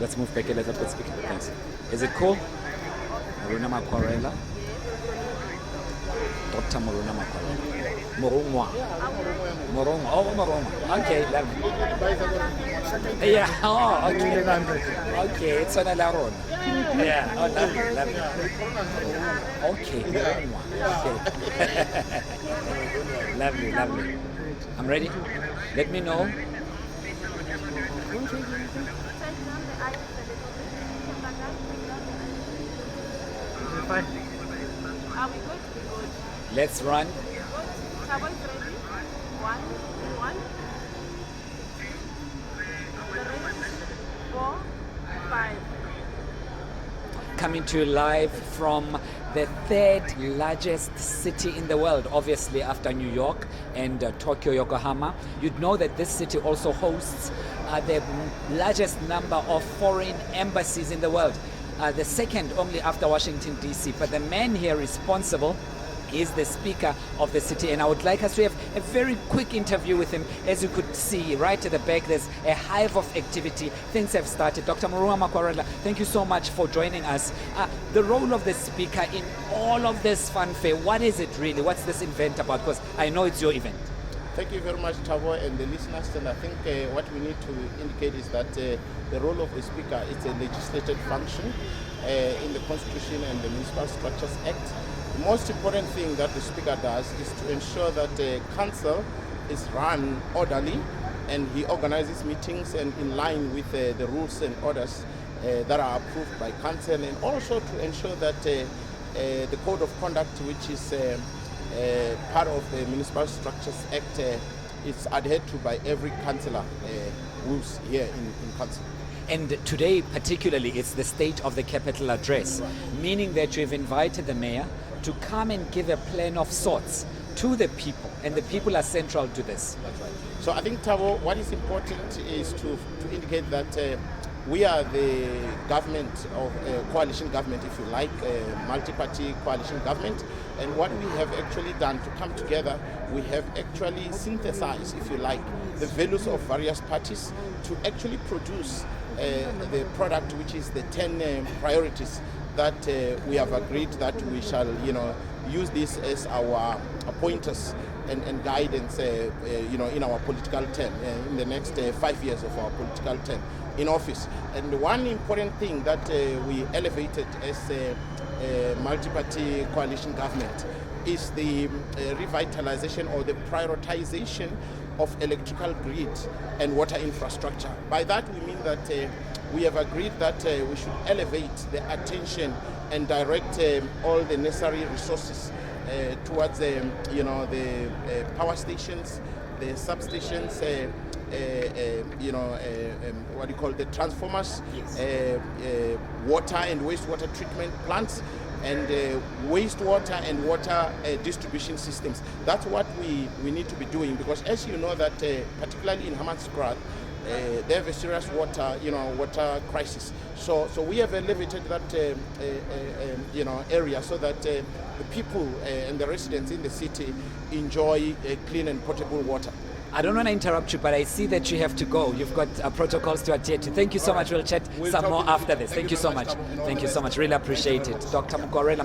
Let's move back a little bit. Speaking. Thanks. Is it cool? Maruna Makwarela. Dr. Maruna Makwarela. Morongwa. Morongwa. Oh, Morongwa. Okay, lovely. Yeah. Oh, okay. Okay, it's on a laron. Yeah. Oh, lovely, lovely. Okay, Morongwa. Okay. Lovely, lovely. I'm ready. Let me know. Fine. Are we good? Good. Let's run. Good. Tshwane is ready. 1, 1, 3, 4, 5. Coming to you live from the third largest city in the world, obviously after New York and Tokyo, Yokohama. You'd know that this city also hosts the largest number of foreign embassies in the world. The second only after Washington, D.C. But the man here responsible is the Speaker of the city, and I would like us to have a very quick interview with him. As you could see right at the back, there's a hive of activity. Things have started. Dr. Maruna Makwarela, thank you so much for joining us. The role of the Speaker in all of this fanfare, what is it really? What's this event about? Because I know it's your event. Thank you very much, Tavo, and the listeners. And I think what we need to indicate is that the role of the Speaker is a legislated function in the Constitution and the Municipal Structures Act. The most important thing that the Speaker does is to ensure that the Council is run orderly, and he organizes meetings and in line with the rules and orders that are approved by Council, and also to ensure that the Code of Conduct, which is part of the Municipal Structures Act, is adhered to by every councillor who's here in council. And today particularly it's the State of the Capital Address, meaning that you've invited the Mayor to come and give a plan of sorts to the people, and the people are central to this. That's right. So I think, Tavo, what is important is to indicate that we are the government of coalition government, if you like, multi-party coalition government. And what we have actually done to come together, we have actually synthesized, if you like, the values of various parties to actually produce the product, which is the 10 priorities that we have agreed that we shall, use this as our pointers and guidance, in our political term, in the next 5 years of our political term in office. And one important thing that we elevated as a multi-party coalition government is the revitalization or the prioritization of electrical grid and water infrastructure. By that we mean that we have agreed that we should elevate the attention and direct all the necessary resources towards the power stations, the substations, the transformers, yes. Water and wastewater treatment plants, and wastewater and water distribution systems. That's what we need to be doing, because as you know that particularly in Hammanskraal, they have a serious water crisis. So we have elevated that area so that the people and the residents in the city enjoy clean and potable water. I don't want to interrupt you, but I see that you have to go. You've got protocols to adhere to. Thank you so much. We'll chat some more after this. Thank you so much. Thank you so much. Really appreciate it. Dr. Maruna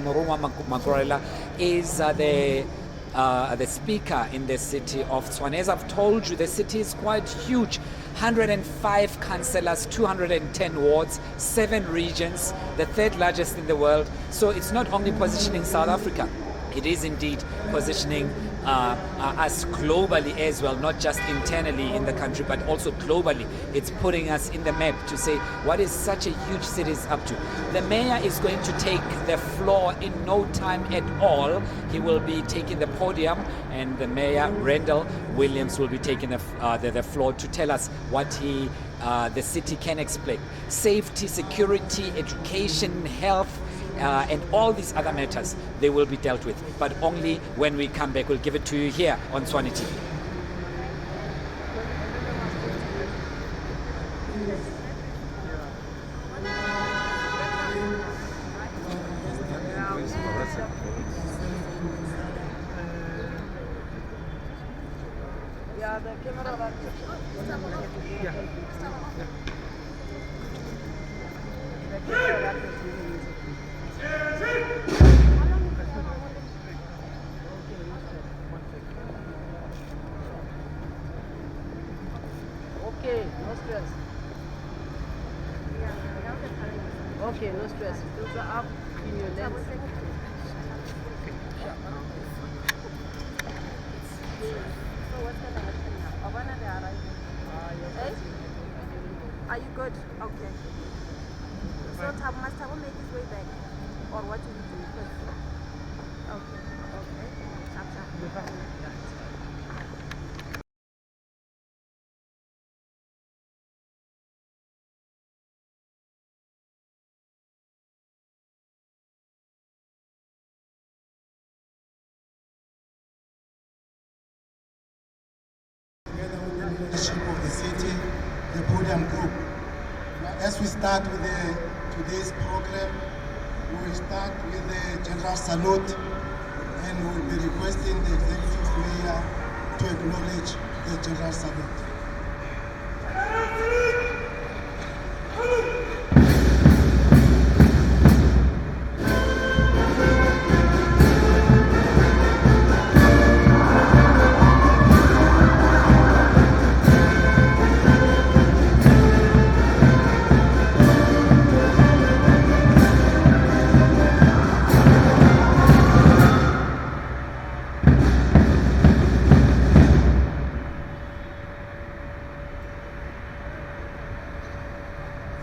Makwarela is the Speaker in the city of Tshwane. As I've told you, the city is quite huge. 105 councillors, 210 wards, 7 regions, the third largest in the world. So it's not only positioning South Africa, it is indeed positioning us globally as well, not just internally in the country, but also globally. It's putting us in the map to say what is such a huge city is up to. The Mayor is going to take the floor in no time at all. He will be taking the podium, and the Mayor, Randall Williams, will be taking the floor to tell us what the city can expect. Safety, security, education, health, and all these other matters, they will be dealt with, but only when we come back. We'll give it to you here on Tshwane TV. Okay, no stress. Those are up in your lens. So what's gonna happen now? Obana they are arriving. Eh? Are you good? Okay. So must Tabo make his way back? Or what do we do? Okay. Okay. Chap, chap. Together with the leadership of the city, the podium group. As we start with today's program, we will start with the general salute and we will be requesting the executive mayor to acknowledge the general salute.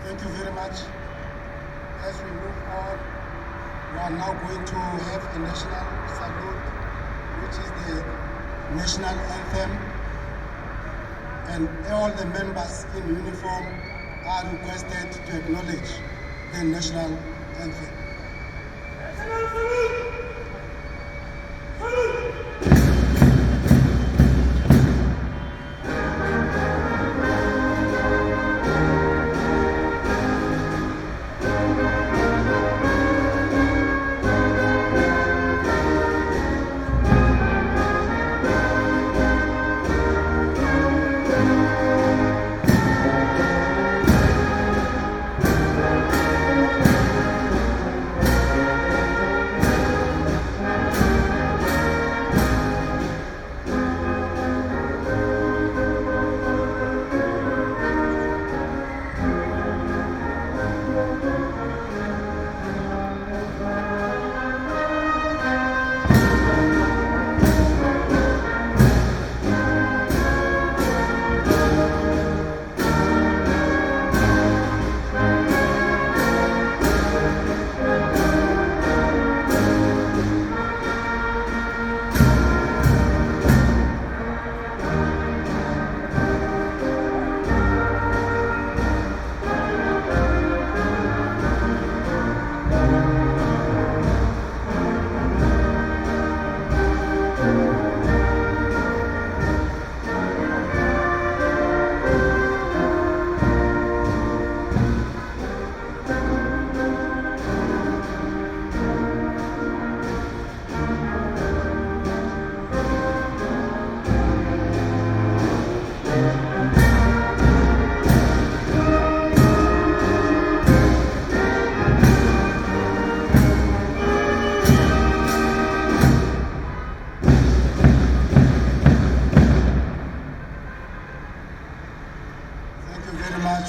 Thank you very much. As we move on, we are now going to have a national salute, which is the National Anthem. And all the members in uniform are requested to acknowledge the National Anthem.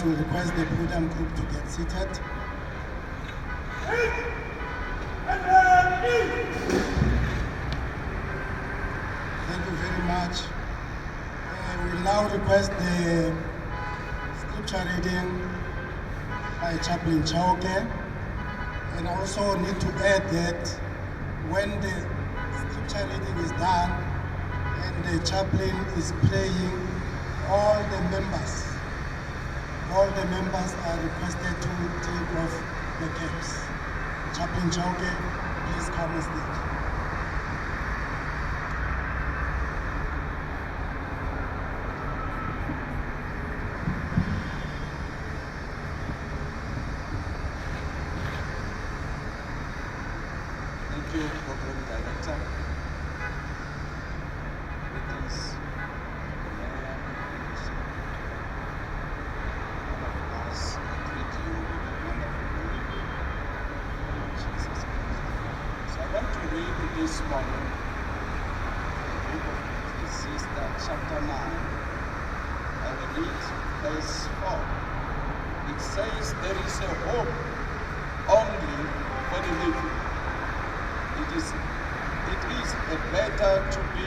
We request the podium group to get seated. Thank you very much. We now request the scripture reading by Chaplain Tshwane. And I also need to add that when the scripture reading is done and the chaplain is praying, all the members are requested to take off the caps. Chaplain Tshwane, please come on stage. Thank you, Program Director. Greetings, Mayor, all of us greet you with the wonderful name of Jesus Christ. So I want to read this morning the book of Sister chapter 9. I will read verse 4. It says, there is a hope only for the living. It is better to be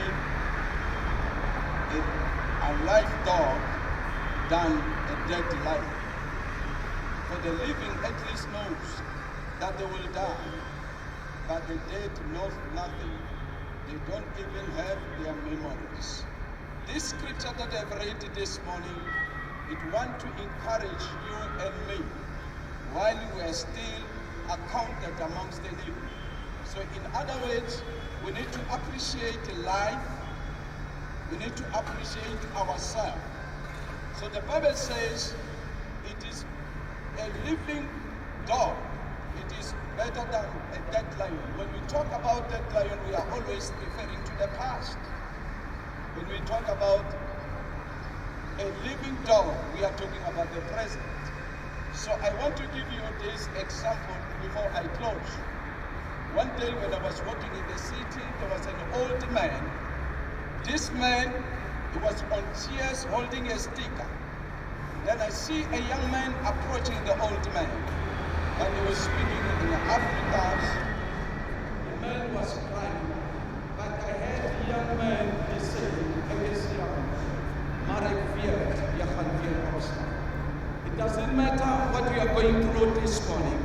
a live dog than a dead lion. For the living at least knows that they will die, but the dead knows nothing. They don't even have their memories. This scripture that I've read this morning, it wants to encourage you and me while we are still accounted amongst the living. So in other words, we need to appreciate life. We need to appreciate ourselves. So the Bible says it is a living dog. It is better than a dead lion. When we talk about dead lion, we are always referring to the past. When we talk about a living dog, we are talking about the present. So I want to give you this example before I close. One day when I was walking in the city, there was an old man. This man, he was on chairs holding a sticker. Then I see a young man approaching the old man. And he was speaking in Afrikaans. The man was crying. But I heard the young man, he said, it doesn't matter what we are going through this morning.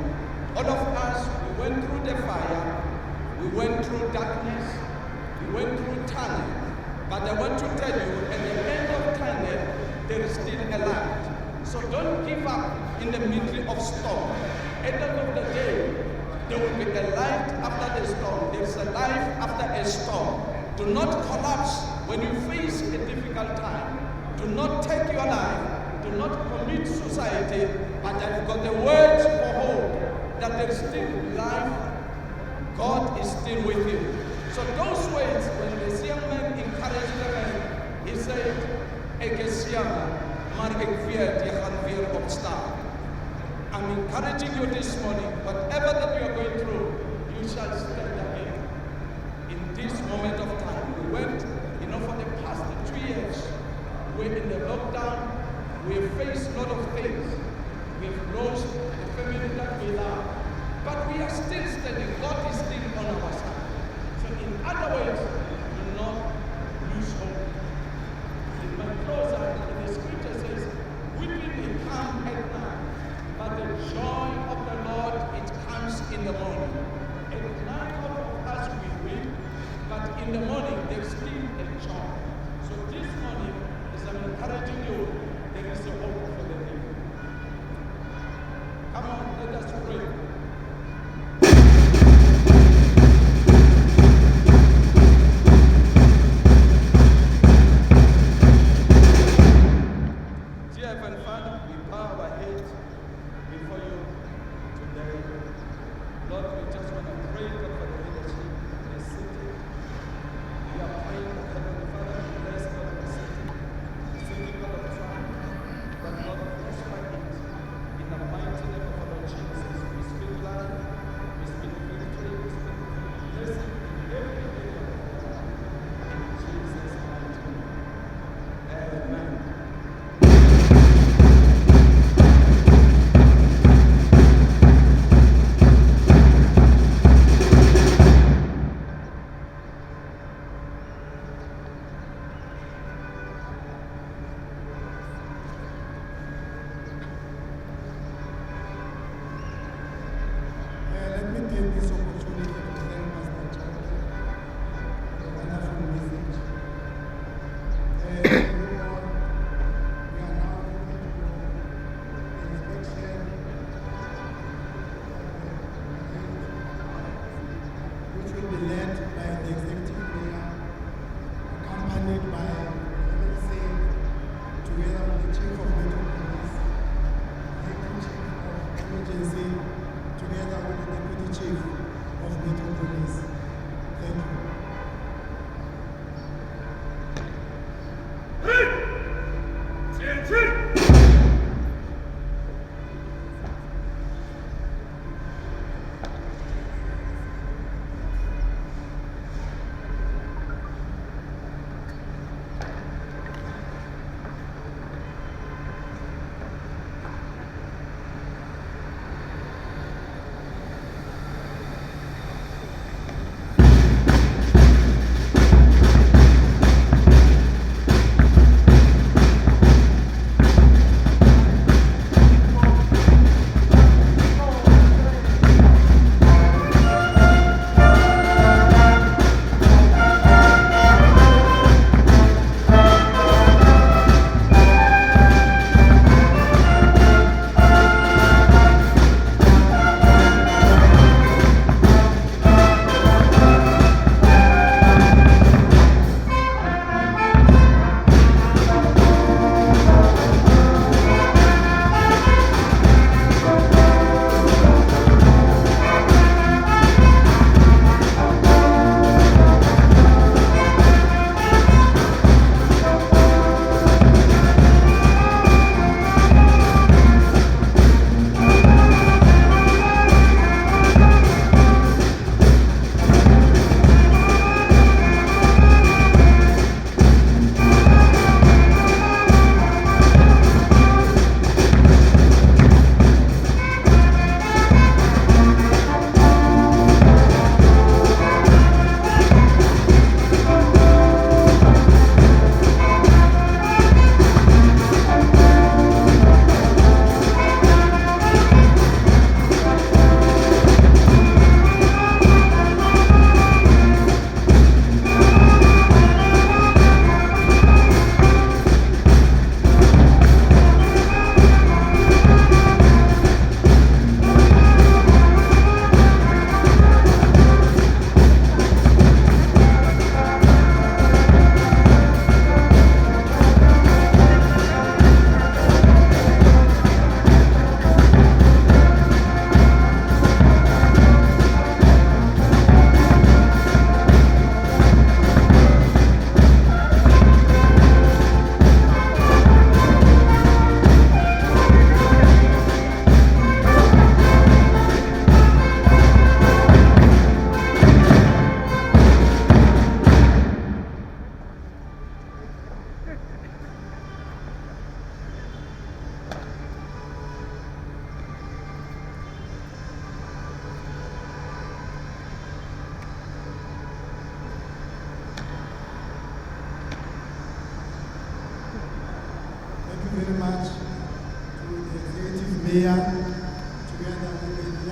All of us, we went through the fire, we went through darkness, we went through tunnel. But I want to tell you, at the end of tunnel, there is still a light. So don't give up in the middle of storm. At the end of the day, there will be a light after the storm. There's a life after a storm. Do not collapse when you face a difficult time. Do not take your life. Do not commit suicide. But I've got the words for hope that there is still life. God is still with you. So those words, when this young man encouraged the man, he said, I'm encouraging you this morning, whatever that you are going through, you shall stand again. In this moment of time, we went, for the past 2 years, we're in the lockdown, we have faced a lot of things. We have lost the family that we love, but we are still standing. God is still on our side. So in other words, do not lose hope. In my closer, the scripture says, weeping may come at night, but the joy of the Lord, it comes in the morning. At night, all of us we weep, but in the morning, there's still a joy. So this morning, as I'm encouraging you, there is a hope for the day. Come on, let us pray.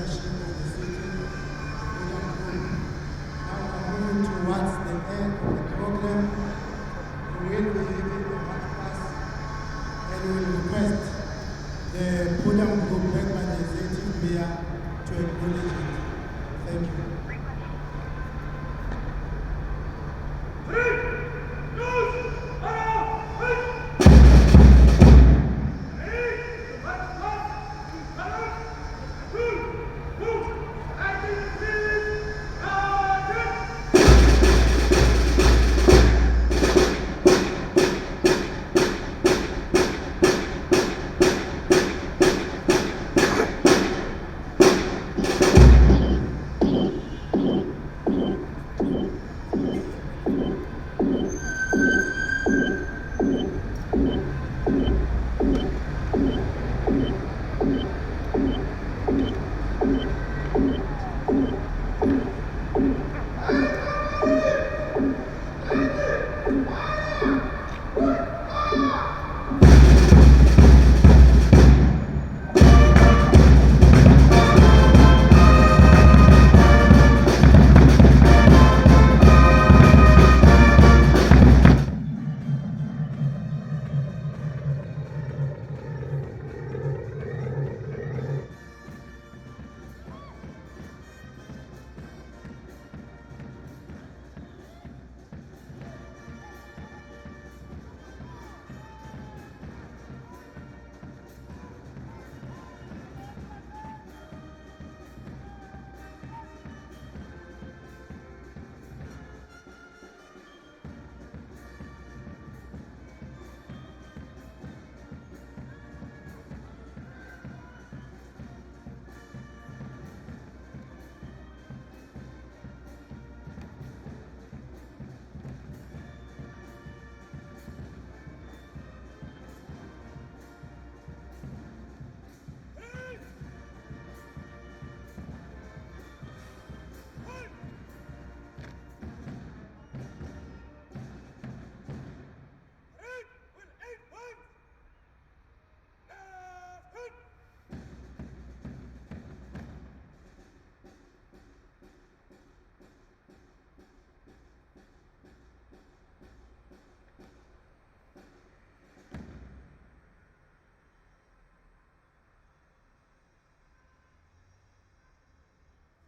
leadership of the city, the podium group. Now we're moving towards the end of the program. We will be having a march past and we will request the podium group led by the executive mayor to acknowledge it. Thank you.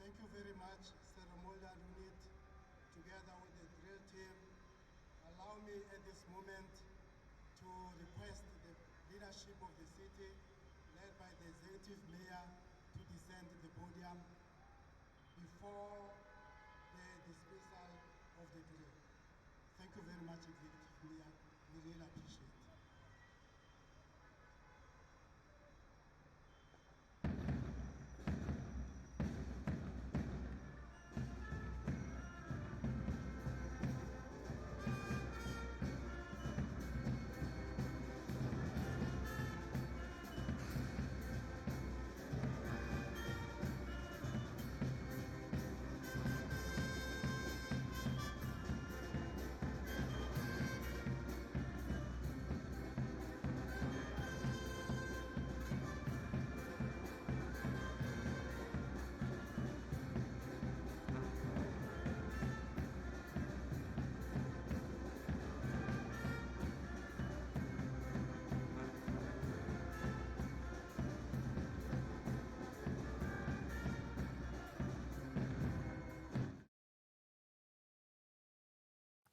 Thank you very much, Mulder Unit, together with the drill team. Allow me at this moment to request the leadership of the city, led by the executive mayor, to descend the podium before the dismissal of the drill. Thank you very much, executive mayor. We really appreciate it.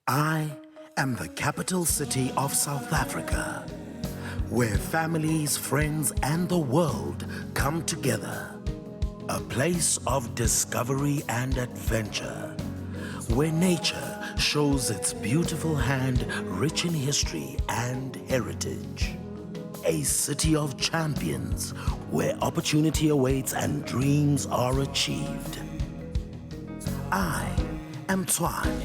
I am the capital city of South Africa, where families, friends, and the world come together. A place of discovery and adventure, where nature shows its beautiful hand rich in history and heritage. A city of champions, where opportunity awaits and dreams are achieved. I am Tshwane.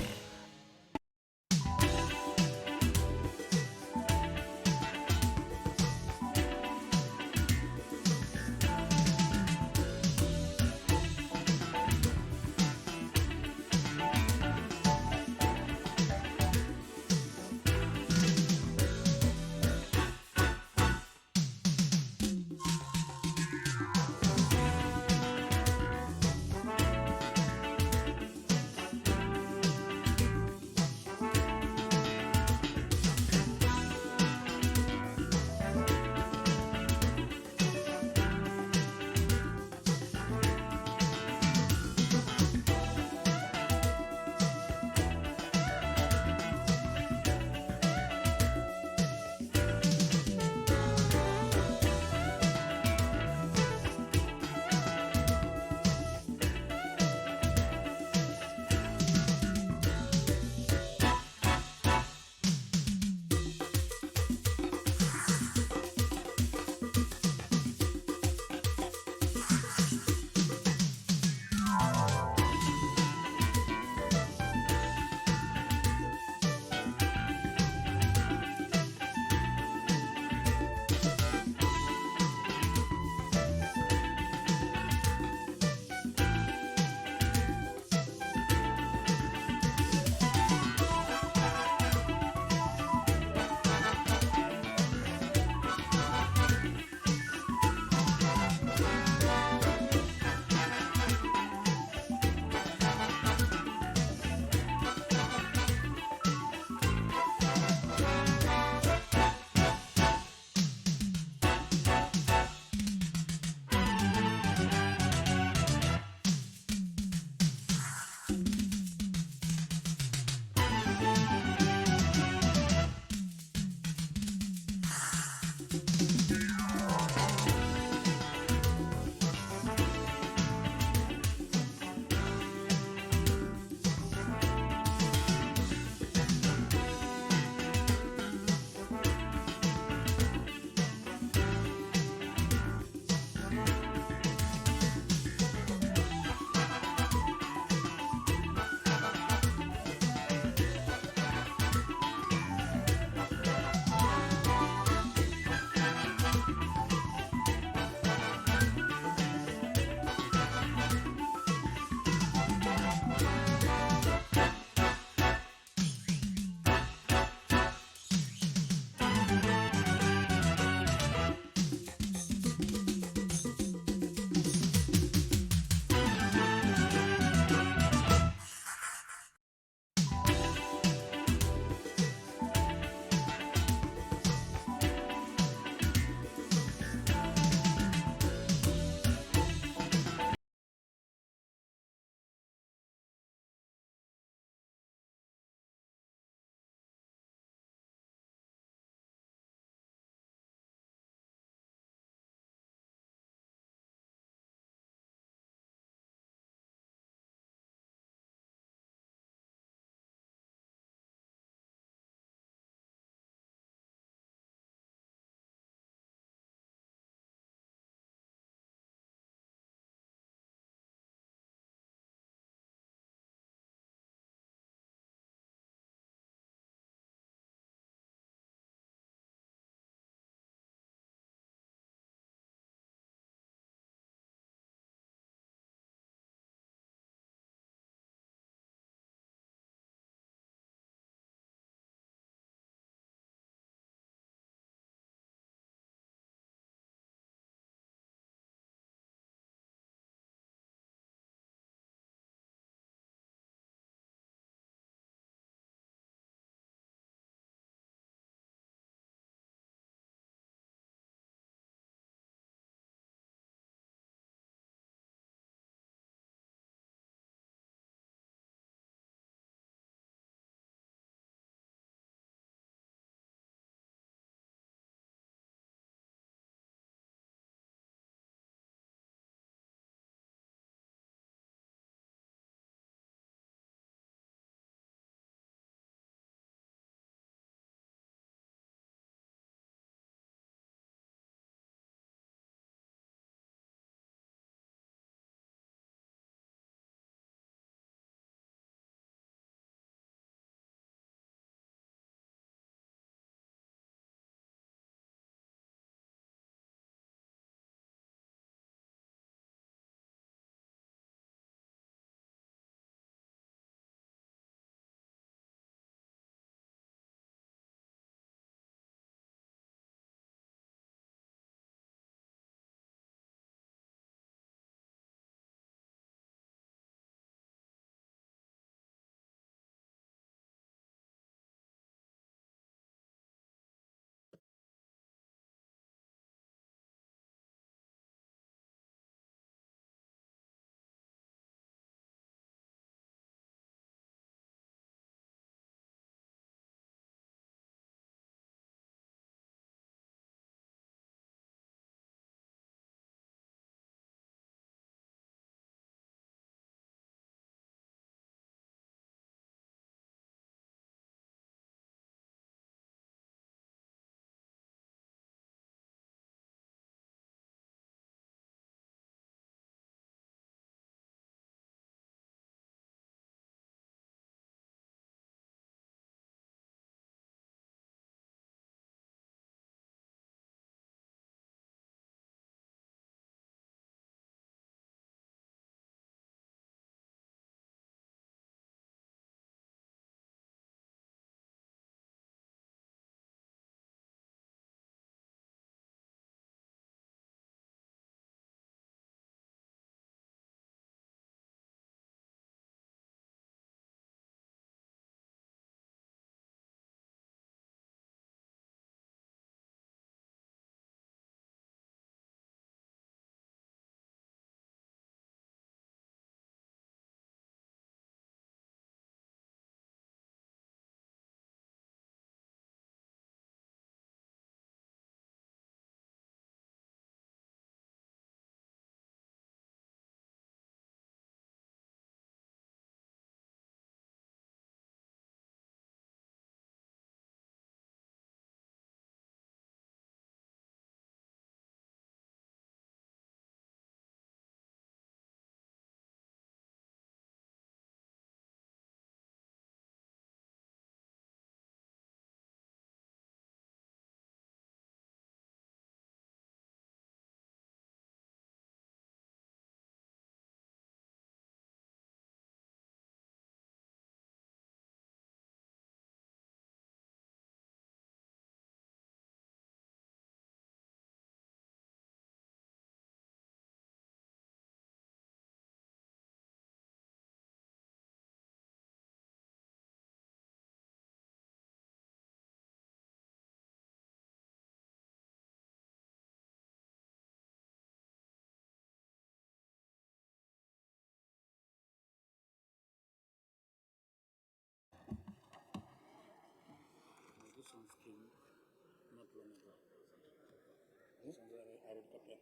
songs that I would prepare.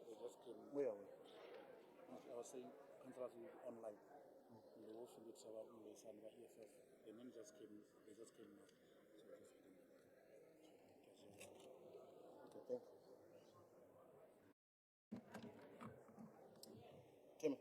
They just came. Where? I was saying, councillors online. The wolf in the tower in the sun by EFF. The name just came. They just came now. So we're just getting them. Okay, thank you. Tim.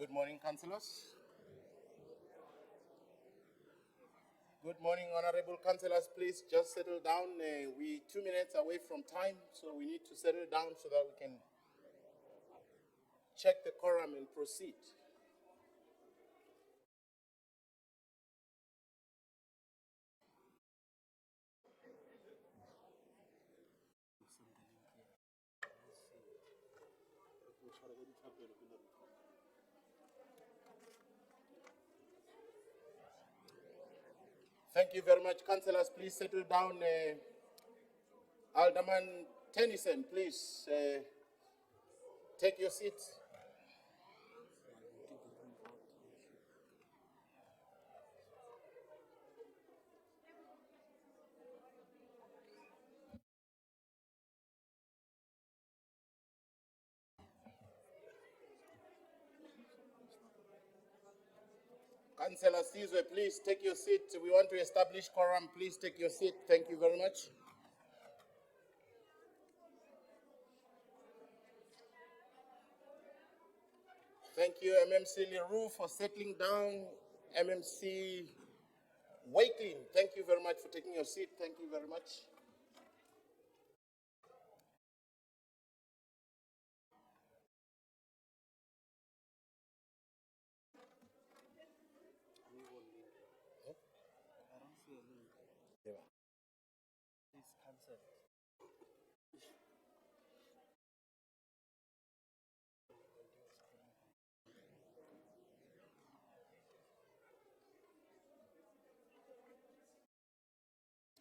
Good morning, councillors. Good morning, honorable councillors. Please just settle down. We're 2 minutes away from time, so we need to settle down so that we can check the quorum and proceed. Thank you very much, councillors. Please settle down. Alderman Tennyson, please take your seat. Councillor Sizwe, please take your seat. We want to establish quorum. Please take your seat. Thank you very much. Thank you, MMC Leroux, for settling down. MMC Wakelin, thank you very much for taking your seat. Thank you very much. Please cancel.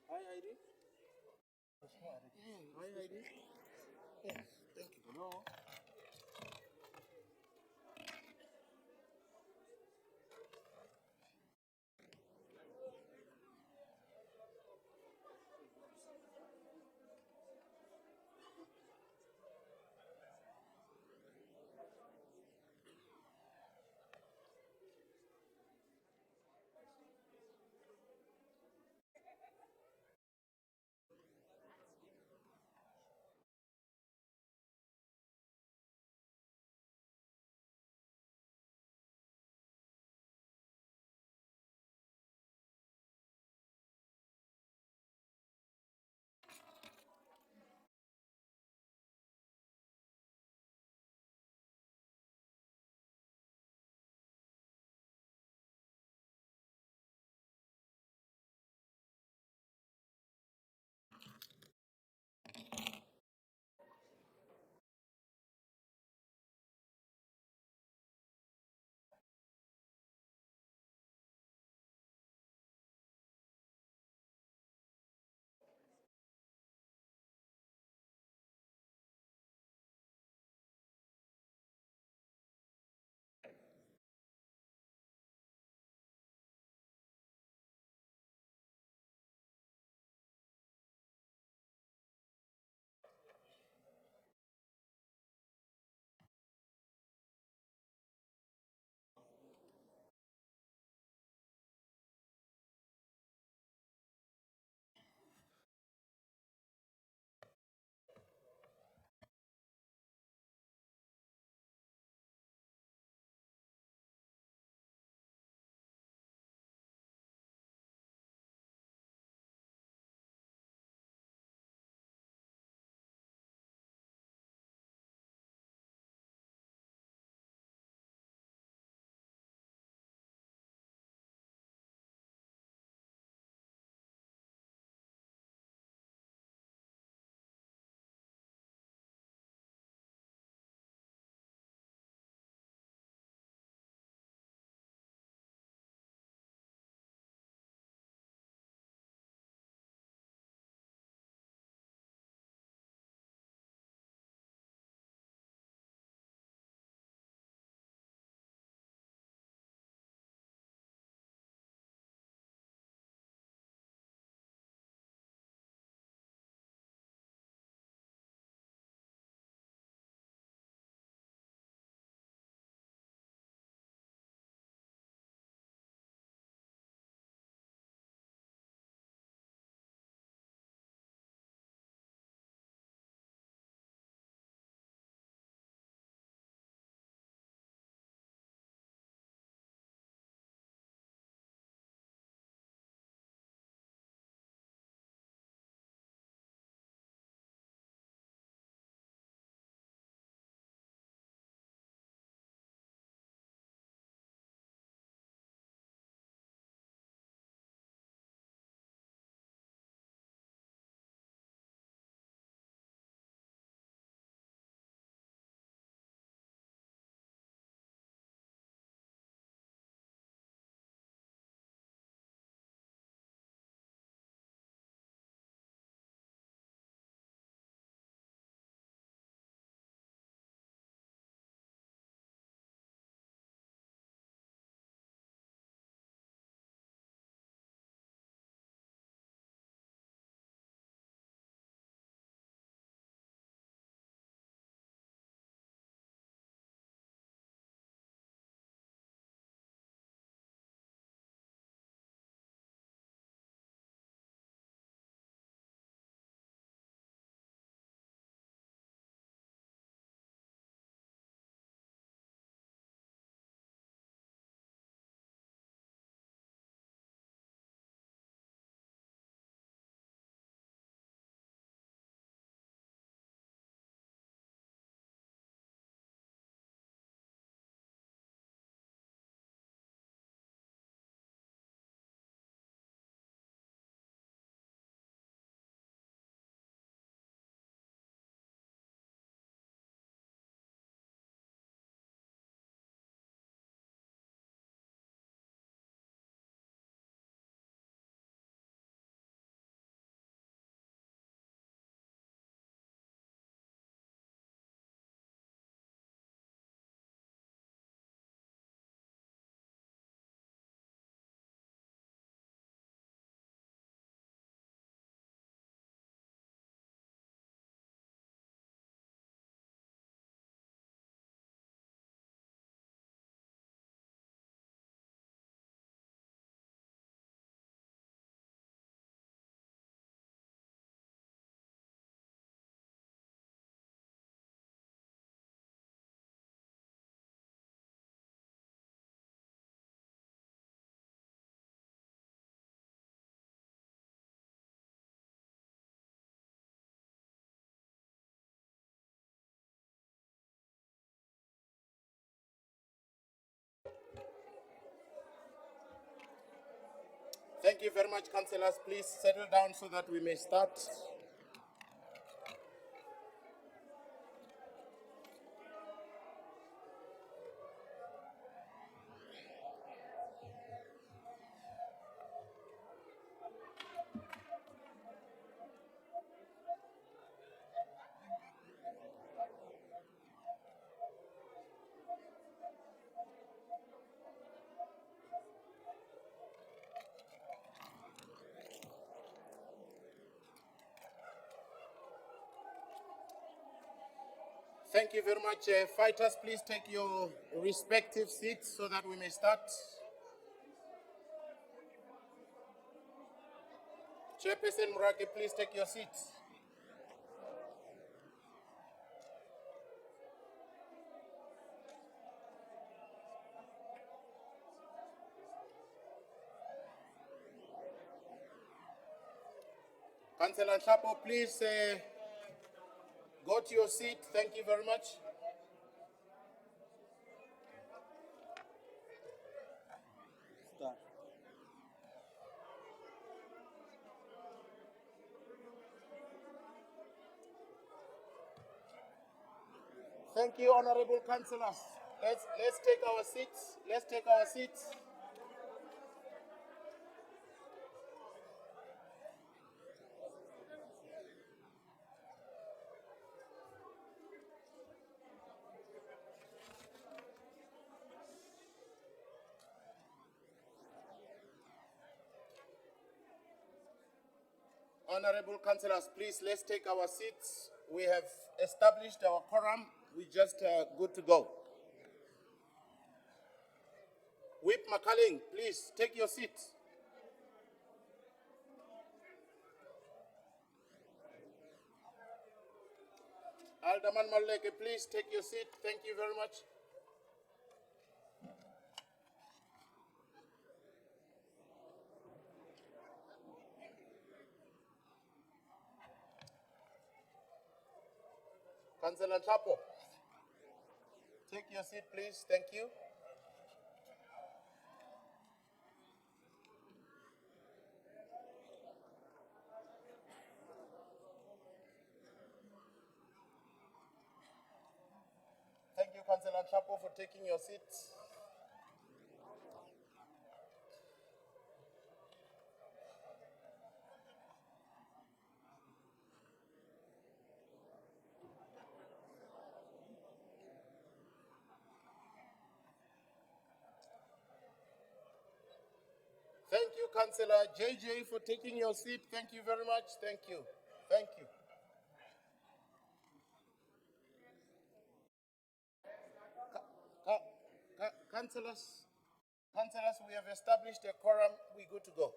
Hi, ID. Hi, ID. Yes, thank you. Hello. Thank you very much, councillors. Please settle down so that we may start. Thank you very much. Fighters, please take your respective seats so that we may start. Chairperson Muraki, please take your seats. Councillor Chapo, please go to your seat. Thank you very much. Start. Thank you, honorable councillors. Let's take our seats. Let's take our seats. Honorable councillors, please, let's take our seats. We have established our quorum. We just good to go. Whip Makaling, please take your seat. Alderman Maleke, please take your seat. Thank you very much. Councillor Chapo, take your seat, please. Thank you. Thank you, Councillor Chapo, for taking your seat. Thank you, Councillor JJ, for taking your seat. Thank you very much. Thank you. Thank you. Councillors, we have established a quorum. We're good to go.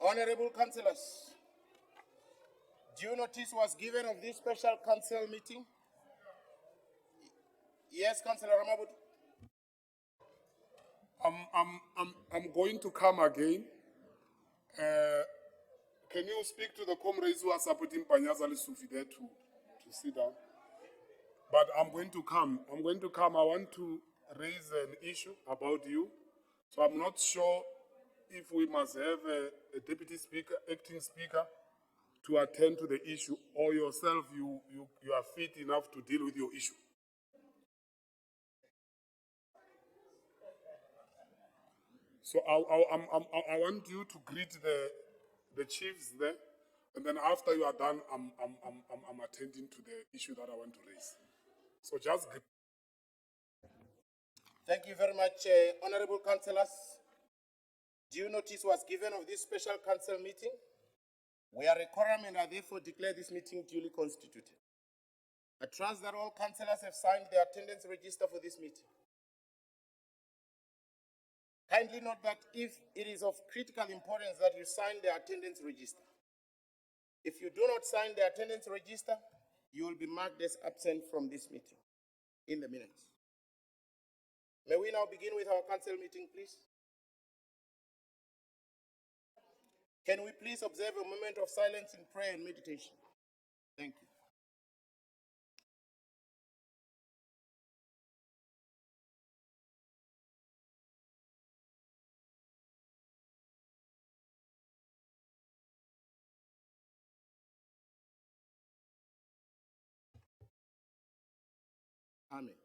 Honorable councillors, due notice was given of this special council meeting. Yes, Councillor Ramabut. I'm going to come again. Can you speak to the comrades who are supporting Panyazali Sufi there to sit down? But I'm going to come. I want to raise an issue about you. So I'm not sure if we must have a deputy speaker, acting speaker, to attend to the issue, or yourself, you are fit enough to deal with your issue. So I want you to greet the chiefs there, and then after you are done, I'm attending to the issue that I want to raise. So just greet. Thank you very much, honorable councillors. Due notice was given of this special council meeting. We are a quorum and I therefore declare this meeting duly constituted. I trust that all councillors have signed the attendance register for this meeting. Kindly note that if it is of critical importance that you sign the attendance register. If you do not sign the attendance register, you will be marked as absent from this meeting. in the minutes. May we now begin with our council meeting, please? Can we please observe a moment of silence in prayer and meditation? Thank you. Amen.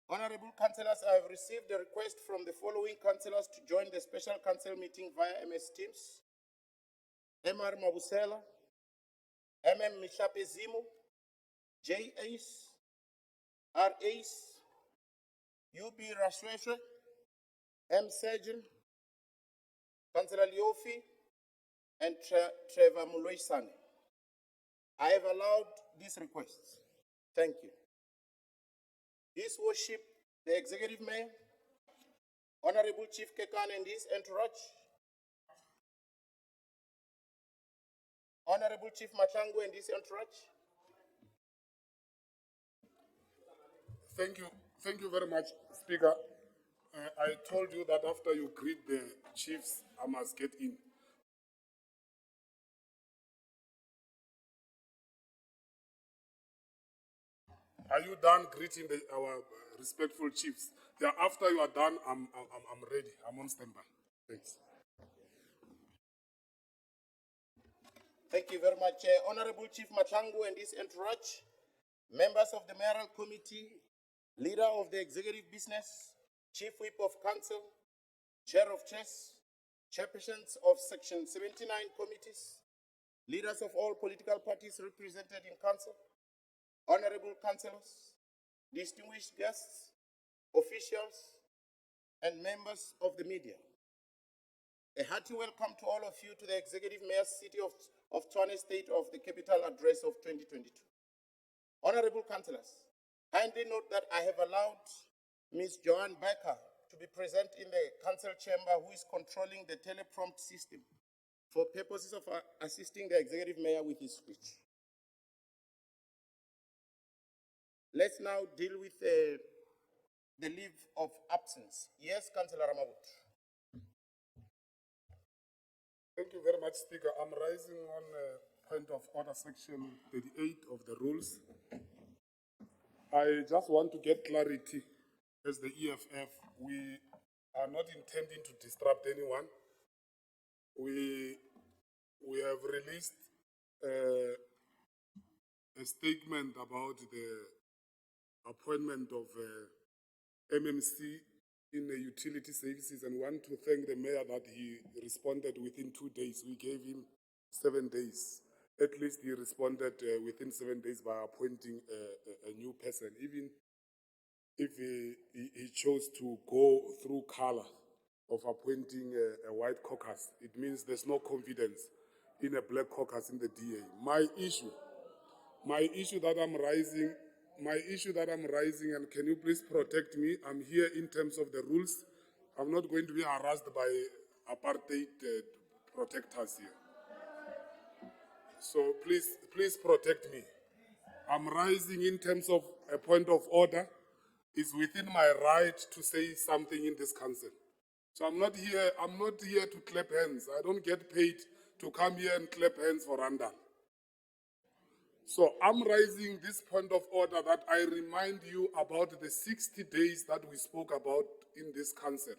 Honorable councillors, I have received a request from the following councillors to join the special council meeting via MS Teams. MR Mabusela, MM Mishape Zimu, J. Ace, R. Ace, UB Rashweshwe, M. Surgeon, Councillor Liofi, and Trevor Muloisane. I have allowed these requests. Thank you. His Worship, the Executive Mayor, Honorable Chief Kekan and his entourage, Honorable Chief Machangu and his entourage. Thank you very much, Speaker. I told you that after you greet the chiefs, I must get in. Are you done greeting our respectful chiefs? Yeah, after you are done, I'm ready. I'm on standby. Thanks. Thank you very much. Honorable Chief Machangu and his entourage, members of the Mayoral Committee, leader of the Executive Business, Chief Whip of Council, Chair of Chess, chairpersons of Section 79 committees, leaders of all political parties represented in Council, honorable councillors, distinguished guests, officials, and members of the media. A hearty welcome to all of you to the Executive Mayor's City of Tshwane State of the Capital Address of 2022. Honorable councillors, kindly note that I have allowed Ms. Joanne Becker to be present in the council chamber, who is controlling the teleprompt system for purposes of assisting the Executive Mayor with his speech. Let's now deal with the leave of absence. Yes, Councillor Ramabut. Thank you very much, Speaker. I'm rising on point of order section 38 of the rules. I just want to get clarity as the EFF. We are not intending to disrupt anyone. We have released a statement about the appointment of MMC in the utility services, and want to thank the mayor that he responded within 2 days. We gave him 7 days. At least he responded within 7 days by appointing a new person, even if he chose to go through color of appointing a white caucus. It means there's no confidence in a black caucus in the DA. My issue that I'm raising, and can you please protect me? I'm here in terms of the rules. I'm not going to be harassed by apartheid protectors here. So please protect me. I'm rising in terms of a point of order. It's within my right to say something in this council. So I'm not here to clap hands. I don't get paid to come here and clap hands for Randall. So I'm raising this point of order that I remind you about the 60 days that we spoke about in this council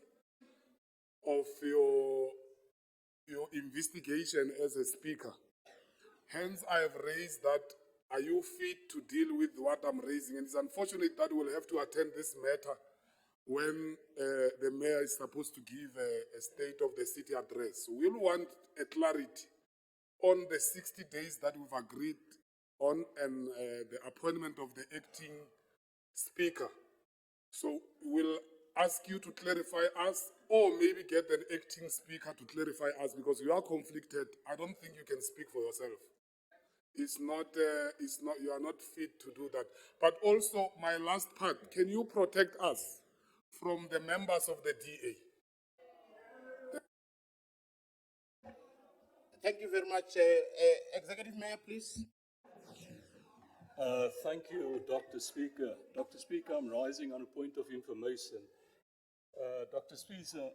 of your investigation as a speaker. Hence, I have raised that, are you fit to deal with what I'm raising? And it's unfortunate that we'll have to attend this matter when the mayor is supposed to give a state of the city address. So we'll want a clarity on the 60 days that we've agreed on, and the appointment of the acting speaker. So we'll ask you to clarify us, or maybe get an acting speaker to clarify us, because you are conflicted. I don't think you can speak for yourself. You are not fit to do that. But also, my last part, can you protect us from the members of the DA? Thank you very much. Executive Mayor, please. Thank you, Dr. Speaker. Dr. Speaker, I'm rising on a point of information. Dr. Speaker,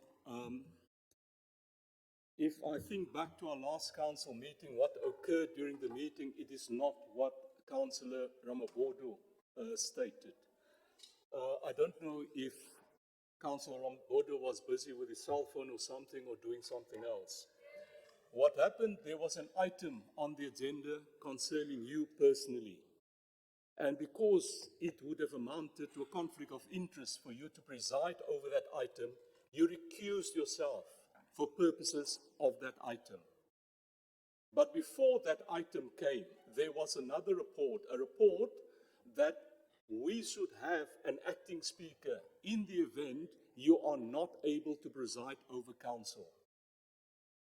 if I think back to our last council meeting, what occurred during the meeting, it is not what Councillor Ramabodo stated. I don't know if Councillor Ramabodo was busy with his cell phone or something, or doing something else. What happened, there was an item on the agenda concerning you personally. And because it would have amounted to a conflict of interest for you to preside over that item, you recused yourself for purposes of that item. But before that item came, there was another report, a report that we should have an acting speaker in the event you are not able to preside over council.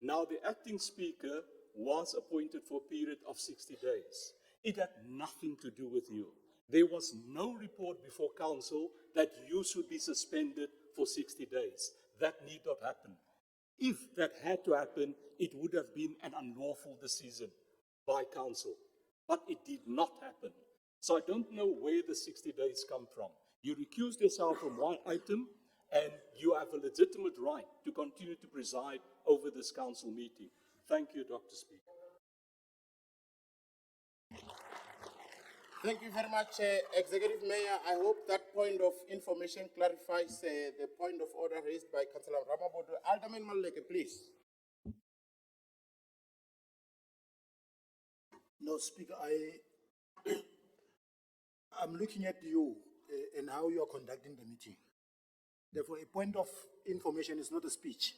Now, the acting speaker was appointed for a period of 60 days. It had nothing to do with you. There was no report before council that you should be suspended for 60 days. That need not happen. If that had to happen, it would have been an unlawful decision by council. But it did not happen. So I don't know where the 60 days come from. You recused yourself from one item, and you have a legitimate right to continue to preside over this council meeting. Thank you, Dr. Speaker. Thank you very much, Executive Mayor. I hope that point of information clarifies the point of order raised by Councillor Ramabodo. Alderman Maleke, please. No, Speaker, I'm looking at you and how you are conducting the meeting. Therefore, a point of information is not a speech.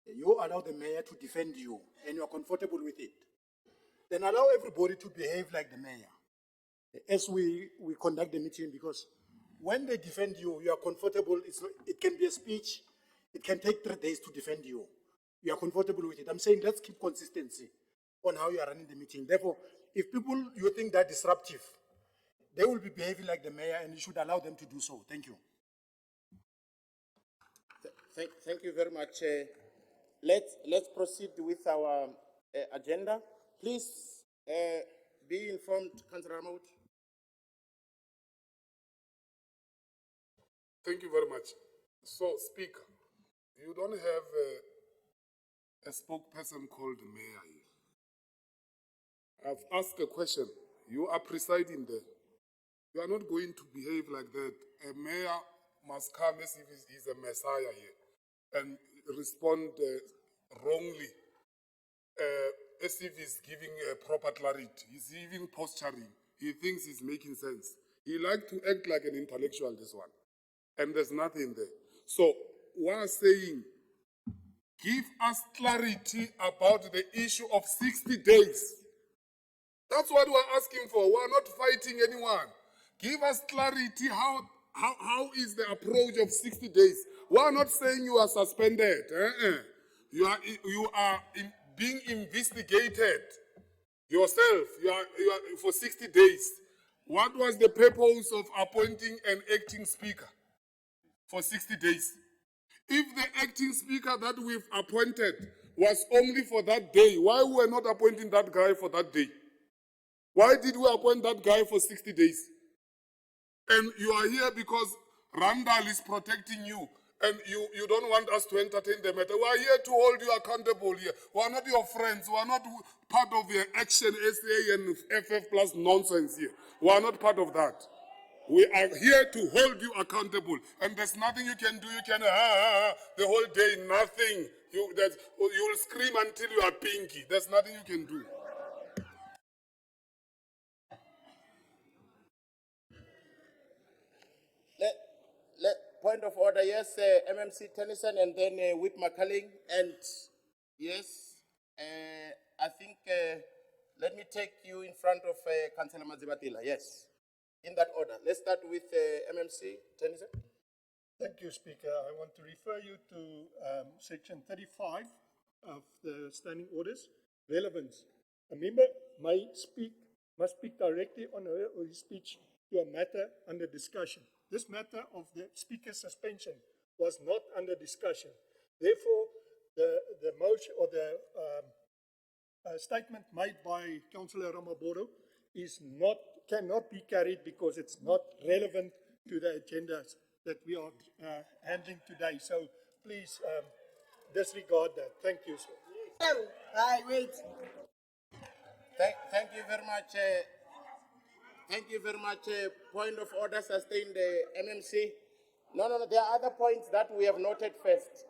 You allow the mayor to defend you, and you are comfortable with it. Then allow everybody to behave like the mayor as we conduct the meeting, because when they defend you, you are comfortable. It can be a speech. It can take 3 days to defend you. You are comfortable with it. I'm saying let's keep consistency on how you are running the meeting. Therefore, if people you think they're disruptive, they will be behaving like the mayor, and you should allow them to do so. Thank you. Thank you very much. Let's proceed with our agenda. Please be informed, Councillor Ramabodo. Thank you very much. So, Speaker, you don't have a spokesperson called the mayor here. I've asked a question. You are presiding there. You are not going to behave like that. A mayor must come as if he's a messiah here and respond wrongly, as if he's giving a proper clarity. He's even posturing. He thinks he's making sense. He likes to act like an intellectual, this one. And there's nothing there. So, we're saying, give us clarity about the issue of 60 days. That's what we're asking for. We're not fighting anyone. Give us clarity. How is the approach of 60 days? We're not saying you are suspended. You are being investigated yourself. You are for 60 days. What was the purpose of appointing an acting speaker for 60 days? If the acting speaker that we've appointed was only for that day, why were we not appointing that guy for that day? Why did we appoint that guy for 60 days? And you are here because Randall is protecting you, and you don't want us to entertain the matter. We are here to hold you accountable here. We are not your friends. We are not part of your Action SA and FF Plus nonsense here. We are not part of that. We are here to hold you accountable. And there's nothing you can do. You can the whole day, nothing. You will scream until you are pinky. There's nothing you can do. Point of order, yes, MMC Tennyson, and then Whip McCulling. And yes, I think, let me take you in front of Councillor Mazibatila. Yes, in that order. Let's start with MMC Tennyson. Thank you, Speaker. I want to refer you to Section 35 of the Standing Orders, relevance. A member must speak directly on her or his speech to a matter under discussion. This matter of the Speaker's suspension was not under discussion. Therefore, the motion or the statement made by Councillor Ramabodo cannot be carried because it's not relevant to the agendas that we are handling today. So please disregard that. Thank you, sir. Thank you very much. Thank you very much. Point of order sustained, MMC. No, there are other points that we have noted first.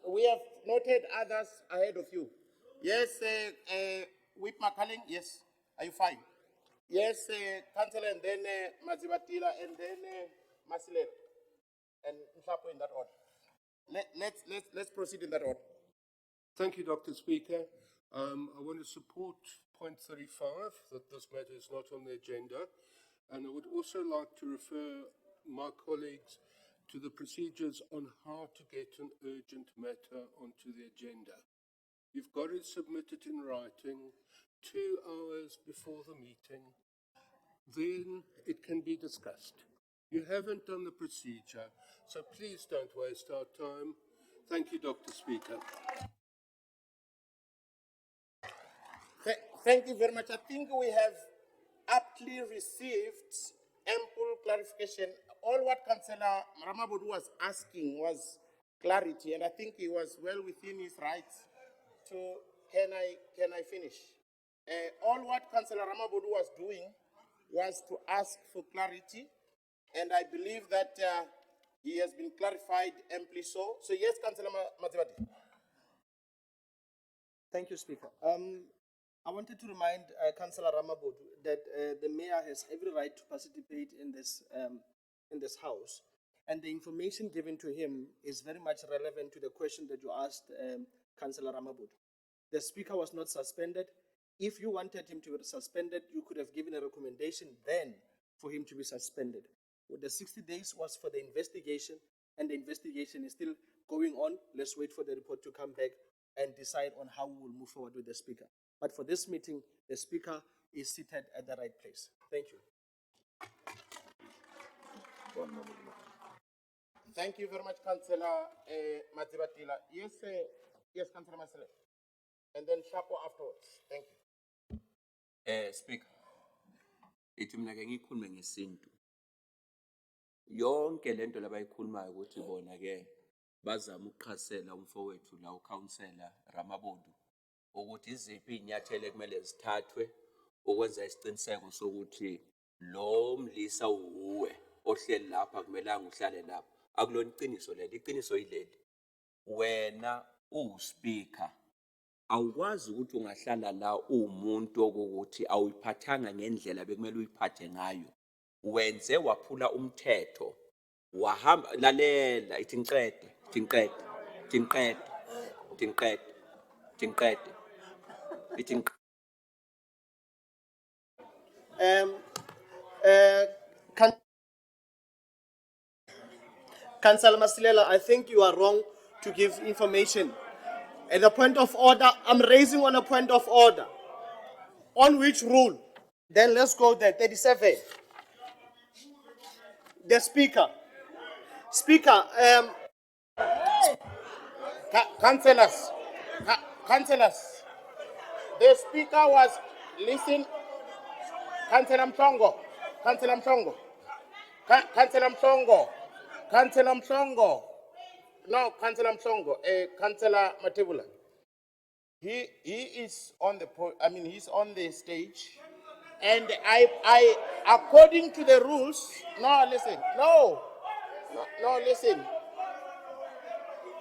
We have noted others ahead of you. Yes, Whip McCulling, yes. Are you fine? Yes, Councillor, and then Mazibatila, and then Masilet. And Mhlapo in that order. Let's proceed in that order. Thank you, Dr. Speaker. I want to support point 35, that this matter is not on the agenda. And I would also like to refer my colleagues to the procedures on how to get an urgent matter onto the agenda. You've got to submit it in writing 2 hours before the meeting. Then it can be discussed. You haven't done the procedure, so please don't waste our time. Thank you, Dr. Speaker. Thank you very much. I think we have aptly received ample clarification. All what Councillor Ramabodu was asking was clarity, and I think he was well within his rights to, can I finish? All what Councillor Ramabodu was doing was to ask for clarity, and I believe that he has been clarified amply so. So yes, Councillor Matsibati. Thank you, Speaker. I wanted to remind Councillor Ramabodu that the mayor has every right to participate in this house, and the information given to him is very much relevant to the question that you asked Councillor Ramabodu. The Speaker was not suspended. If you wanted him to be suspended, you could have given a recommendation then for him to be suspended. Well, the 60 days was for the investigation, and the investigation is still going on. Let's wait for the report to come back and decide on how we will move forward with the Speaker. But for this meeting, the Speaker is seated at the right place. Thank you. Thank you very much, Councillor Matsibatila. Yes, yes, Councillor Masele. And then Shapo afterwards. Thank you. Speaker, ithi mina ke ngikhulume ngesintu. Yonke lento labayikhulumayo ukuthi bona ke bazama ukuqhasela umfowethu la uCouncillor Ramabodu ukuthi iziphi inyathelo ekumele zithathwe ukwenza isiqiniseko sokuthi lo mlisa uwe ohleli lapha kumelanga uhlale lapha. Akulona iqiniso leli, iqiniso yileli. Wena uSpeaker awukwazi ukuthi ungahlala la umuntu okuthi awuyiphathanga ngendlela bekumele uyiphathe ngayo. Wenze waphula umthetho. Wahamba lalela ithi ngiqede. Councillor Masilela, I think you are wrong to give information. At a point of order, I'm raising on a point of order. On which rule? Then let's go there. 37. The Speaker. Speaker, Councillors, the Speaker was listening. Councillor Mchongo. No, Councillor Mchongo, Councillor Matebula. He is on the he's on the stage, and I according to the rules. No, listen.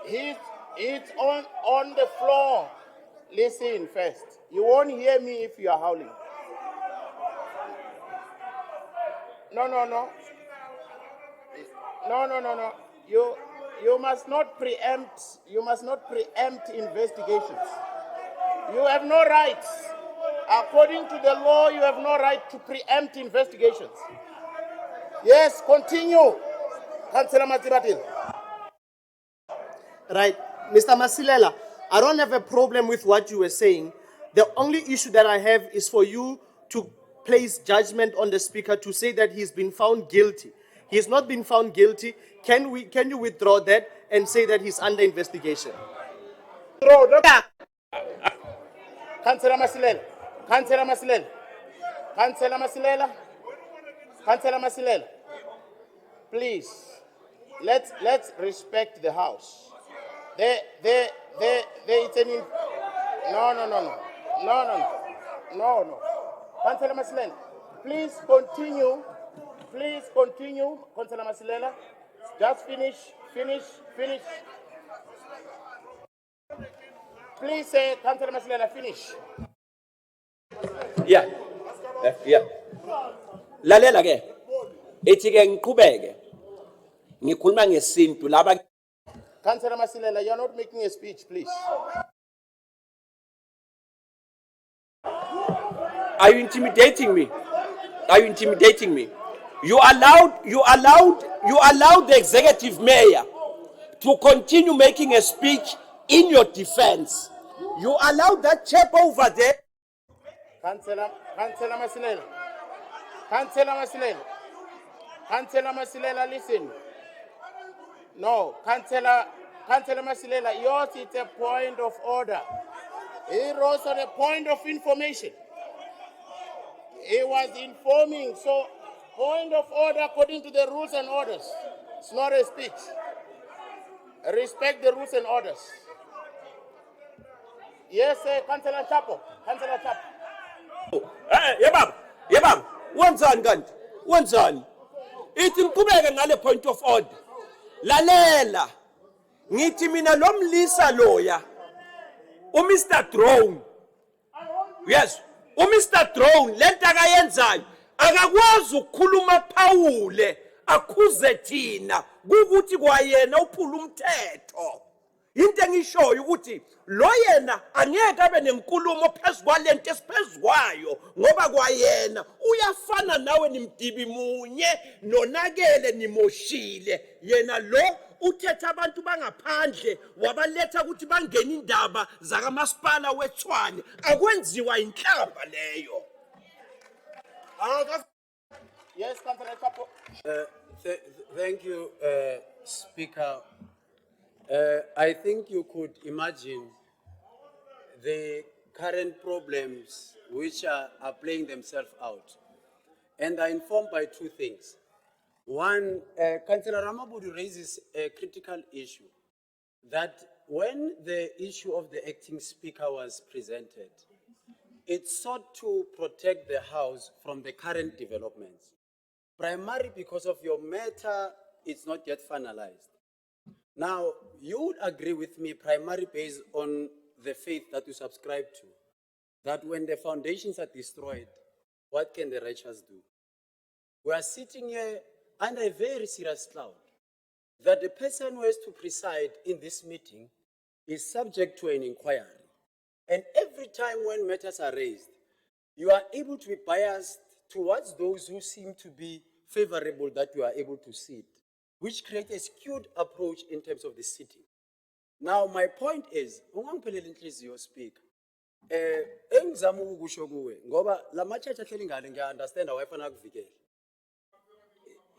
He's on the floor. Listen first. You won't hear me if you are howling. No. You must not preempt. You must not preempt investigations. You have no rights. According to the law, you have no right to preempt investigations. Yes, continue, Councillor Matsibatil. Right, Mr. Masilela, I don't have a problem with what you were saying. The only issue that I have is for you to place judgment on the Speaker to say that he's been found guilty. He has not been found guilty. Can you withdraw that and say that he's under investigation? Councillor Masilela. Councillor Masilela, Councillor Masilela, please, let's respect the house. It's an no. Councillor Masilela, please continue, Councillor Masilela. Just finish. Please say, Councillor Masilela, finish. Yeah. Yeah. Lalela ke. Ethi ke ngiqhubeke. Ngikhuluma ngesintu laba. Councillor Masilela, you're not making a speech, please. Are you intimidating me? You allowed the executive mayor to continue making a speech in your defense. You allowed that chap over there. Councillor Masilela, listen. No, Councillor Masilela, yours is a point of order. He rose on a point of information. He was informing, so point of order according to the rules and orders. It's not a speech. Respect the rules and orders. Yes, Councillor Chapo. Yebaba, wenzani? Ithi ngiqhubeke ngale point of order. Lalela. Ngithi mina lo mlisa loya. Mr. Drone. Yes, Mr. Drone lento akayenzayo akakwazi ukukhuluma Phawule akhuze thina ukuthi kwayena uphula umthetho. Into engishoyo ukuthi lo yena angeke abe nenkulumo phezukwa-lento esiphezukwayo ngoba kwayena uyafana nawe nimdibi munye nonakele nimoshile yena lo uthetha abantu bangaphandle wabaletha ukuthi bangene indaba zakamasipala weTshwane akwenziwa inhlamba leyo. Yes, Councillor Chapo. Thank you, Speaker. I think you could imagine the current problems which are playing themselves out. And are informed by two things. One, Councillor Ramabudu raises a critical issue that when the issue of the acting speaker was presented, it sought to protect the House from the current developments. Primarily because of your matter, it's not yet finalized. Now, you would agree with me, primarily based on the faith that you subscribe to, that when the foundations are destroyed, what can the righteous do? We are sitting here under a very serious cloud, that the person who has to preside in this meeting is subject to an inquiry. And every time when matters are raised, you are able to be biased towards those who seem to be favorable that you are able to sit, which creates a skewed approach in terms of the sitting. Now, my point is, you speak. Engizama ukusho kuwe ngoba la church ahleli ngale ngiya-understand awayefana kuvikela.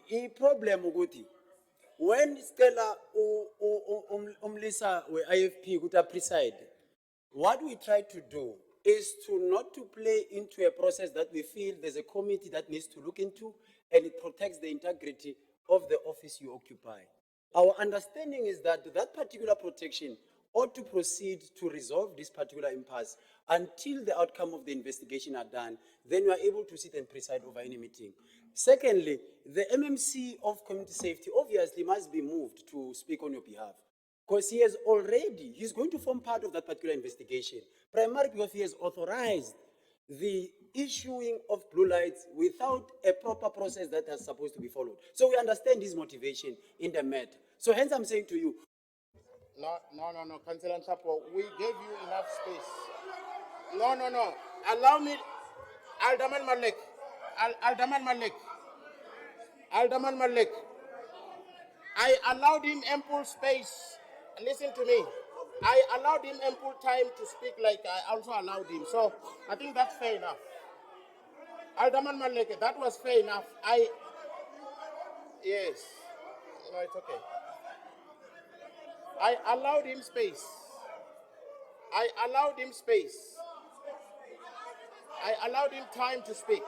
I-problem ukuthi when sicela umlisa we-IFP ukuthi preside, what we try to do is not to play into a process that we feel there's a committee that needs to look into and it protects the integrity of the office you occupy. Our understanding is that that particular protection ought to proceed to resolve this particular impasse until the outcome of the investigation are done. Then we are able to sit and preside over any meeting. Secondly, the MMC of Community Safety obviously must be moved to speak on your behalf, because he's going to form part of that particular investigation, primarily because he has authorized the issuing of blue lights without a proper process that is supposed to be followed. So we understand his motivation in the matter. So hence I'm saying to you. No, Councillor Chapo, we gave you enough space. No. Allow me, Alderman Malik. I allowed him ample space. Listen to me. I allowed him ample time to speak like I also allowed him. So I think that's fair enough. Alderman Malik, that was fair enough. Yes. No, it's okay. I allowed him space. I allowed him time to speak.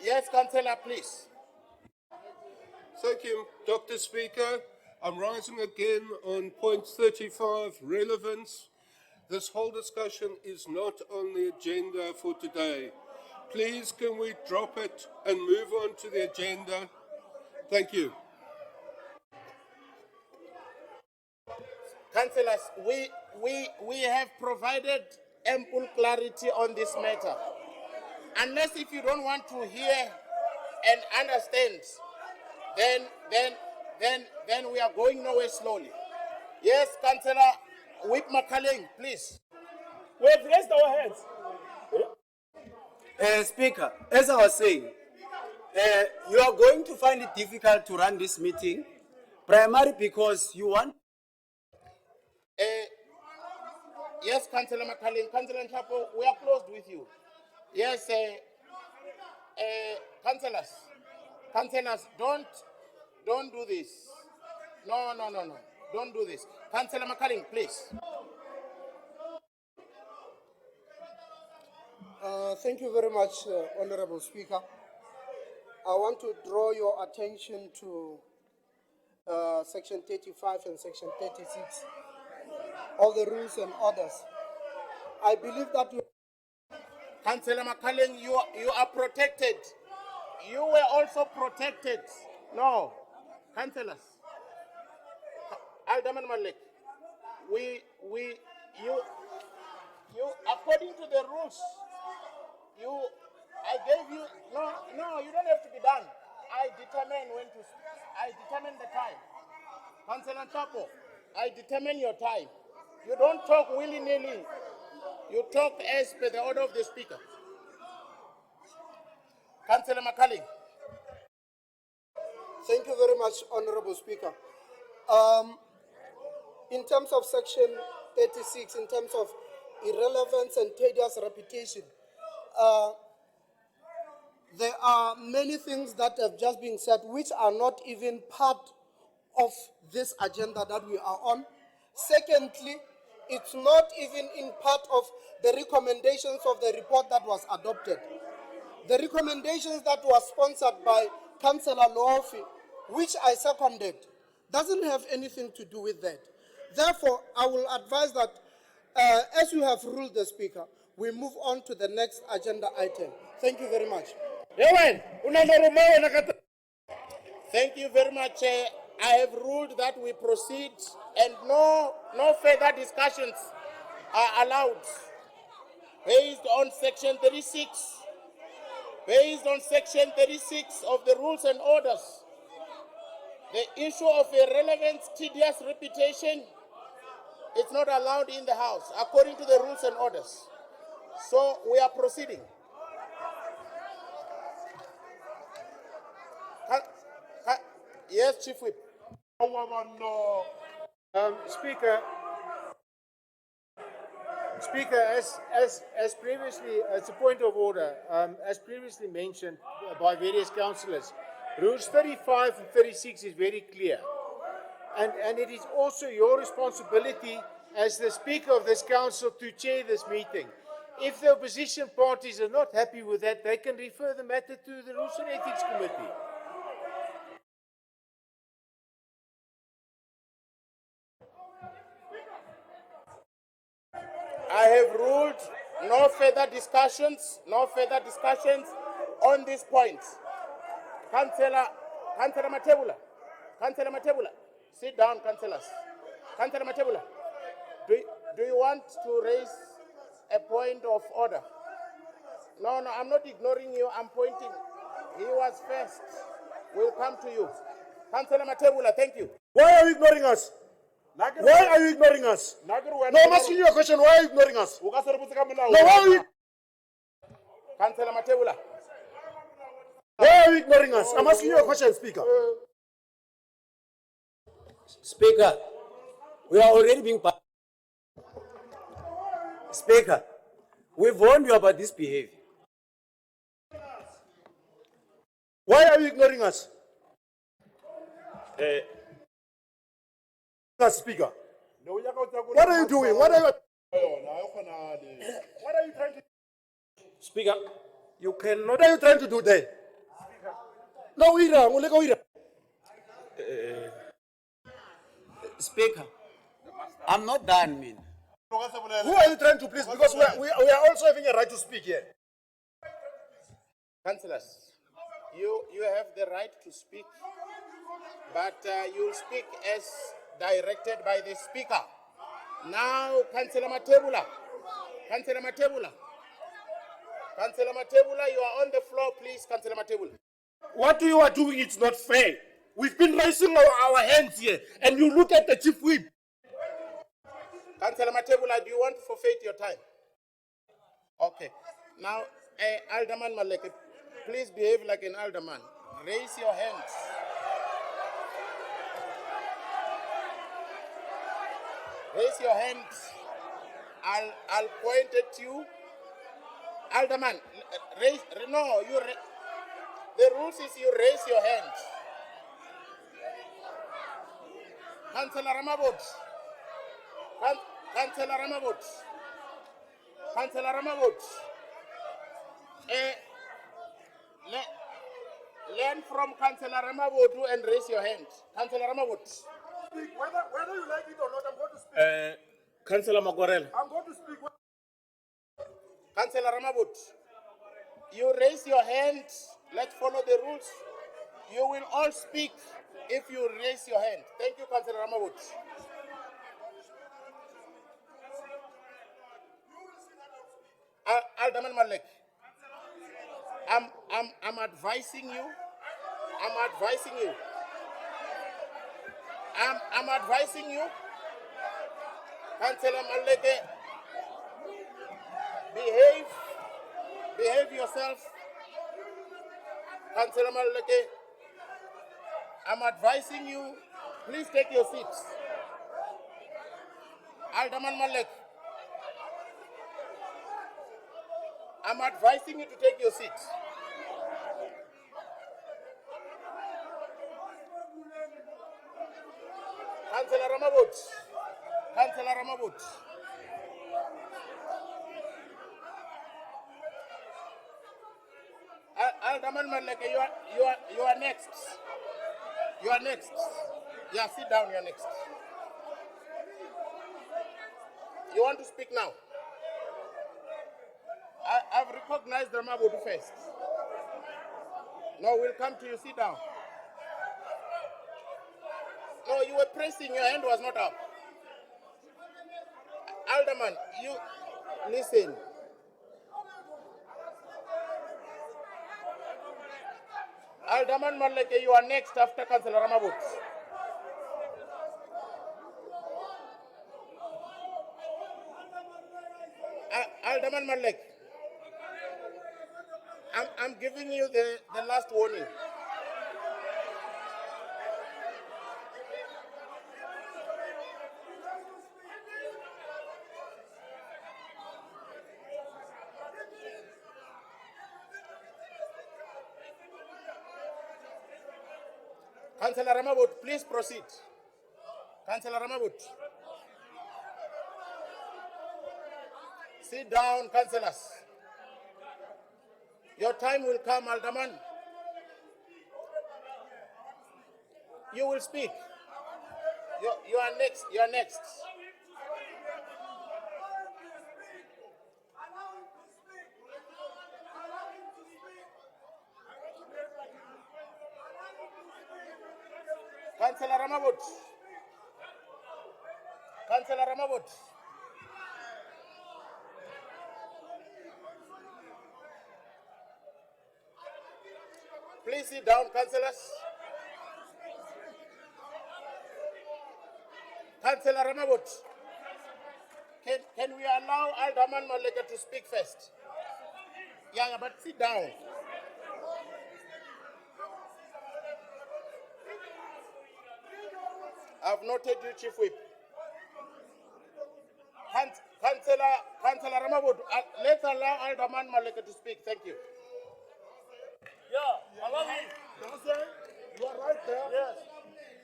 Yes, Councillor, please. Thank you, Dr. Speaker. I'm rising again on point 35, relevance. This whole discussion is not on the agenda for today. Please, can we drop it and move on to the agenda? Thank you. Councillors, we have provided ample clarity on this matter. Unless if you don't want to hear and understand, then we are going nowhere slowly. Yes, Councillor Whip Makaleng, please. We have raised our hands. Speaker, as I was saying, you are going to find it difficult to run this meeting, primarily because you want. Yes, Councillor Makaleng, Councillor Chapo, we are closed with you. Yes, councillors, don't do this. No, don't do this. Councillor Makaleng, please. Thank you very much, Honorable Speaker. I want to draw your attention to Section 35 and Section 36 of the Rules and Orders. I believe that Councillor Makaleng, you are protected. You were also protected. No, councillors. Alderman Malik, you, according to the rules, I gave you, no, you don't have to be done. I determine the time. Councillor Chapo, I determine your time. You don't talk willy-nilly. You talk as per the order of the Speaker. Councillor Makaleng. Thank you very much, Honorable Speaker. In terms of Section 36, in terms of irrelevance and tedious repetition, there are many things that have just been said which are not even part of this agenda that we are on. Secondly, it's not even in part of the recommendations of the report that was adopted. The recommendations that were sponsored by Councillor Loofi, which I seconded, doesn't have anything to do with that. Therefore, I will advise that, as you have ruled the Speaker, we move on to the next agenda item. Thank you very much. Thank you very much. I have ruled that we proceed and no further discussions are allowed. Based on Section 36, of the Rules and Orders, the issue of irrelevant, tedious repetition is not allowed in the House, according to the Rules and Orders. So we are proceeding. Yes, Chief Whip. Speaker, as previously, as a point of order, as previously mentioned by various councillors, Rules 35 and 36 is very clear. And it is also your responsibility as the Speaker of this Council to chair this meeting. If the opposition parties are not happy with that, they can refer the matter to the Rules and Ethics Committee. I have ruled no further discussions on this point. Councillor Matebula, sit down, councillors. Councillor Matebula, do you want to raise a point of order? No, I'm not ignoring you, I'm pointing. He was first. We'll come to you. Councillor Matebula, thank you. Why are you ignoring us? Why are you ignoring us? No, I'm asking you a question. Why are you ignoring us? No, why are you? Councillor Matebula. Why are you ignoring us? I'm asking you a question, Speaker. Speaker, we are already being. Speaker, we've warned you about this behavior. Why are you ignoring us? Speaker. What are you doing? What are you trying to? Speaker, you cannot. What are you trying to do there? No, we are. We are. Speaker, I'm not done, man. Who are you trying to please? Because we are also having a right to speak here. Councillors, you have the right to speak, but you speak as directed by the speaker. Now, Councillor Matebula. Councillor Matebula. Councillor Matebula, you are on the floor, please, Councillor Matebula. What you are doing is not fair. We've been raising our hands here, and you look at the chief whip. Councillor Matebula, do you want to forfeit your time? Okay. Now, Alderman Maleke, please behave like an alderman. Raise your hands. Raise your hands. I'll point at you. Alderman, raise. No, the rules is you raise your hands. Councillor Ramabot. Councillor Ramabot. Councillor Ramabot. Learn from Councillor Ramabotu and raise your hand. Councillor Ramabot. Whether you like it or not, I'm going to speak. Councillor Magwarela. I'm going to speak. Councillor Ramabot. You raise your hand. Let's follow the rules. You will all speak if you raise your hand. Thank you, Councillor Ramabot. Alderman Malek. I'm advising you. I'm advising you. I'm advising you. Councillor Maleke, behave yourself. Councillor Maleke, I'm advising you, please take your seats. Alderman Malek, I'm advising you to take your seats. Councillor Ramabot. Councillor Ramabot. Alderman Maleke, you are next. You are next. Yeah, sit down, you are next. You want to speak now? I've recognized Ramabodu first. No, we'll come to you. Sit down. No, you were pressing, your hand was not up. Alderman, you listen. Alderman Maleke, you are next after Councillor Ramabut. Alderman Malek, I'm giving you the last warning. Councillor Ramabut, please proceed. Councillor Ramabut. Sit down, councillors. Your time will come, Alderman. You will speak. You are next. You are next. Councillor Ramabut. Councillor Ramabut. Please sit down, councillors. Councillor Ramabut, can we allow Alderman Maleke to speak first? Yeah, but sit down. I've noted you, Chief Whip. Councillor Ramabut, let's allow Alderman Maleke to speak. Thank you. Yeah, allow me. You are right there. Yes.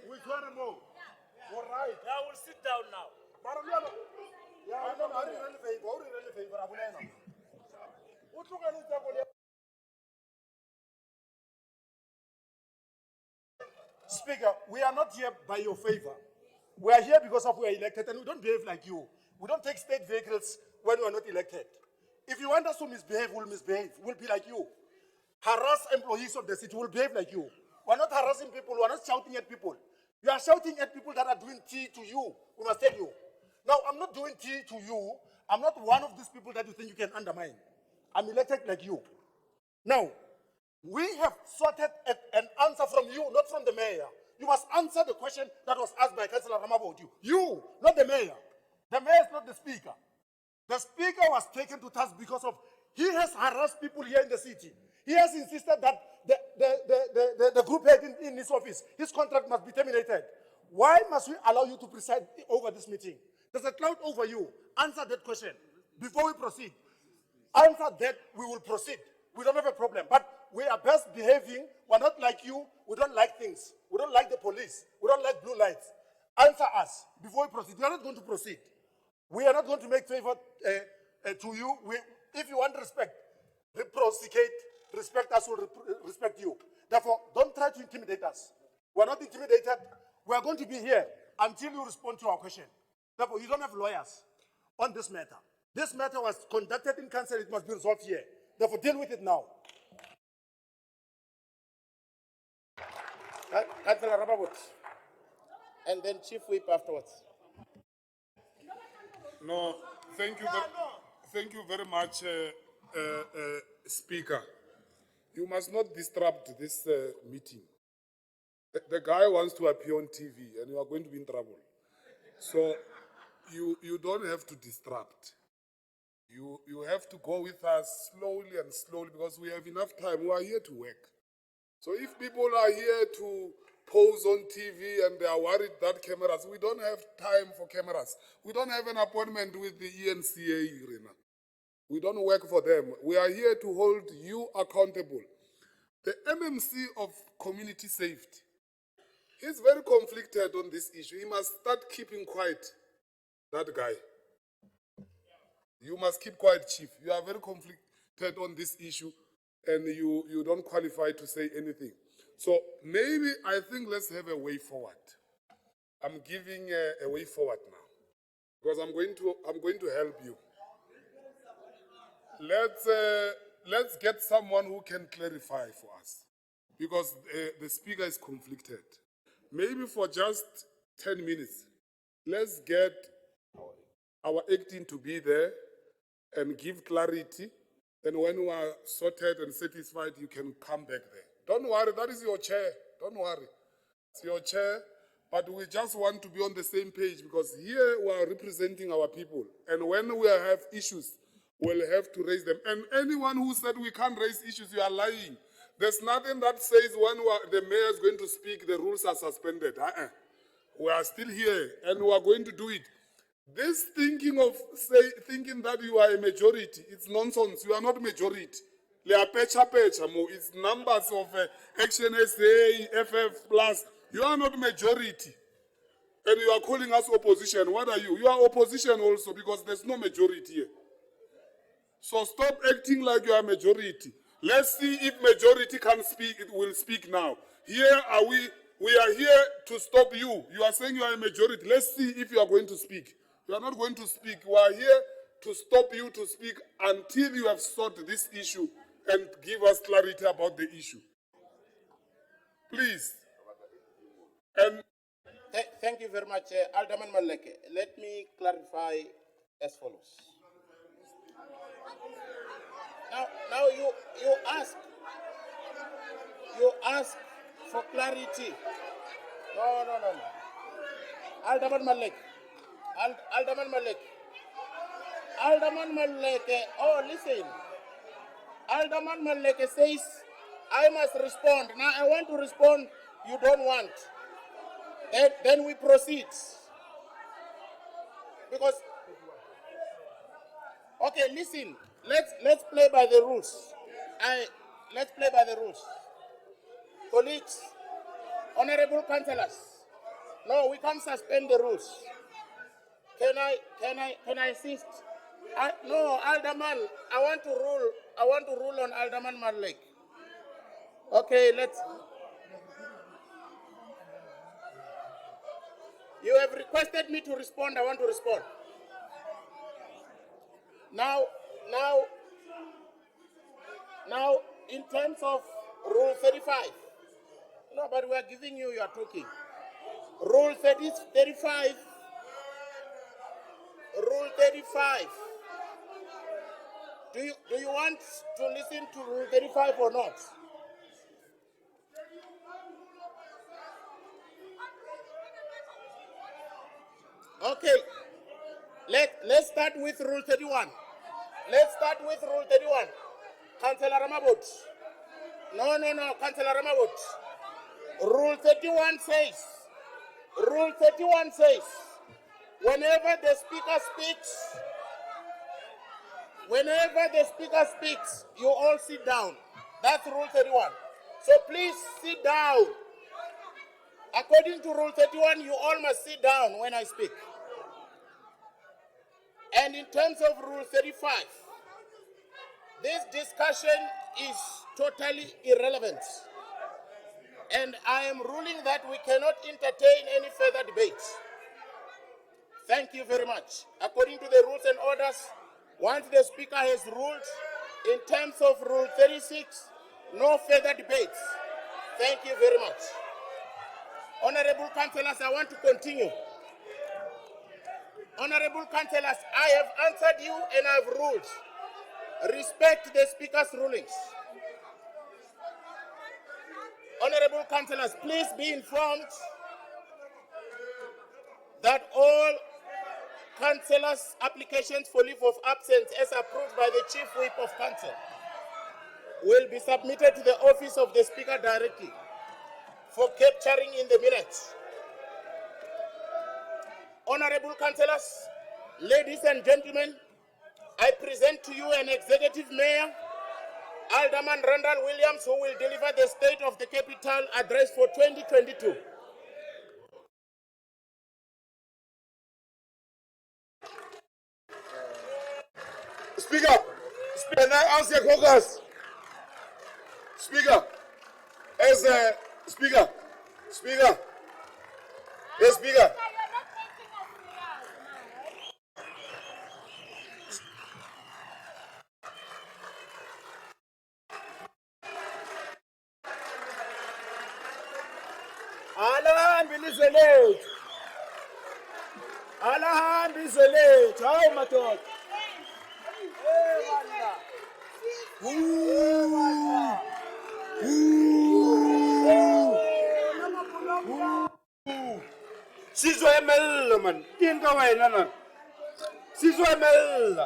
Which one more? You're right. Yeah, we'll sit down now. Yeah, I don't know. Speaker, we are not here by your favor. We are here because of we are elected, and we don't behave like you. We don't take state vehicles when we are not elected. If you want us to misbehave, we'll misbehave. We'll be like you. Harass employees of the city, we'll behave like you. We're not harassing people, we're not shouting at people. You are shouting at people that are doing tea to you. We must tell you. Now, I'm not doing tea to you. I'm not one of these people that you think you can undermine. I'm elected like you. Now, we have sorted an answer from you, not from the mayor. You must answer the question that was asked by Councillor Ramabodu. You, not the mayor. The mayor is not the speaker. The speaker was taken to task because of he has harassed people here in the city. He has insisted that the group head in his office, his contract must be terminated. Why must we allow you to preside over this meeting? There's a cloud over you. Answer that question before we proceed. Answer that, we will proceed. We don't have a problem. But we are best behaving. We're not like you. We don't like things. We don't like the police. We don't like blue lights. Answer us before we proceed. We are not going to proceed. We are not going to make favor to you. If you want respect, reciprocate. Respect us, will respect you. Therefore, don't try to intimidate us. We're not intimidated. We are going to be here until you respond to our question. Therefore, you don't have lawyers on this matter. This matter was conducted in council. It must be resolved here. Therefore, deal with it now. Councillor Rababut. And then Chief Whip afterwards. No, thank you very much, Speaker. You must not disrupt this meeting. The guy wants to appear on TV and you are going to be in trouble. So you don't have to disrupt. You have to go with us slowly and slowly because we have enough time. We are here to work. So if people are here to pose on TV and they are worried that cameras, we don't have time for cameras. We don't have an appointment with the ENCA, Irina. We don't work for them. We are here to hold you accountable. The MMC of community safety, he's very conflicted on this issue. He must start keeping quiet, that guy. You must keep quiet, Chief. You are very conflicted on this issue and you don't qualify to say anything. So maybe I think let's have a way forward. I'm giving a way forward now because I'm going to help you. Let's get someone who can clarify for us because the speaker is conflicted. Maybe for just 10 minutes, let's get our acting to be there and give clarity. Then when we are sorted and satisfied, you can come back there. Don't worry, that is your chair. Don't worry. It's your chair. But we just want to be on the same page because here we are representing our people. And when we have issues, we'll have to raise them. And anyone who said we can't raise issues, you are lying. There's nothing that says when the mayor is going to speak, the rules are suspended. We are still here and we are going to do it. This thinking that you are a majority, it's nonsense. You are not majority. It's numbers of Action SA, FF plus. You are not majority. And you are calling us opposition. What are you? You are opposition also because there's no majority here. So stop acting like you are majority. Let's see if majority can speak, it will speak now. Here are we are here to stop you. You are saying you are a majority. Let's see if you are going to speak. You are not going to speak. We are here to stop you to speak until you have sorted this issue and give us clarity about the issue. Please. And thank you very much, Alderman Maleke. Let me clarify as follows. Now you ask for clarity. No. Alderman Maleke, oh listen. Alderman Maleke says, I must respond. Now I want to respond, you don't want. Then we proceed. Because, okay, listen, let's play by the rules. Let's play by the rules. Colleagues, honorable councillors, no, we can't suspend the rules. Can I assist? No, Alderman, I want to rule on Alderman Malek. Okay, let's. You have requested me to respond. I want to respond. Now, in terms of Rule 35. No, but we are giving you are talking. Rule 35. Rule 35. Do you want to listen to Rule 35 or not? Okay. Let's start with Rule 31. Let's start with Rule 31. Councillor Ramabot. No, Councillor Ramabot. Rule 31 says, whenever the speaker speaks, you all sit down. That's Rule 31. So please sit down. According to Rule 31, you all must sit down when I speak. And in terms of Rule 35, this discussion is totally irrelevant. And I am ruling that we cannot entertain any further debate. Thank you very much. According to the rules and orders, once the speaker has ruled, in terms of Rule 36, no further debates. Thank you very much. Honorable councillors, I want to continue. Honorable councillors, I have answered you and I have ruled. Respect the speaker's rulings. Honorable councillors, please be informed that all councillors' applications for leave of absence as approved by the Chief Whip of Council will be submitted to the office of the Speaker directly for capturing in the minutes. Honorable councillors, ladies and gentlemen, I present to you an executive mayor, Alderman Randall Williams, who will deliver the State of the Capital address for 2022. Speaker, can I ask your caucus? Speaker, as a Speaker, yes, Speaker. Alahambi isolate. Hawu madoda. Sizoyemela man. Into wena na. Sizoyemela.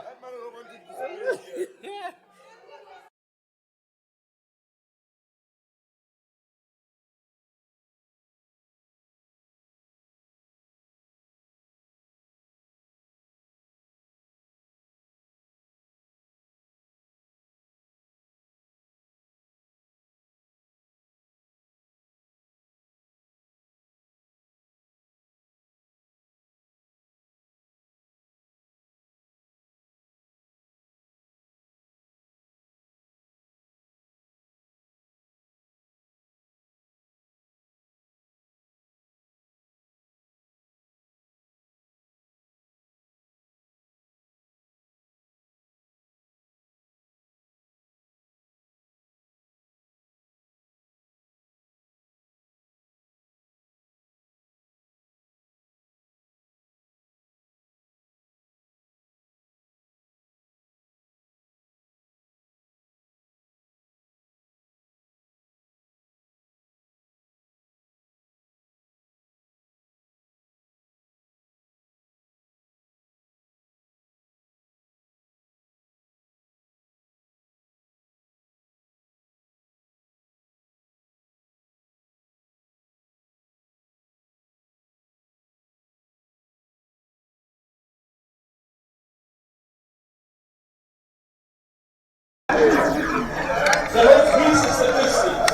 The most recent statistics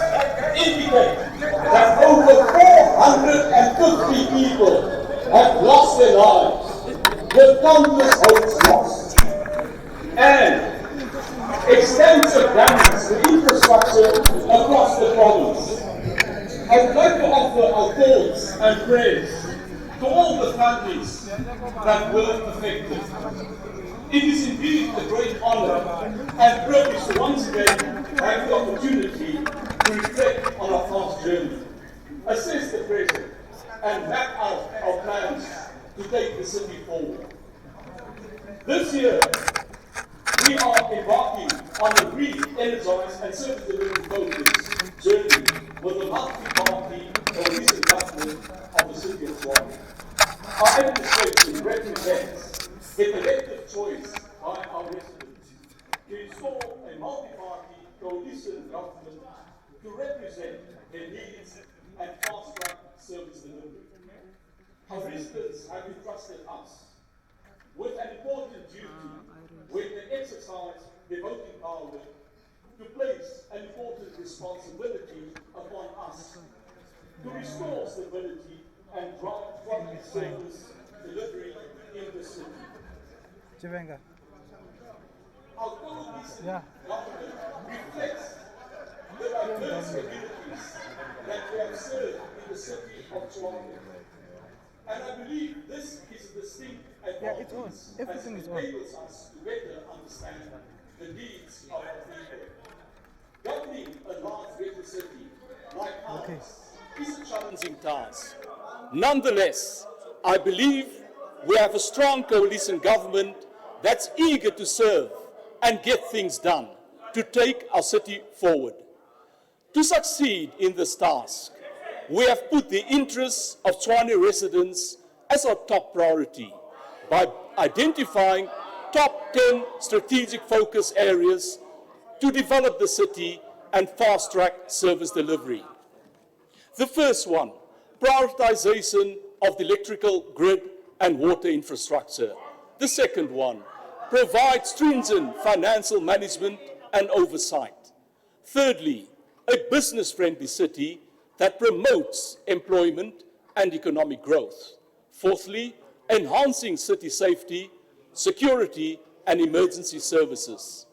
indicate that over 450 people have lost their lives, with countless homes lost, and extensive damage to infrastructure across the province. I would like to offer our thoughts and prayers to to all the families that were affected. It is indeed a great honor and privilege to once again have the opportunity to reflect on our past journey, assess the present, and map out our plans to take the city forward. This year, we are embarking on a re-energized and service-delivery focused journey with a multi-party coalition government of the city of Tshwane. Our administration represents the collective choice by our residents to install a multi-party coalition government to represent their needs and fast-track service delivery. Our residents have entrusted us with an important duty when they exercise their voting power to place an important responsibility upon us to restore stability and drive quality service delivery in the city. Our coalition government reflects the diverse communities that we have served in the city of Tshwane. And I believe this is a distinct advantage as it enables us to better understand the needs of our people. Governing a large greater city like ours is a challenging task. Nonetheless, I believe we have a strong coalition government that's eager to serve and get things done to take our city forward. To succeed in this task, we have put the interests of Tshwane residents as our top priority by identifying top 10 strategic focus areas to develop the city and fast-track service delivery. The first one, prioritization of the electrical grid and water infrastructure. The second one, provide stringent financial management and oversight. Thirdly, a business-friendly city that promotes employment and economic growth. Fourthly, enhancing city safety, security, and emergency services.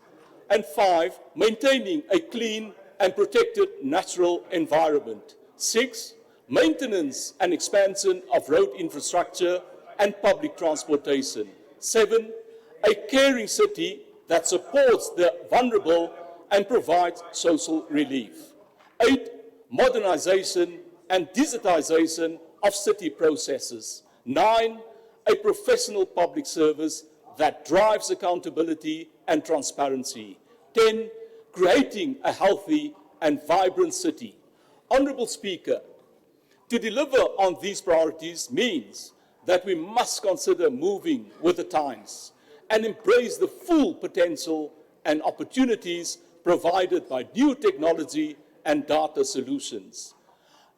And 5, maintaining a clean and protected natural environment. 6, maintenance and expansion of road infrastructure and public transportation. 7, a caring city that supports the vulnerable and provides social relief. 8, modernization and digitization of city processes. 9, a professional public service that drives accountability and transparency. 10, creating a healthy and vibrant city. Honorable Speaker, to deliver on these priorities means that we must consider moving with the times and embrace the full potential and opportunities provided by new technology and data solutions.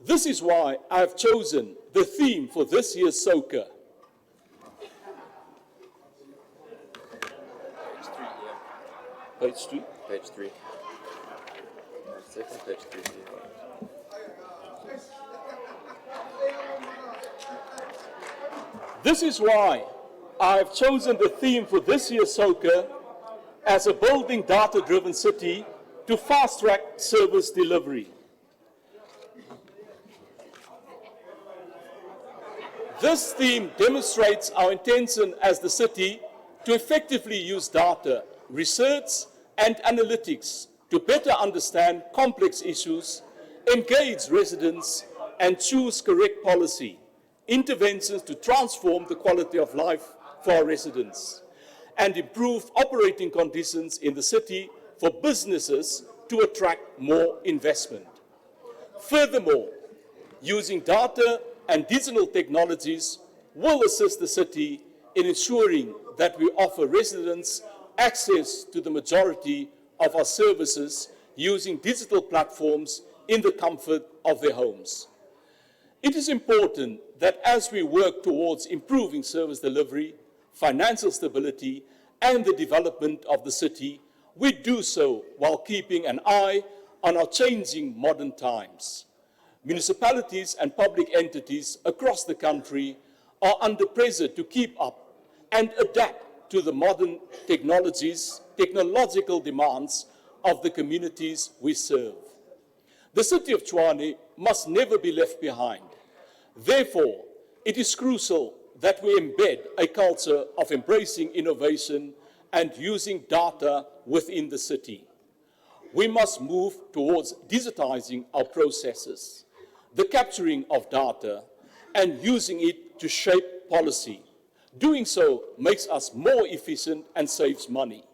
This is why I have chosen the theme for this year's SOCA. Page 3? Page 3. Second page 3. This is why I have chosen the theme for this year's SOCA as a building data-driven city to fast-track service delivery. This theme demonstrates our intention as the city to effectively use data, research, and analytics to better understand complex issues, engage residents, and choose correct policy interventions to transform the quality of life for our residents and improve operating conditions in the city for businesses to attract more investment. Furthermore, using data and digital technologies will assist the city in ensuring that we offer residents access to the majority of our services using digital platforms in the comfort of their homes. It is important that as we work towards improving service delivery, financial stability, and the development of the city, we do so while keeping an eye on our changing modern times. Municipalities and public entities across the country are under pressure to keep up and adapt to the modern technological demands of the communities we serve. The city of Tshwane must never be left behind. Therefore, It is crucial that we embed a culture of embracing innovation and using data within the city. We must move towards digitizing our processes, the capturing of data, and using it to shape policy. Doing so makes us more efficient and saves money.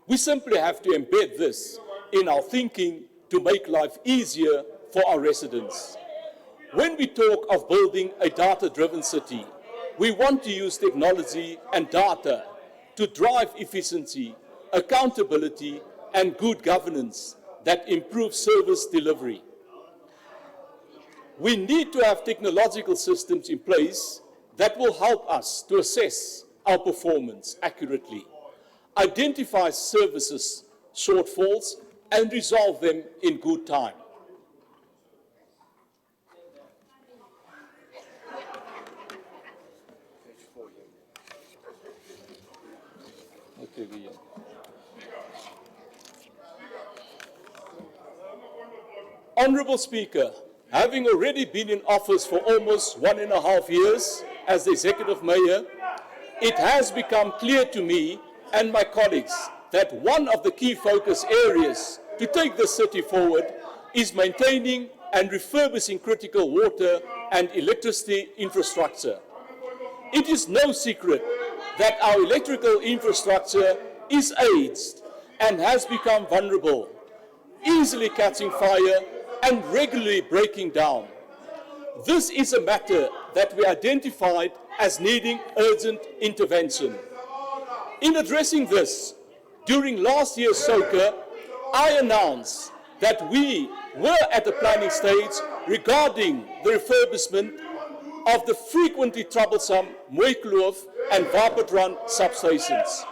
We simply have to embed this in our thinking to make life easier for our residents. When we talk of building a data-driven city, we want to use technology and data to drive efficiency, accountability, and good governance that improve service delivery. We need to have technological systems in place that will help us to assess our performance accurately, identify services shortfalls, and resolve them in good time. Honourable Speaker, having already been in office for almost 1.5 years as the Executive Mayor, it has become clear to me and my colleagues that one of the key focus areas to take the city forward is maintaining and refurbishing critical water and electricity infrastructure. It is no secret that our electrical infrastructure is aged and has become vulnerable, easily catching fire and regularly breaking down. This is a matter that we identified as needing urgent intervention. In addressing this, during last year's SOCA, I announced that we were at the planning stage regarding the refurbishment of the frequently troublesome Mooikloof and Vaportron substations.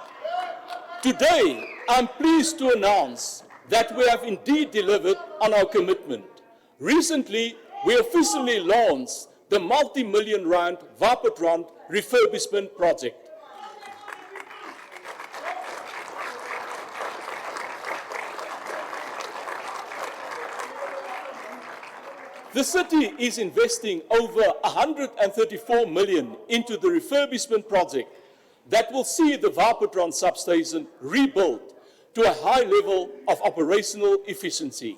Today, I'm pleased to announce that we have indeed delivered on our commitment. Recently, we officially launched the multi-million rand Vaportron refurbishment project. The city is investing over 134 million into the refurbishment project that will see the Vaportron substation rebuilt to a high level of operational efficiency.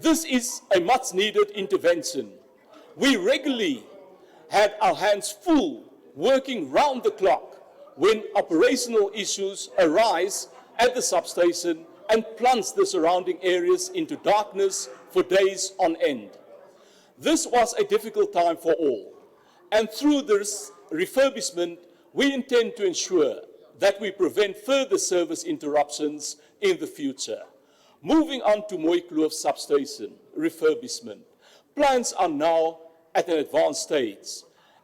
This is a much-needed intervention. We regularly had our hands full working round the clock when operational issues arise at the substation and plunge the surrounding areas into darkness for days on end. This was a difficult time for all, and through this refurbishment, we intend to ensure that we prevent further service interruptions in the future. Moving on to Mooikloof substation refurbishment, plans are now at an advanced stage,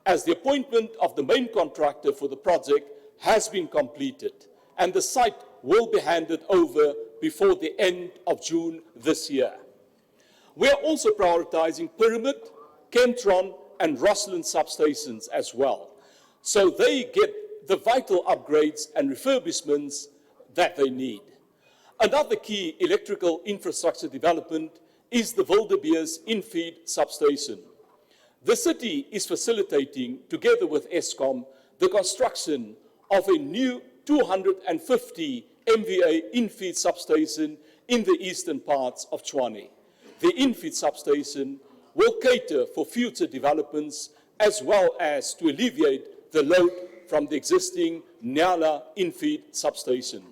as the appointment of the main contractor for the project has been completed, and the site will be handed over before the end of June this year. We are also prioritizing Pyramid, Kentron, and Rossland substations as well, so they get the vital upgrades and refurbishments that they need. Another key electrical infrastructure development is the Voldebeers Infeed substation. The city is facilitating, together with Eskom, the construction of a new 250 MVA Infeed substation in the eastern parts of Tshwane. The Infeed substation will cater for future developments as well as to alleviate the load from the existing Nyala Infeed substation.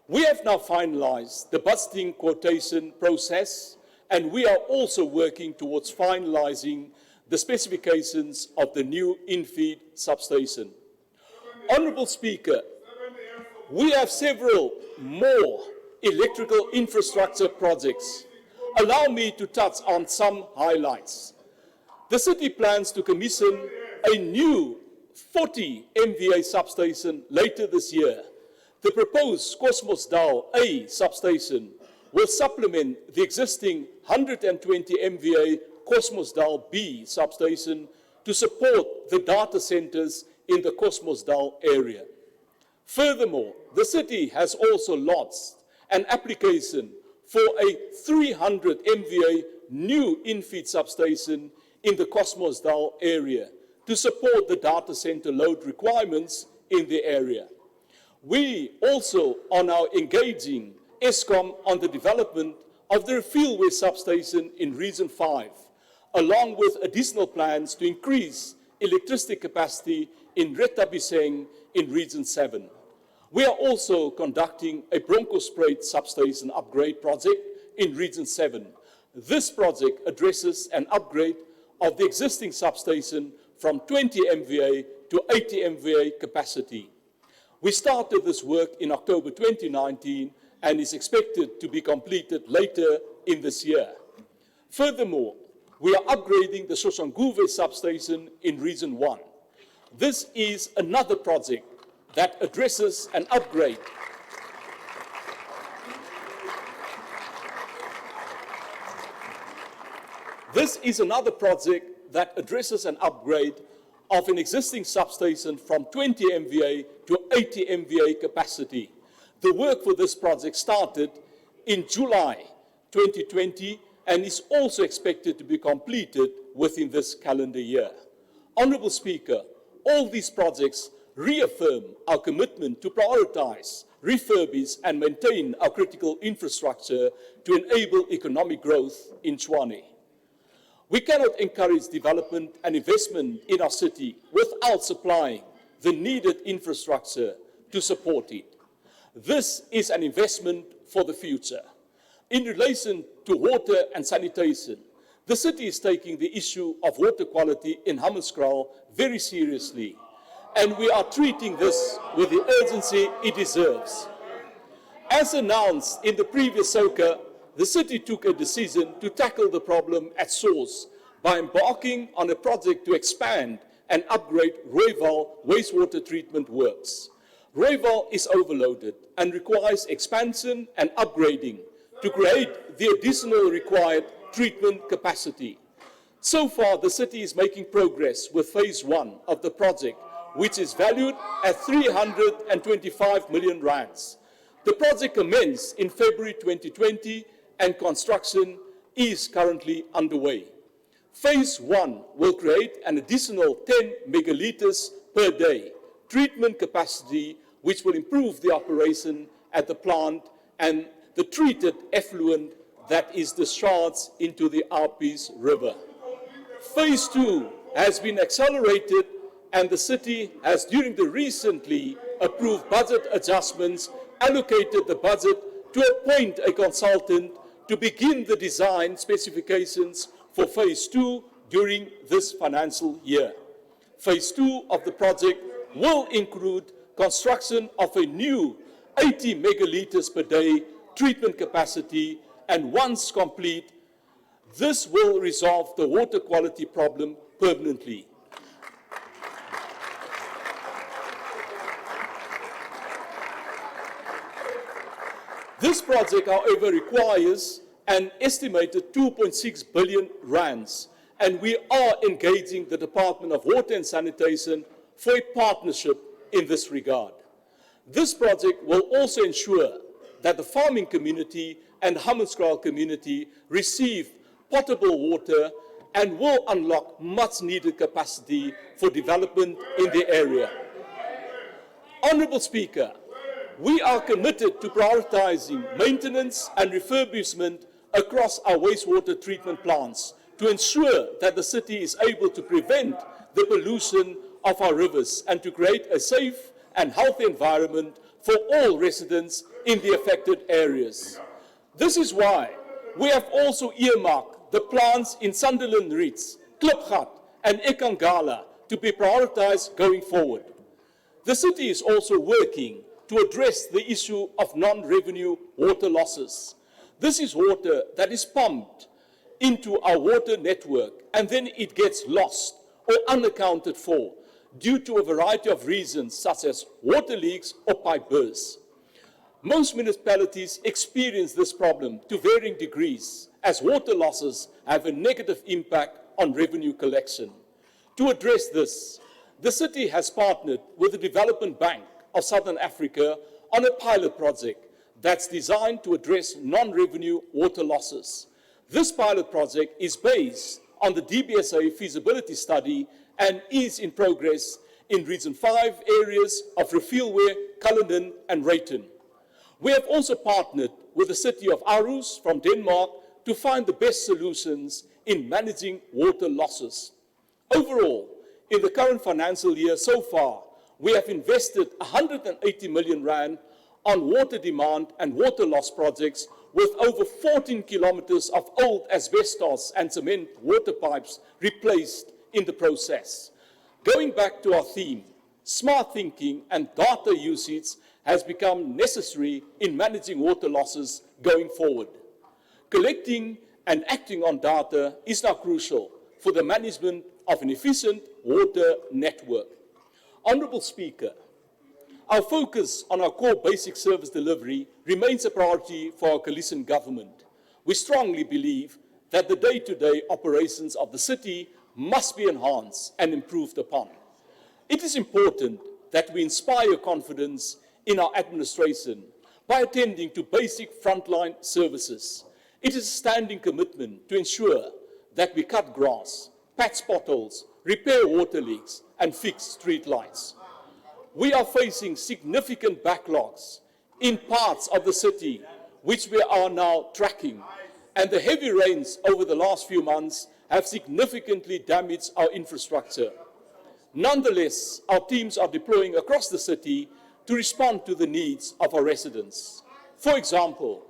We have now finalized the budgeting quotation process, and we are also working towards finalizing the specifications of the new Infeed substation. Honourable Speaker, we have several more electrical infrastructure projects. Allow me to touch on some highlights. The city plans to commission a new 40 MVA substation later this year. The proposed Cosmosdal A substation will supplement the existing 120 MVA Cosmosdal B substation to support the data centers in the Cosmosdal area. Furthermore, the city has also lodged an application for a 300 MVA new Infeed substation in the Cosmosdal area. to support the data center load requirements in the area. We also are now engaging Eskom on the development of the Refillway substation in Region 5, along with additional plans to increase electricity capacity in Retabiseng in Region 7. We are also conducting a Bronco spray substation upgrade project in Region 7. This project addresses an upgrade of the existing substation from 20 MVA to 80 MVA capacity. We started this work in October 2019 and is expected to be completed later in this year. Furthermore, we are upgrading the Soshanguve substation in Region 1. This is another project that addresses an upgrade This is another project that addresses an upgrade of an existing substation from 20 MVA to 80 MVA capacity. The work for this project started in July 2020 and is also expected to be completed within this calendar year. Honourable Speaker, all these projects reaffirm our commitment to prioritise, refurbish and maintain our critical infrastructure to enable economic growth in Tshwane. We cannot encourage development and investment in our city without supplying the needed infrastructure to support it. This is an investment for the future. In relation to water and sanitation, the city is taking the issue of water quality in Hammanskraal very seriously, and we are treating this with the urgency it deserves. As announced in the previous SOCA, the city took a decision to tackle the problem at source by embarking on a project to expand and upgrade Rooiwal wastewater treatment works. Rooiwal is overloaded and requires expansion and upgrading to create the additional required treatment capacity. So far, the city is making progress with phase 1 of the project, which is valued at 325 million rands. The project commenced in February 2020 and construction is currently underway. Phase 1 will create an additional 10 megalitres per day treatment capacity, which will improve the operation at the plant and the treated effluent that is discharged into the Apis River. Phase 2 has been accelerated and the city has, during the recently approved budget adjustments, allocated the budget to appoint a consultant to begin the design specifications for Phase 2 during this financial year. Phase 2 of the project will include construction of a new 80 megalitres per day treatment capacity, and once complete, this will resolve the water quality problem permanently. This project, however, requires an estimated 2.6 billion rands, and we are engaging the Department of Water and Sanitation for a partnership in this regard. This project will also ensure that the farming community and Hammanskraal community receive potable water and will unlock much needed capacity for development in the area. Honourable Speaker, we are committed to prioritising maintenance and refurbishment across our wastewater treatment plants to ensure that the city is able to prevent the pollution of our rivers and to create a safe and healthy environment for all residents in the affected areas. This is why we have also earmarked the plants in Sunderland Reeds, Klipgat and Ekangala to be prioritised going forward. The city is also working to address the issue of non-revenue water losses. This is water that is pumped into our water network and then it gets lost or unaccounted for due to a variety of reasons such as water leaks or pipe bursts. Most municipalities experience this problem to varying degrees as water losses have a negative impact on revenue collection. To address this, the city has partnered with the Development Bank of Southern Africa on a pilot project that's designed to address non-revenue water losses. This pilot project is based on the DBSA feasibility study and is in progress in Region 5 areas of Refilwe, Cullinan and Rayton. We have also partnered with the city of Aarhus from Denmark to find the best solutions in managing water losses. Overall, in the current financial year so far, we have invested 180 million rand on water demand and water loss projects with over 14 kilometers of old asbestos and cement water pipes replaced in the process. Going back to our theme, smart thinking and data usage has become necessary in managing water losses going forward. Collecting and acting on data is now crucial for the management of an efficient water network. Honourable Speaker, our focus on our core basic service delivery remains a priority for our coalition government. We strongly believe that the day-to-day operations of the city must be enhanced and improved upon. It is important that we inspire confidence in our administration by attending to basic frontline services. It is a standing commitment to ensure that we cut grass, patch potholes, repair water leaks, and fix street lights. We are facing significant backlogs in parts of the city, which we are now tracking, and the heavy rains over the last few months have significantly damaged our infrastructure. Nonetheless, our teams are deploying across the city to respond to the needs of our residents. For example,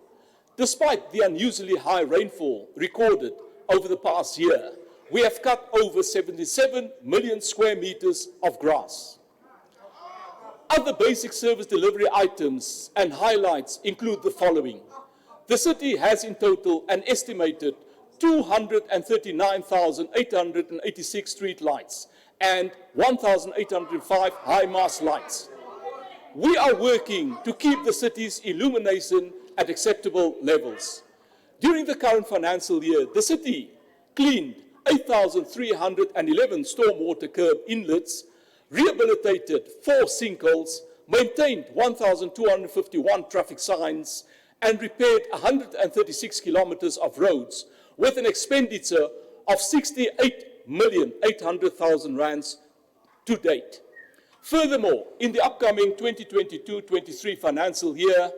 despite the unusually high rainfall recorded over the past year, we have cut over 77 million square meters of grass. Other basic service delivery items and highlights include the following. The city has in total an estimated 239,886 street lights and 1,805 high mast lights. We are working to keep the city's illumination at acceptable levels. During the current financial year, the city cleaned 8,311 stormwater curb inlets, rehabilitated 4 sinkholes, maintained 1,251 traffic signs, and repaired 136 kilometers of roads with an expenditure of 68,800,000 rands to date. Furthermore, in the upcoming 2022-23 financial year,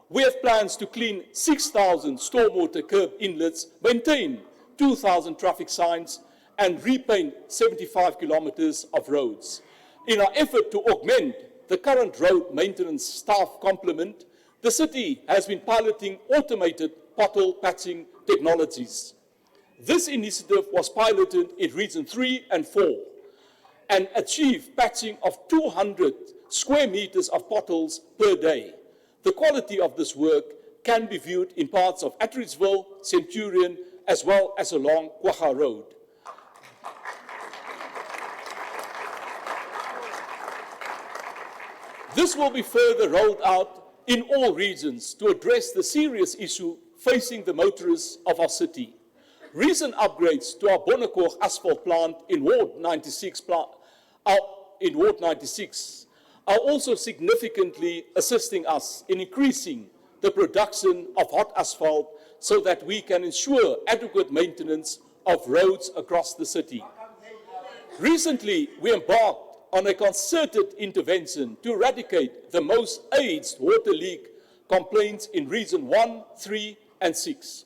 we have plans to clean 6,000 stormwater curb inlets, maintain 2,000 traffic signs, and repaint 75 kilometers of roads. In our effort to augment the current road maintenance staff complement, the city has been piloting automated pothole patching technologies. This initiative was piloted in Region 3 and 4 and achieved patching of 200 square meters of potholes per day. The quality of this work can be viewed in parts of Atteridgeville, Centurion, as well as along Kwaga Road. This will be further rolled out in all regions to address the serious issue facing the motorists of our city. Recent upgrades to our Bronco asphalt plant in Ward 96 are also significantly assisting us in increasing the production of hot asphalt so that we can ensure adequate maintenance of roads across the city. Recently, we embarked on a concerted intervention to eradicate the most aged water leak complaints in Region 1, 3, and 6.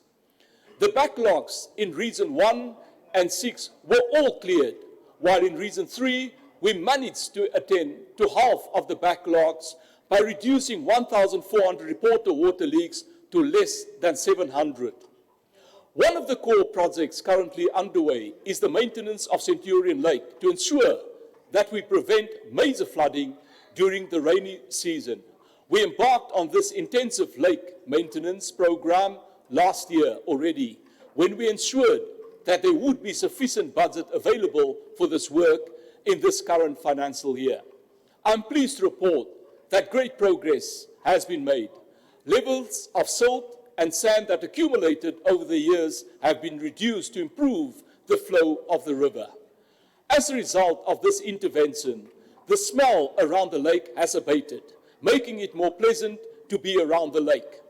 The backlogs in Region 1 and 6 were all cleared, while in Region 3, we managed to attend to half of the backlogs by reducing 1,400 reported water leaks to less than 700. One of the core projects currently underway is the maintenance of Centurion Lake to ensure that we prevent major flooding during the rainy season. We embarked on this intensive lake maintenance program last year already, when we ensured that there would be sufficient budget available for this work in this current financial year. I'm pleased to report that great progress has been made. Levels of silt and sand that accumulated over the years have been reduced to improve the flow of the river. As a result of this intervention, the smell around the lake has abated, making it more pleasant to be around the lake.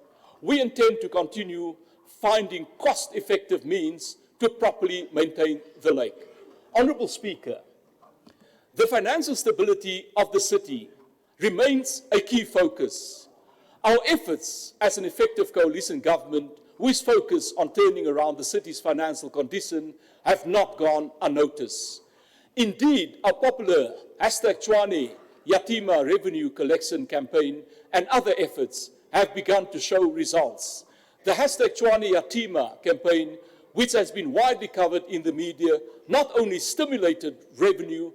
We intend to continue finding cost-effective means to properly maintain the lake. Honourable Speaker, the financial stability of the city remains a key focus. Our efforts as an effective coalition government who is focused on turning around the city's financial condition have not gone unnoticed. Indeed, our popular #Tshwane Yatima revenue collection campaign and other efforts have begun to show results. The #Tshwane Yatima campaign, which has been widely covered in the media, not only stimulated revenue,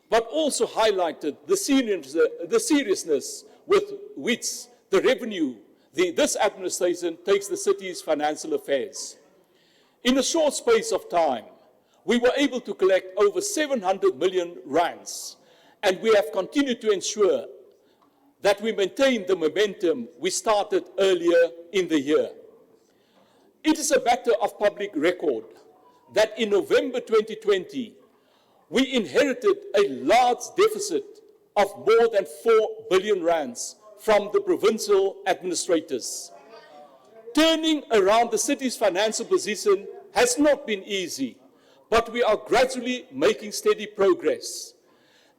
but also highlighted the seriousness with which the revenue, this administration takes the city's financial affairs. In a short space of time, we were able to collect over 700 million rands, and we have continued to ensure that we maintain the momentum we started earlier in the year. It is a matter of public record that in November 2020, we inherited a large deficit of more than 4 billion rands from the provincial administrators. Turning around the city's financial position has not been easy, but we are gradually making steady progress.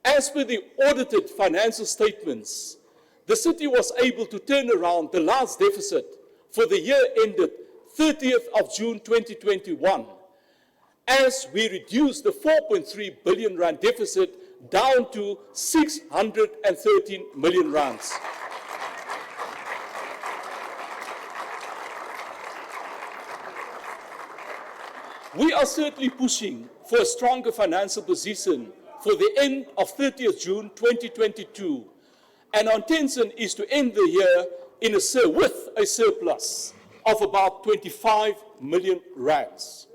As per the audited financial statements, the city was able to turn around the large deficit for the year ended 30th of June 2021, as we reduced the 4.3 billion rand deficit down to 613 million rands. We are certainly pushing for a stronger financial position for the end of 30th June 2022, and our intention is to end the year with a surplus of about 25 million rands.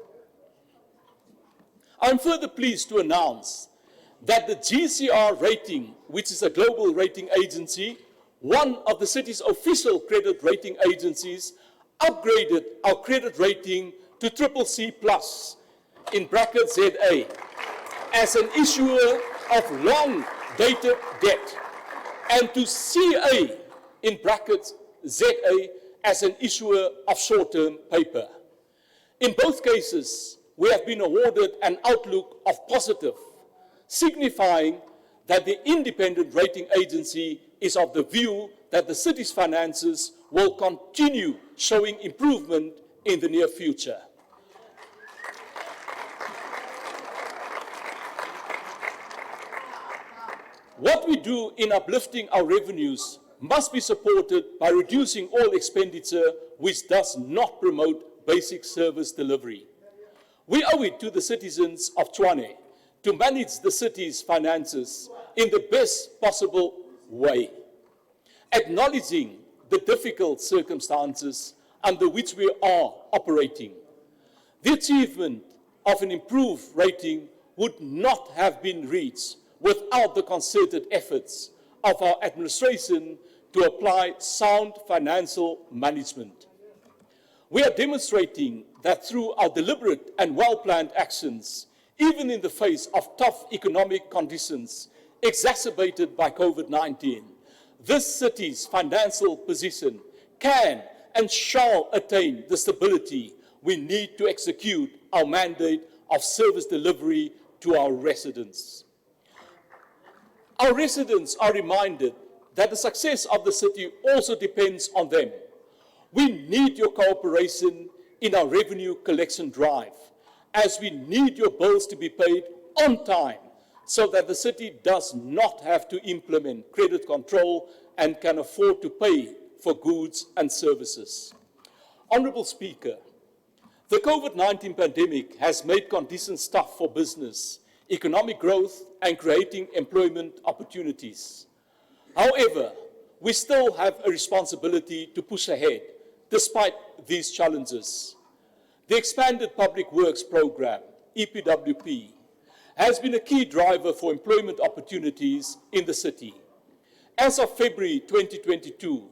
I'm further pleased to announce that the GCR rating, which is a global rating agency, one of the city's official credit rating agencies, upgraded our credit rating to CCC+, in brackets ZA, as an issuer of long-dated debt, and to CA, in brackets ZA, as an issuer of short-term paper. In both cases, we have been awarded an outlook of positive, signifying that the independent rating agency is of the view that the city's finances will continue showing improvement in the near future. What we do in uplifting our revenues must be supported by reducing all expenditure which does not promote basic service delivery. We owe it to the citizens of Tshwane to manage the city's finances in the best possible way, acknowledging the difficult circumstances under which we are operating. The achievement of an improved rating would not have been reached without the concerted efforts of our administration to apply sound financial management. We are demonstrating that through our deliberate and well-planned actions, even in the face of tough economic conditions exacerbated by COVID-19, this city's financial position can and shall attain the stability we need to execute our mandate of service delivery to our residents. Our residents are reminded that the success of the city also depends on them. We need your cooperation in our revenue collection drive, as we need your bills to be paid on time so that the city does not have to implement credit control and can afford to pay for goods and services. Honourable Speaker, the COVID-19 pandemic has made conditions tough for business, economic growth, and creating employment opportunities. However, we still have a responsibility to push ahead despite these challenges. The Expanded Public Works Program, EPWP, has been a key driver for employment opportunities in the city. As of February 2022,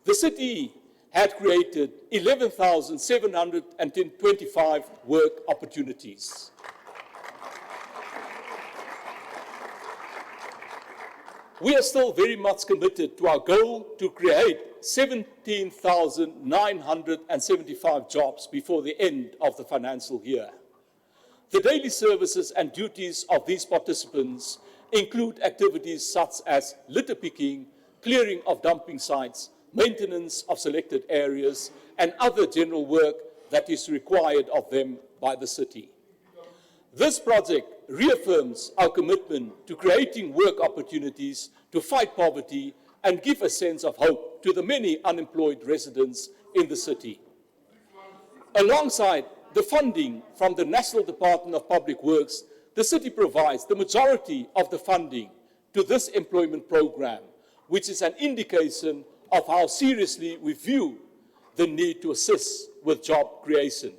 the city had created 11,725 work opportunities. We are still very much committed to our goal to create 17,975 jobs before the end of the financial year. The daily services and duties of these participants include activities such as litter picking, clearing of dumping sites, maintenance of selected areas, and other general work that is required of them by the city. This project reaffirms our commitment to creating work opportunities to fight poverty and give a sense of hope to the many unemployed residents in the city. Alongside the funding from the National Department of Public Works, the city provides the majority of the funding to this employment program, which is an indication of how seriously we view the need to assist with job creation.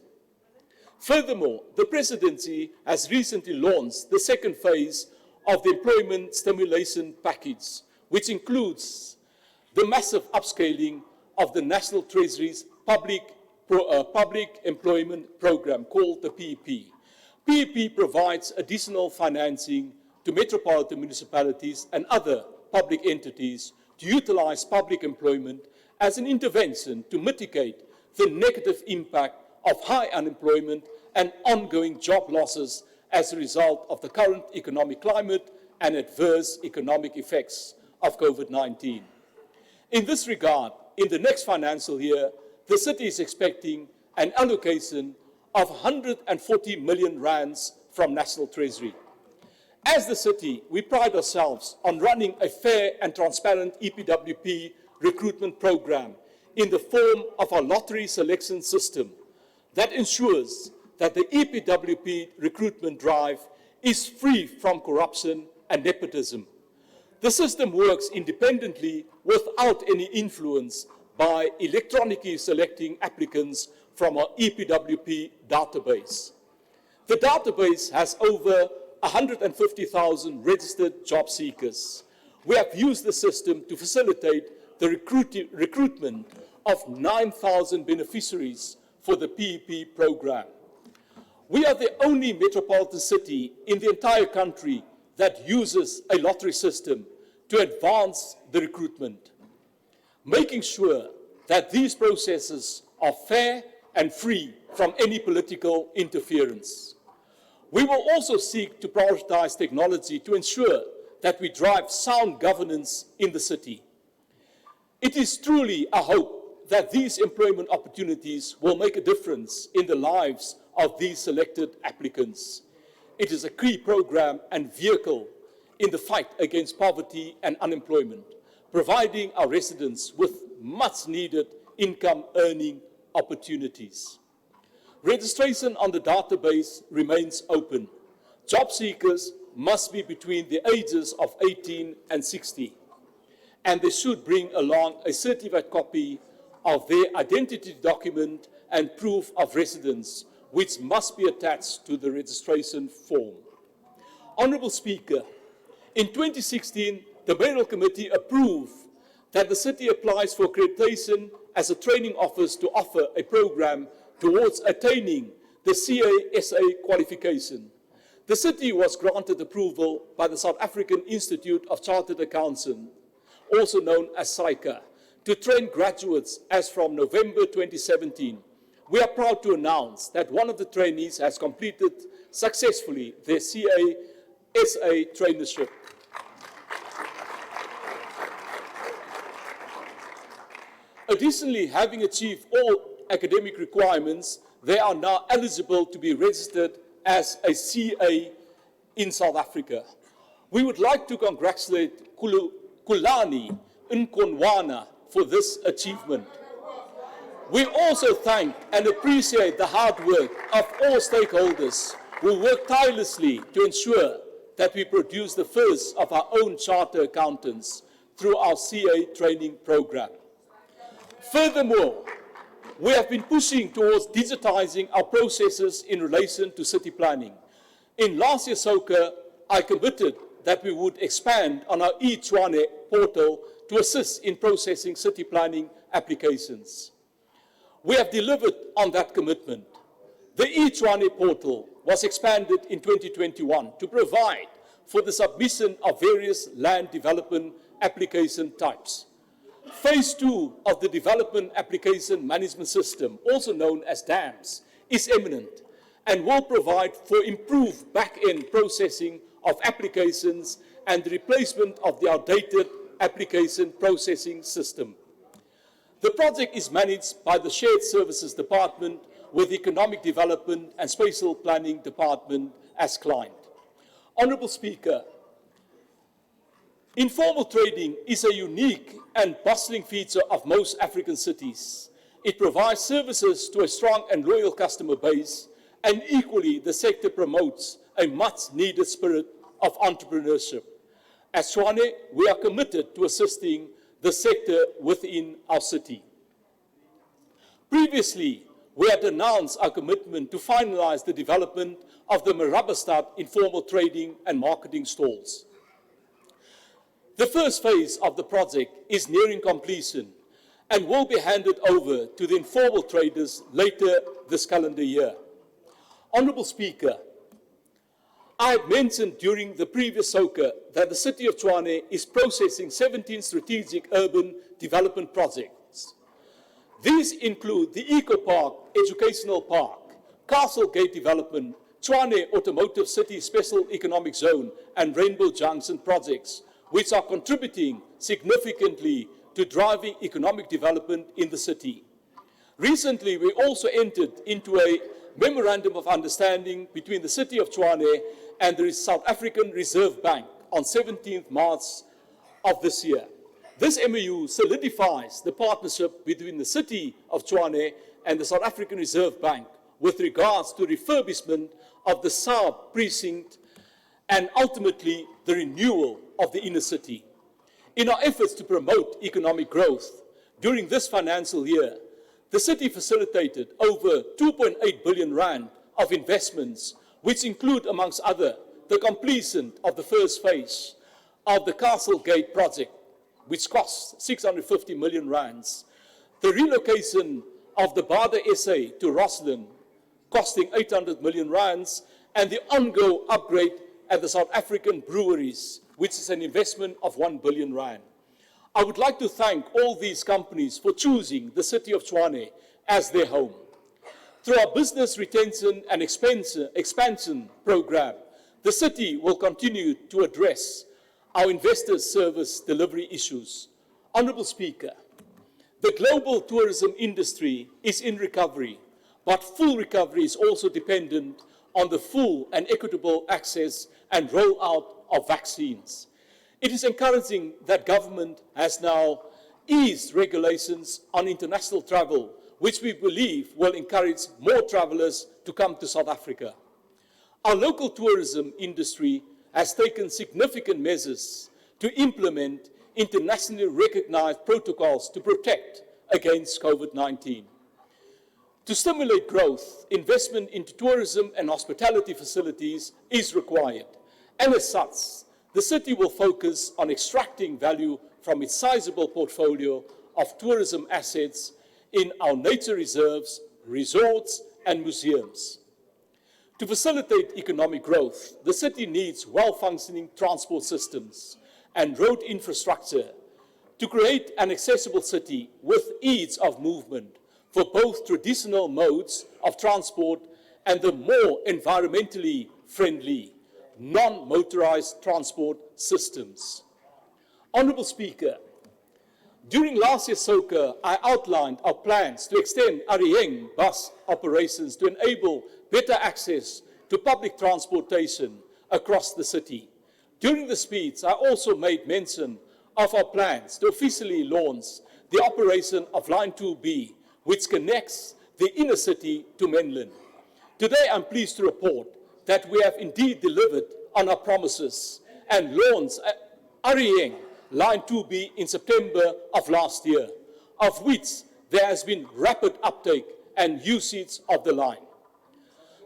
Furthermore, the Presidency has recently launched the second phase of the employment stimulation package, which includes the massive upscaling of the National Treasury's public employment program called the PEP. PEP provides additional financing to metropolitan municipalities and other public entities to utilize public employment as an intervention to mitigate the negative impact of high unemployment and ongoing job losses as a result of the current economic climate and adverse economic effects of COVID-19. In this regard, in the next financial year, the city is expecting an allocation of 140 million rands from National Treasury. As the city, we pride ourselves on running a fair and transparent EPWP recruitment program in the form of a lottery selection system that ensures that the EPWP recruitment drive is free from corruption and nepotism. The system works independently without any influence by electronically selecting applicants from our EPWP database. The database has over 150,000 registered job seekers. We have used the system to facilitate the recruitment of 9,000 beneficiaries for the PEP program. We are the only metropolitan city in the entire country that uses a lottery system to advance the recruitment, making sure that these processes are fair and free from any political interference. We will also seek to prioritize technology to ensure that we drive sound governance in the city. It is truly a hope that these employment opportunities will make a difference in the lives of these selected applicants. It is a key program and vehicle in the fight against poverty and unemployment, providing our residents with much needed income earning opportunities. Registration on the database remains open. Job seekers must be between the ages of 18 and 60, and they should bring along a certified copy of their identity document and proof of residence, which must be attached to the registration form. Honourable Speaker, in 2016, the Mayoral Committee approved that the city applies for accreditation as a training office to offer a program towards attaining the CASA qualification. The city was granted approval by the South African Institute of Chartered Accountants, also known as SOCA, to train graduates as from November 2017. We are proud to announce that one of the trainees has completed successfully their CASA traineeship. Additionally, having achieved all academic requirements, they are now eligible to be registered as a CA in South Africa. We would like to congratulate Kulani Nkonwana for this achievement. We also thank and appreciate the hard work of all stakeholders who work tirelessly to ensure that we produce the first of our own charter accountants through our CA training program. Furthermore, we have been pushing towards digitizing our processes in relation to city planning. In last year's SOCA, I committed that we would expand on our Tshwane portal to assist in processing city planning applications. We have delivered on that commitment. The Tshwane portal was expanded in 2021 to provide for the submission of various land development application types. Phase 2 of the Development Application Management System, also known as DAMS, is imminent, and will provide for improved back-end processing of applications and the replacement of the outdated application processing system. The project is managed by the Shared Services Department with Economic Development and Spatial Planning Department as client. Honourable Speaker, informal trading is a unique and bustling feature of most African cities. It provides services to a strong and loyal customer base, and equally the sector promotes a much-needed spirit of entrepreneurship. As Tshwane, we are committed to assisting the sector within our city. Previously, we had announced our commitment to finalize the development of the Marabastad informal trading and marketing stalls. The first phase of the project is nearing completion and will be handed over to the informal traders later this calendar year. Honourable Speaker, I had mentioned during the previous SOCA that the City of Tshwane is processing 17 strategic urban development projects. These include the Eco Park Educational Park, Castle Gate Development, Tshwane Automotive City Special Economic Zone, and Rainbow Junction projects, which are contributing significantly to driving economic development in the city. Recently, we also entered into a Memorandum of Understanding between the City of Tshwane and the South African Reserve Bank on 17th March of this year. This MOU solidifies the partnership between the City of Tshwane and the South African Reserve Bank with regards to refurbishment of the South Precinct and ultimately the renewal of the inner city. In our efforts to promote economic growth, during this financial year, the city facilitated over 2.8 billion rand of investments, which include, amongst other, the completion of the first phase of the Castle Gate project, which cost 650 million rands, the relocation of the Bader SA to Roslyn, costing 800 million rands, and the ongoing upgrade at the South African breweries, which is an investment of 1 billion rand. I would like to thank all these companies for choosing the City of Tshwane as their home. Through our business retention and expansion program, the city will continue to address our investors' service delivery issues. Honourable Speaker, the global tourism industry is in recovery, but full recovery is also dependent on the full and equitable access and rollout of vaccines. It is encouraging that government has now eased regulations on international travel, which we believe will encourage more travellers to come to South Africa. Our local tourism industry has taken significant measures to implement internationally recognized protocols to protect against COVID-19. To stimulate growth, investment into tourism and hospitality facilities is required, and as such, the city will focus on extracting value from its sizable portfolio of tourism assets in our nature reserves, resorts, and museums. To facilitate economic growth, the city needs well-functioning transport systems and road infrastructure to create an accessible city with ease of movement for both traditional modes of transport and the more environmentally friendly non-motorized transport systems. Honourable Speaker, during last year's SOCA, I outlined our plans to extend Arieng bus operations to enable better access to public transportation across the city. During the speech, I also made mention of our plans to officially launch the operation of Line 2B, which connects the inner city to mainland. Today, I'm pleased to report that we have indeed delivered on our promises and launched Arieng Line 2B in September of last year, of which there has been rapid uptake and usage of the line.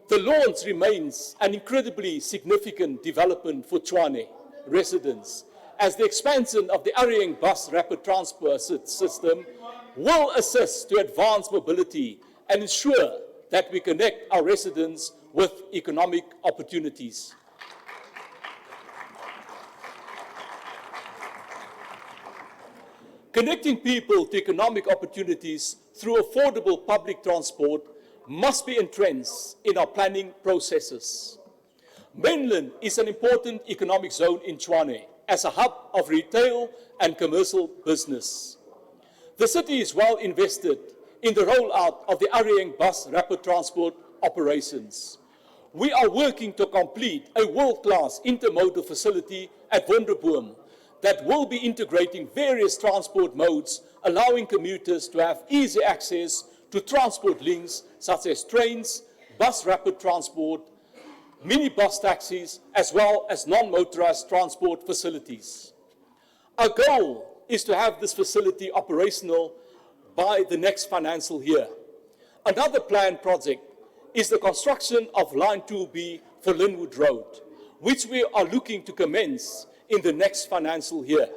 The launch remains an incredibly significant development for Tshwane residents, as the expansion of the Arieng bus rapid transport system will assist to advance mobility and ensure that we connect our residents with economic opportunities. Connecting people to economic opportunities through affordable public transport must be entrenched in our planning processes. Mainland is an important economic zone in Tshwane as a hub of retail and commercial business. The city is well invested in the rollout of the Arieng bus rapid transport operations. We are working to complete a world-class intermodal facility at Voldebeers that will be integrating various transport modes, allowing commuters to have easy access to transport links such as trains, bus rapid transport, minibus taxis, as well as non-motorized transport facilities. Our goal is to have this facility operational by the next financial year. Another planned project is the construction of Line 2B for Linwood Road, which we are looking to commence in the next financial year.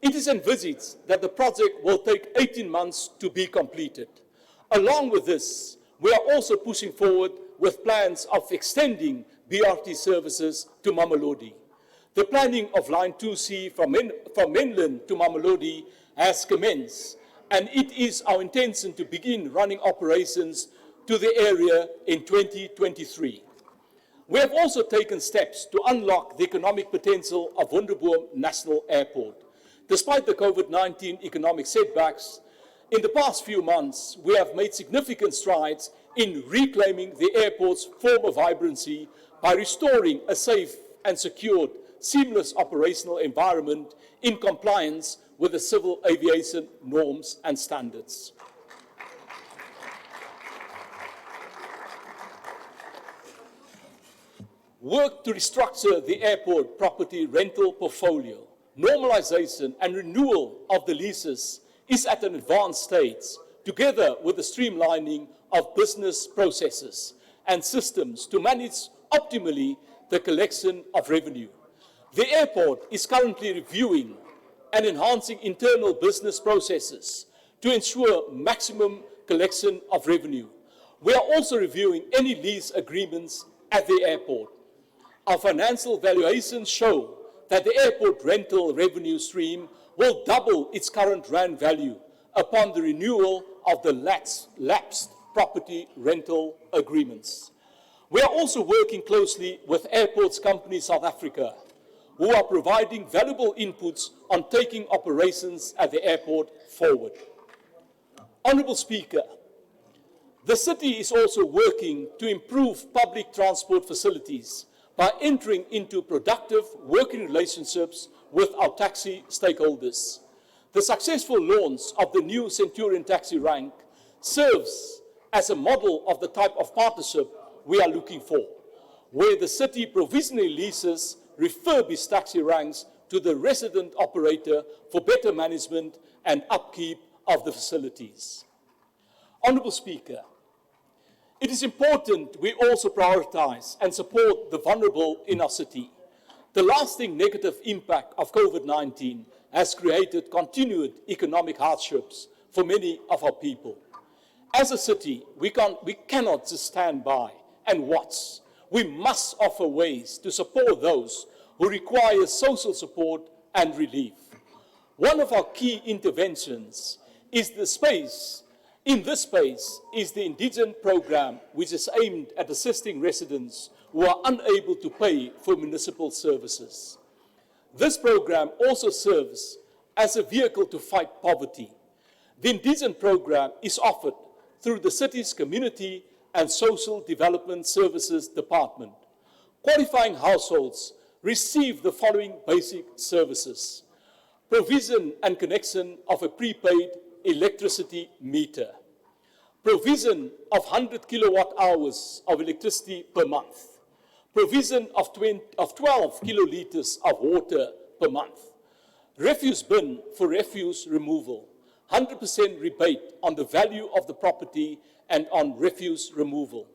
It is envisaged that the project will take 18 months to be completed. Along with this, we are also pushing forward with plans of extending BRT services to Mamelodi. The planning of Line 2C from mainland to Mamelodi has commenced, and it is our intention to begin running operations to the area in 2023. We have also taken steps to unlock the economic potential of Voldebeers National Airport. Despite the COVID-19 economic setbacks, in the past few months, we have made significant strides in reclaiming the airport's former vibrancy by restoring a safe and secured, seamless operational environment in compliance with the civil aviation norms and standards. Work to restructure the airport property rental portfolio, normalization and renewal of the leases is at an advanced stage, together with the streamlining of business processes and systems to manage optimally the collection of revenue. The airport is currently reviewing and enhancing internal business processes to ensure maximum collection of revenue. We are also reviewing any lease agreements at the airport. Our financial valuations show that the airport rental revenue stream will double its current rand value upon the renewal of the lapsed property rental agreements. We are also working closely with Airports Company South Africa, who are providing valuable inputs on taking operations at the airport forward. Honourable Speaker, the city is also working to improve public transport facilities by entering into productive working relationships with our taxi stakeholders. The successful launch of the new Centurion taxi rank serves as a model of the type of partnership we are looking for, where the city provisionally leases refurbished taxi ranks to the resident operator for better management and upkeep of the facilities. Honourable Speaker, it is important we also prioritise and support the vulnerable in our city. The lasting negative impact of COVID-19 has created continued economic hardships for many of our people. As a city, we cannot just stand by and watch. We must offer ways to support those who require social support and relief. One of our key interventions is in this space is the Indigent Program, which is aimed at assisting residents who are unable to pay for municipal services. This program also serves as a vehicle to fight poverty. The Indigent Program is offered through the city's Community and Social Development Services Department. Qualifying households receive the following basic services: provision and connection of a prepaid electricity meter, provision of 100 kilowatt hours of electricity per month, provision of 12 kilolitres of water per month, refuse bin for refuse removal, 100% rebate on the value of the property and on refuse removal.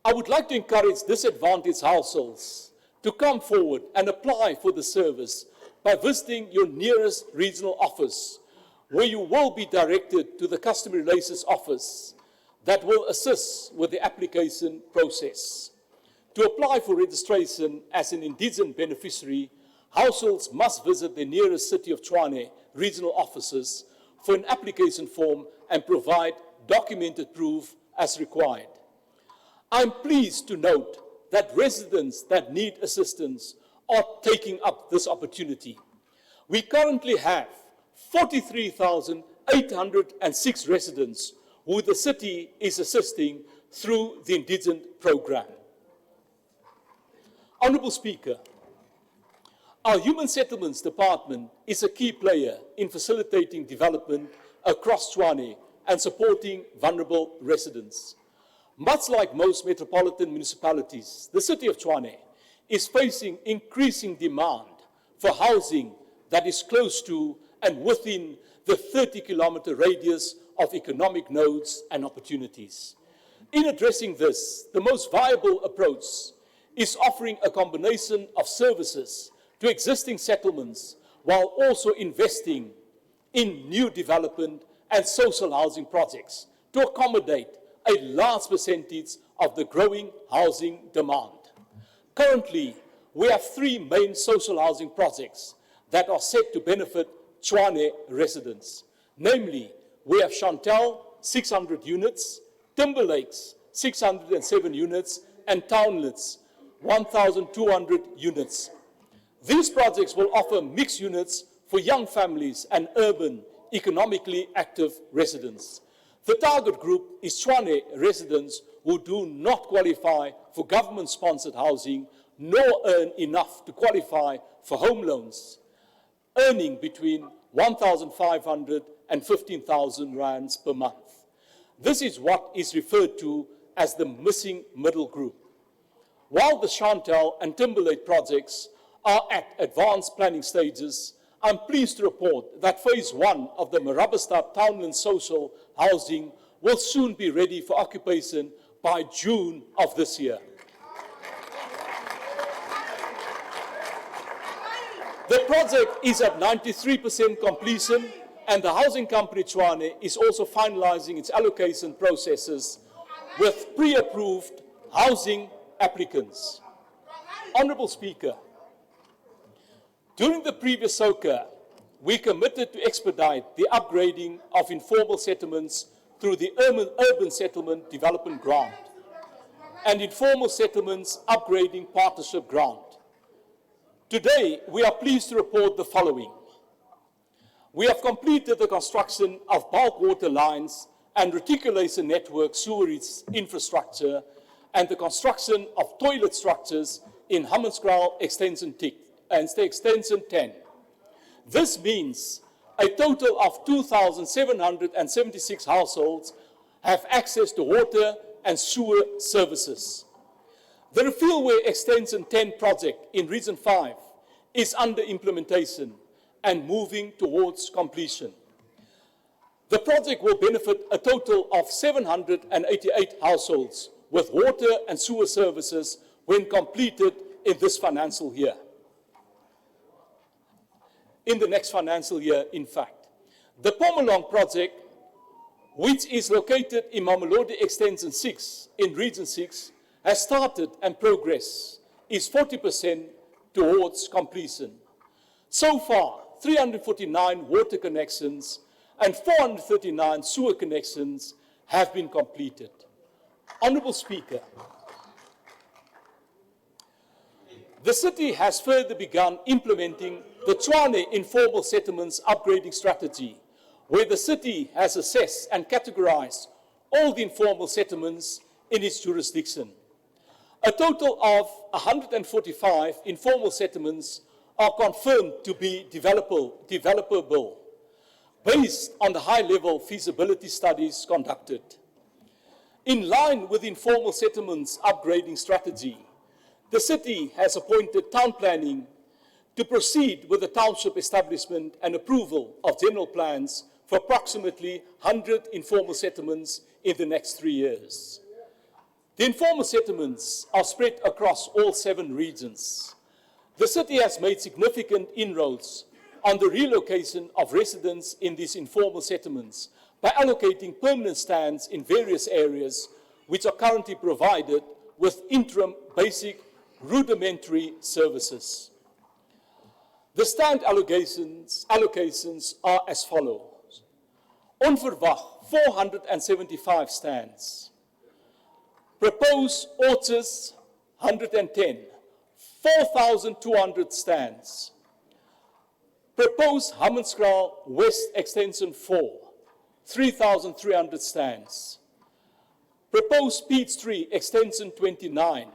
I would like to encourage disadvantaged households to come forward and apply for the service by visiting your nearest regional office, where you will be directed to the Customer Relations Office that will assist with the application process. To apply for registration as an indigent beneficiary, households must visit the nearest City of Tshwane regional offices for an application form and provide documented proof as required. I'm pleased to note that residents that need assistance are taking up this opportunity. We currently have 43,806 residents who the city is assisting through the Indigent Program. Honourable Speaker, our Human Settlements Department is a key player in facilitating development across Tshwane and supporting vulnerable residents. Much like most metropolitan municipalities, the city of Tshwane is facing increasing demand for housing that is close to and within the 30-kilometre radius of economic nodes and opportunities. In addressing this, the most viable approach is offering a combination of services to existing settlements while also investing in new development and social housing projects to accommodate a large percentage of the growing housing demand. Currently, we have 3 main social housing projects that are set to benefit Tshwane residents. Namely, we have Chantal, 600 units, Timber Lakes, 607 units, and Townlets, 1,200 units. These projects will offer mixed units for young families and urban, economically active residents. The target group is Tshwane residents who do not qualify for government-sponsored housing nor earn enough to qualify for home loans, earning between 1,500 and 15,000 rands per month. This is what is referred to as the missing middle group. While the Chantal and Timberlake projects are at advanced planning stages, I'm pleased to report that phase 1 of the Marabastad Townland social housing will soon be ready for occupation by June of this year. The project is at 93% completion, and the housing company Tshwane is also finalizing its allocation processes with pre-approved housing applicants. Honourable Speaker, during the previous SOCA, we committed to expedite the upgrading of informal settlements through the Urban Settlement Development Grant and Informal Settlements Upgrading Partnership Grant. Today, we are pleased to report the following. We have completed the construction of bulk water lines and reticulation network sewerage infrastructure and the construction of toilet structures in Hammanskraal Extension 10. This means a total of 2,776 households have access to water and sewer services. The Refillway Extension 10 project in Region 5 is under implementation and moving towards completion. The project will benefit a total of 788 households with water and sewer services when completed in this financial year. In the next financial year, in fact. The Pomalong project, which is located in Mamelodi Extension 6 in Region 6, has started and progress is 40% towards completion. So far, 349 water connections and 439 sewer connections have been completed. Honourable Speaker, the city has further begun implementing the Tshwane Informal Settlements Upgrading Strategy, where the city has assessed and categorized all the informal settlements in its jurisdiction. A total of 145 informal settlements are confirmed to be developable, based on the high-level feasibility studies conducted. In line with the Informal Settlements Upgrading Strategy, the city has appointed town planning to proceed with the township establishment and approval of general plans for approximately 100 informal settlements in the next 3 years. The informal settlements are spread across all 7 regions. The city has made significant inroads on the relocation of residents in these informal settlements by allocating permanent stands in various areas which are currently provided with interim basic rudimentary services. The stand allocations are as follows. Onverwacht 475 stands. Proposed Orchards, 110, 4,200 stands. Proposed Hammanskraal West Extension 4, 3,300 stands. Proposed Peachtree Extension 29,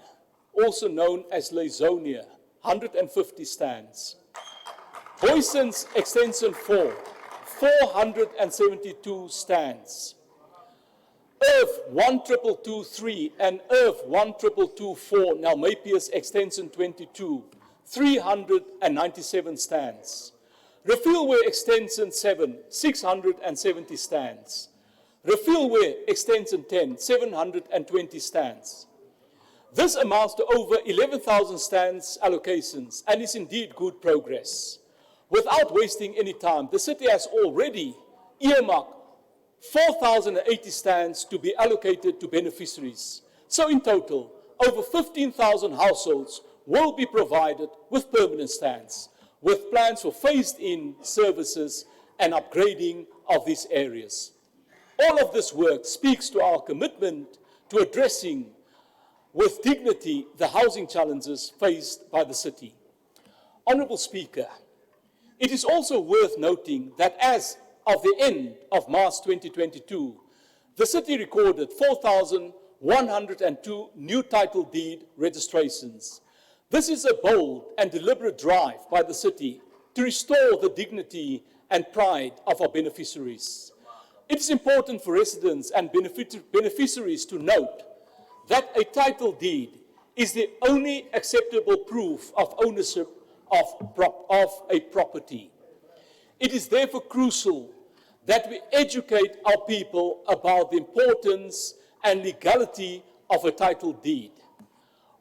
also known as Lazonia, 150 stands. Boyson's Extension 4, 472 stands. Earth 12223 and Earth 12224, now Napiers Extension 22, 397 stands. Refillware Extension 7, 670 stands. Refillware Extension 10, 720 stands. This amounts to over 11,000 stands allocations and is indeed good progress. Without wasting any time, the city has already earmarked 4,080 stands to be allocated to beneficiaries. So in total, over 15,000 households will be provided with permanent stands, with plans for phased-in services and upgrading of these areas. All of this work speaks to our commitment to addressing with dignity the housing challenges faced by the city. Honourable Speaker, it is also worth noting that as of the end of March 2022, the city recorded 4,102 new title deed registrations. This is a bold and deliberate drive by the city to restore the dignity and pride of our beneficiaries. It is important for residents and beneficiaries to note that a title deed is the only acceptable proof of ownership of a property. It is therefore crucial that we educate our people about the importance and legality of a title deed.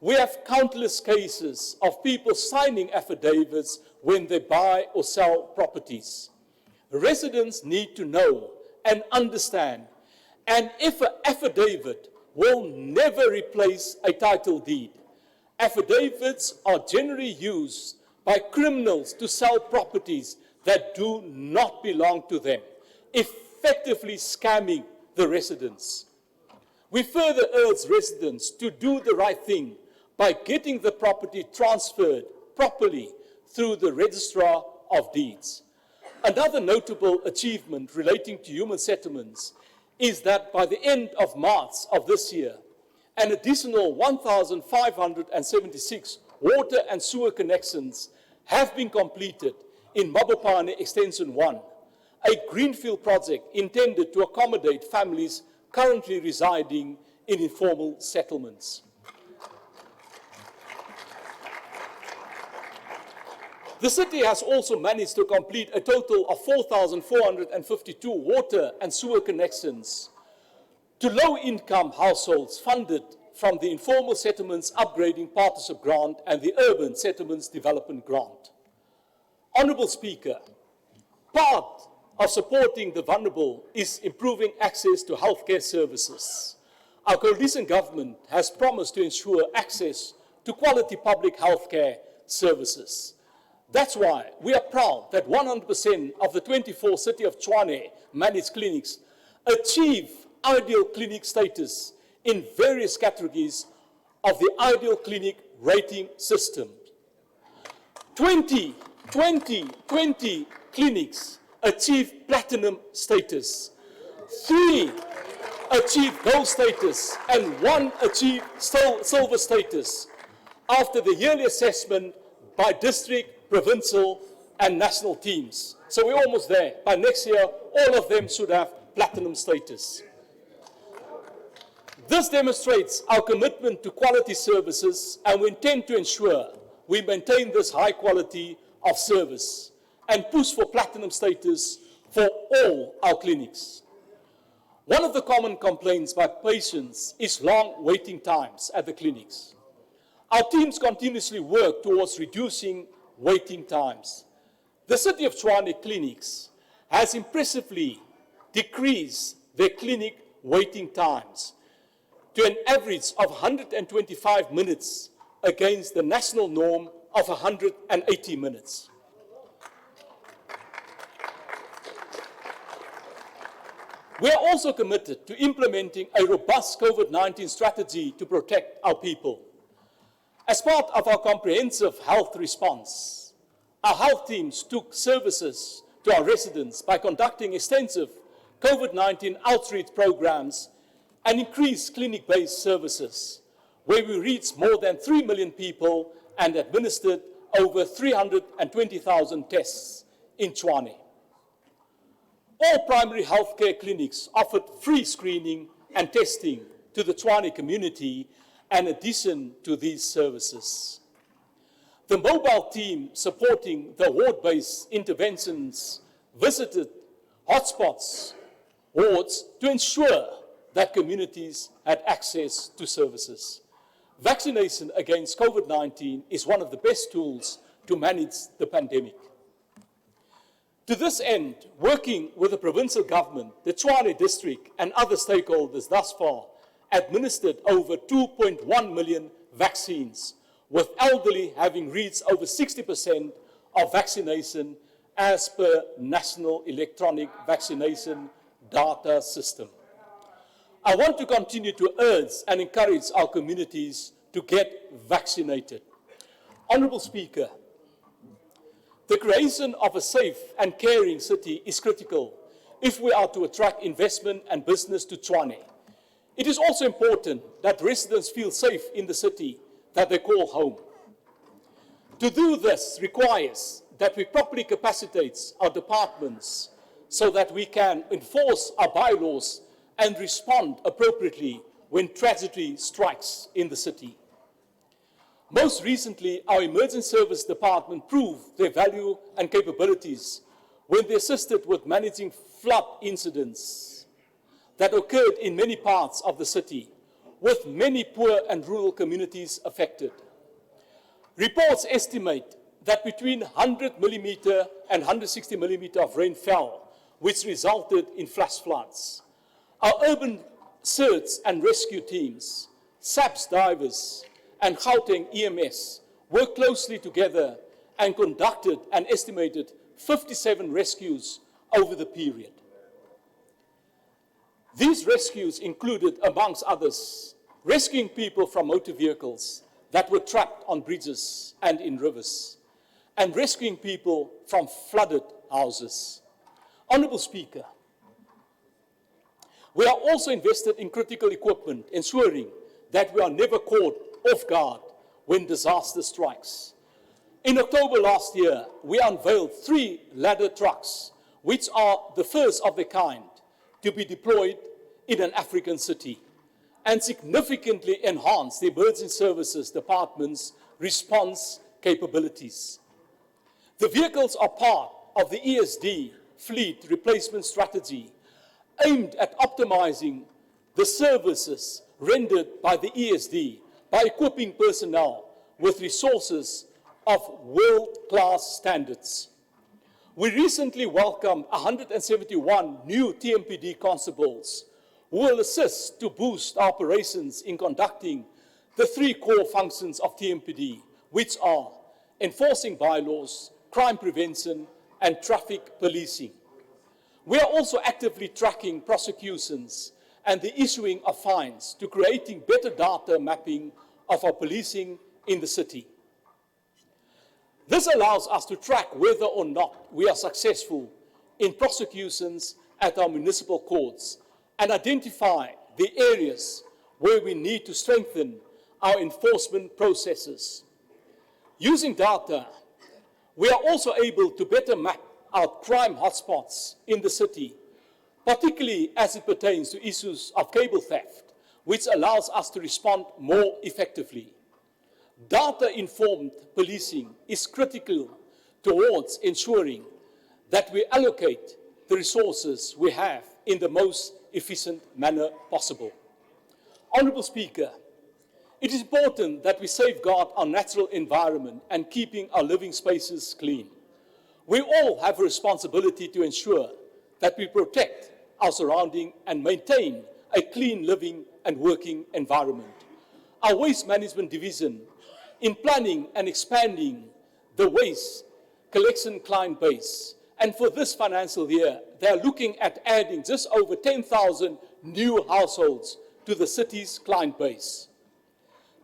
We have countless cases of people signing affidavits when they buy or sell properties. Residents need to know and understand, and if an affidavit will never replace a title deed. Affidavits are generally used by criminals to sell properties that do not belong to them, effectively scamming the residents. We further urge residents to do the right thing by getting the property transferred properly through the Registrar of Deeds. Another notable achievement relating to human settlements is that by the end of March of this year, an additional 1,576 water and sewer connections have been completed in Mabopane Extension 1, a greenfield project intended to accommodate families currently residing in informal settlements. The city has also managed to complete a total of 4,452 water and sewer connections to low-income households funded from the Informal Settlements Upgrading Partnership Grant and the Urban Settlements Development Grant. Honourable Speaker, part of supporting the vulnerable is improving access to healthcare services. Our coalition government has promised to ensure access to quality public healthcare services. That's why we are proud that 100% of the 24 City of Tshwane managed clinics achieve ideal clinic status in various categories of the ideal clinic rating system. 20 clinics achieve platinum status, 3 achieve gold status, and 1 achieve silver status after the yearly assessment by district, provincial, and national teams. So we're almost there. By next year, all of them should have platinum status. This demonstrates our commitment to quality services, and we intend to ensure we maintain this high quality of service and push for platinum status for all our clinics. One of the common complaints by patients is long waiting times at the clinics. Our teams continuously work towards reducing waiting times. The City of Tshwane clinics has impressively decreased their clinic waiting times to an average of 125 minutes against the national norm of 180 minutes. We are also committed to implementing a robust COVID-19 strategy to protect our people. As part of our comprehensive health response, our health teams took services to our residents by conducting extensive COVID-19 outreach programs and increased clinic-based services, where we reached more than 3 million people and administered over 320,000 tests in Tshwane. All primary healthcare clinics offered free screening and testing to the Tshwane community in addition to these services. The mobile team supporting the ward-based interventions visited hotspots, wards, to ensure that communities had access to services. Vaccination against COVID-19 is one of the best tools to manage the pandemic. To this end, working with the provincial government, the Tshwane district and other stakeholders thus far administered over 2.1 million vaccines, with elderly having reached over 60% of vaccination as per National Electronic Vaccination Data System. I want to continue to urge and encourage our communities to get vaccinated. Honourable Speaker, the creation of a safe and caring city is critical if we are to attract investment and business to Tshwane. It is also important that residents feel safe in the city that they call home. To do this requires that we properly capacitate our departments so that we can enforce our bylaws and respond appropriately when tragedy strikes in the city. Most recently, our Emergency Service Department proved their value and capabilities when they assisted with managing flood incidents that occurred in many parts of the city, with many poor and rural communities affected. Reports estimate that between 100 millimeter and 160 millimeter of rain fell, which resulted in flash floods. Our urban search and rescue teams, SAPS divers, and Gauteng EMS worked closely together and conducted an estimated 57 rescues over the period. These rescues included, amongst others, rescuing people from motor vehicles that were trapped on bridges and in rivers, and rescuing people from flooded houses. Honourable Speaker, we are also invested in critical equipment, ensuring that we are never caught off guard when disaster strikes. In October last year, we unveiled 3 ladder trucks, which are the first of their kind to be deployed in an African city, and significantly enhanced the Emergency Services Department's response capabilities. The vehicles are part of the ESD fleet replacement strategy, aimed at optimizing the services rendered by the ESD by equipping personnel with resources of world-class standards. We recently welcomed 171 new TMPD constables who will assist to boost operations in conducting the 3 core functions of TMPD, which are enforcing bylaws, crime prevention, and traffic policing. We are also actively tracking prosecutions and the issuing of fines to creating better data mapping of our policing in the city. This allows us to track whether or not we are successful in prosecutions at our municipal courts and identify the areas where we need to strengthen our enforcement processes. Using data, we are also able to better map out crime hotspots in the city, particularly as it pertains to issues of cable theft, which allows us to respond more effectively. Data-informed policing is critical towards ensuring that we allocate the resources we have in the most efficient manner possible. Honourable Speaker, it is important that we safeguard our natural environment and keeping our living spaces clean. We all have a responsibility to ensure that we protect our surrounding and maintain a clean living and working environment. Our Waste Management Division, in planning and expanding the waste collection client base And for this financial year, they're looking at adding just over 10,000 new households to the city's client base.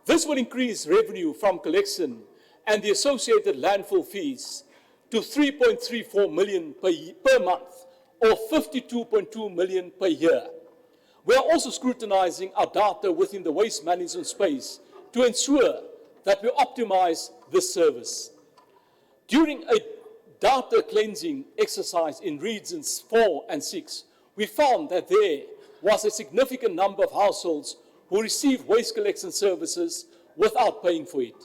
This will increase revenue from collection and the associated landfill fees to 3.34 million per month, or 52.2 million per year. We are also scrutinizing our data within the waste management space to ensure that we optimize this service. During a data cleansing exercise in regions 4 and 6, we found that there was a significant number of households who received waste collection services without paying for it,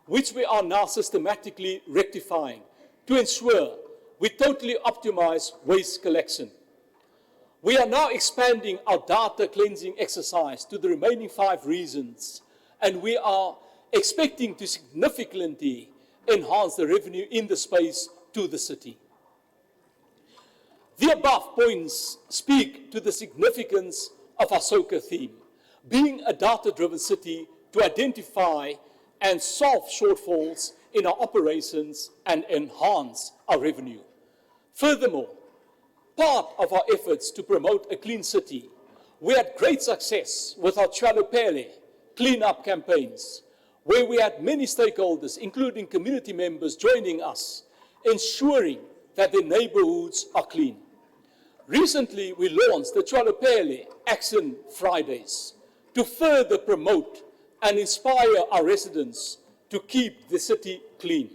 which we are now systematically rectifying to ensure we totally optimize waste collection. We are now expanding our data cleansing exercise to the remaining 5 regions, and we are expecting to significantly enhance the revenue in the space to the city. The above points speak to the significance of our SOCA theme, being a data-driven city to identify and solve shortfalls in our operations and enhance our revenue. Furthermore, part of our efforts to promote a clean city, we had great success with our Tshwane clean-up campaigns, where we had many stakeholders, including community members, joining us, ensuring that their neighborhoods are clean. Recently, we launched the Tshwane Action Fridays to further promote and inspire our residents to keep the city clean.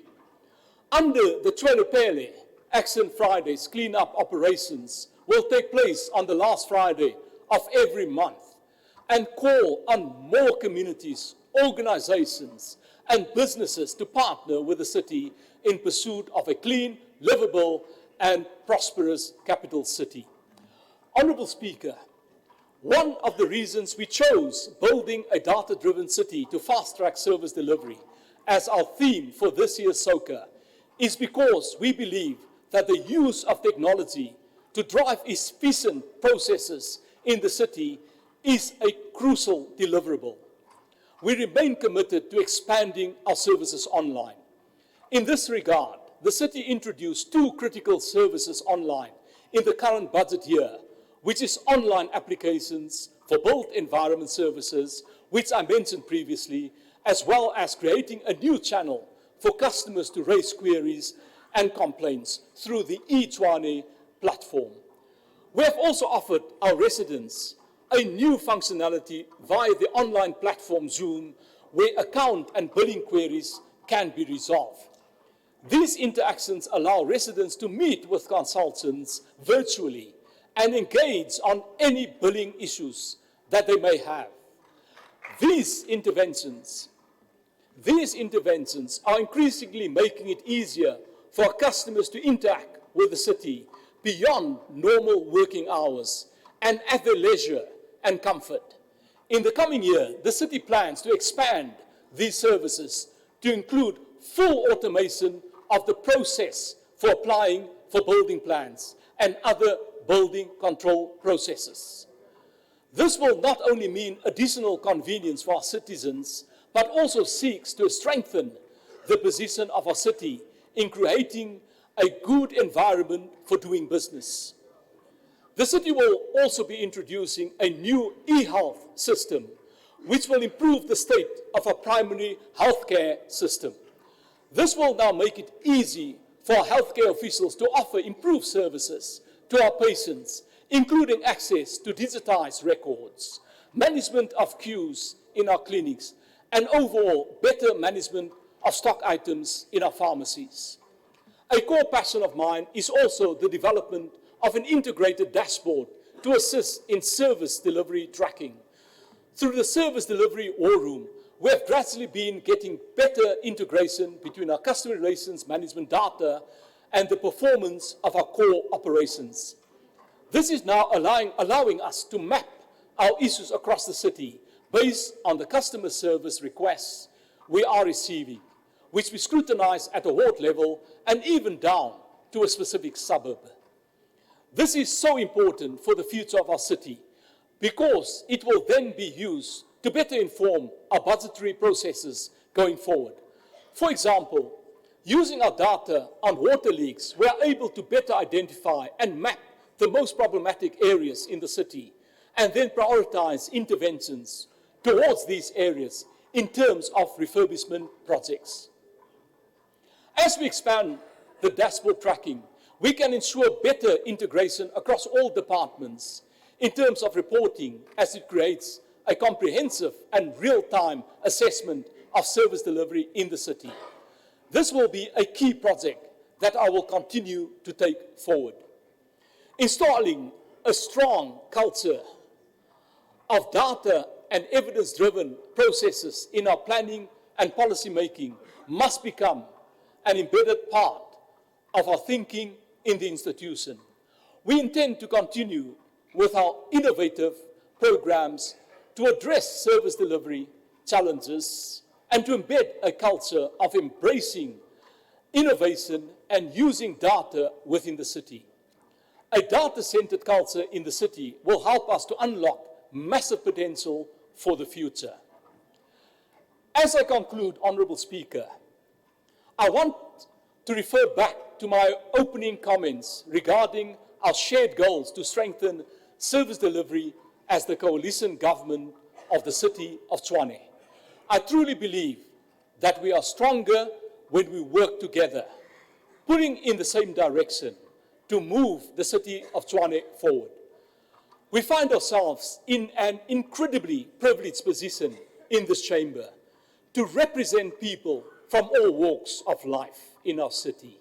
Under the Tshwane Action Fridays, clean-up operations will take place on the last Friday of every month and call on more communities, organizations, and businesses to partner with the city in pursuit of a clean, livable, and prosperous capital city. Honorable Speaker, one of the reasons we chose building a data-driven city to fast-track service delivery as our theme for this year's SOCA is because we believe that the use of technology to drive efficient processes in the city is a crucial deliverable. We remain committed to expanding our services online. In this regard, the city introduced 2 critical services online in the current budget year, which is online applications for built environment services, which I mentioned previously, as well as creating a new channel for customers to raise queries and complaints through the eTshwane platform. We have also offered our residents a new functionality via the online platform Zoom, where account and billing queries can be resolved. These interactions allow residents to meet with consultants virtually and engage on any billing issues that they may have. These interventions are increasingly making it easier for our customers to interact with the city beyond normal working hours and at their leisure and comfort. In the coming year, the city plans to expand these services to include full automation of the process for applying for building plans and other building control processes. This will not only mean additional convenience for our citizens, but also seeks to strengthen the position of our city in creating a good environment for doing business. The city will also be introducing a new e-health system, which will improve the state of our primary healthcare system. This will now make it easy for healthcare officials to offer improved services to our patients, including access to digitized records, management of queues in our clinics, and overall better management of stock items in our pharmacies. A core passion of mine is also the development of an integrated dashboard to assist in service delivery tracking. Through the Service Delivery War Room, we have gradually been getting better integration between our customer relations management data and the performance of our core operations. This is now allowing us to map our issues across the city based on the customer service requests we are receiving, which we scrutinize at a ward level and even down to a specific suburb. This is so important for the future of our city because it will then be used to better inform our budgetary processes going forward. For example, Using our data on water leaks, we are able to better identify and map the most problematic areas in the city, and then prioritize interventions towards these areas in terms of refurbishment projects. As we expand the dashboard tracking, we can ensure better integration across all departments in terms of reporting, as it creates a comprehensive and real-time assessment of service delivery in the city. This will be a key project that I will continue to take forward. Installing a strong culture of data and evidence-driven processes in our planning and policy making must become an embedded part of our thinking in the institution. We intend to continue with our innovative programs to address service delivery challenges and to embed a culture of embracing innovation and using data within the city. A data-centered culture in the city will help us to unlock massive potential for the future. As I conclude, Honourable Speaker, I want to refer back to my opening comments regarding our shared goals to strengthen service delivery as the coalition government of the city of Tshwane. I truly believe that we are stronger when we work together, pulling in the same direction to move the city of Tshwane forward. We find ourselves in an incredibly privileged position in this chamber to represent people from all walks of life in our city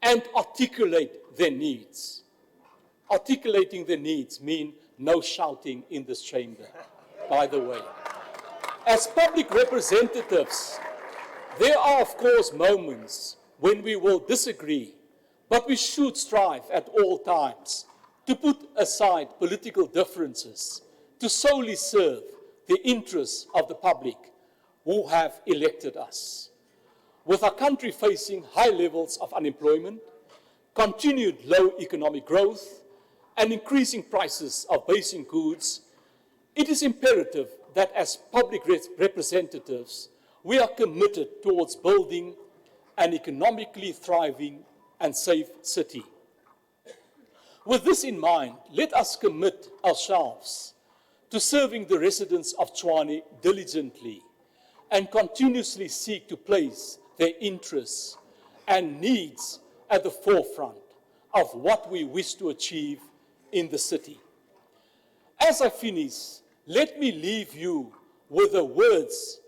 and articulate their needs. Articulating their needs means no shouting in this chamber, by the way. As public representatives, there are, of course, moments when we will disagree, but we should strive at all times to put aside political differences to solely serve the interests of the public who have elected us. With our country facing high levels of unemployment, continued low economic growth, and increasing prices of basic goods, it is imperative that as public representatives, we are committed towards building an economically thriving and safe city. With this in mind, let us commit ourselves to serving the residents of Tshwane diligently and continuously seek to place their interests and needs at the forefront of what we wish to achieve in the city. As I finish, let me leave you with the words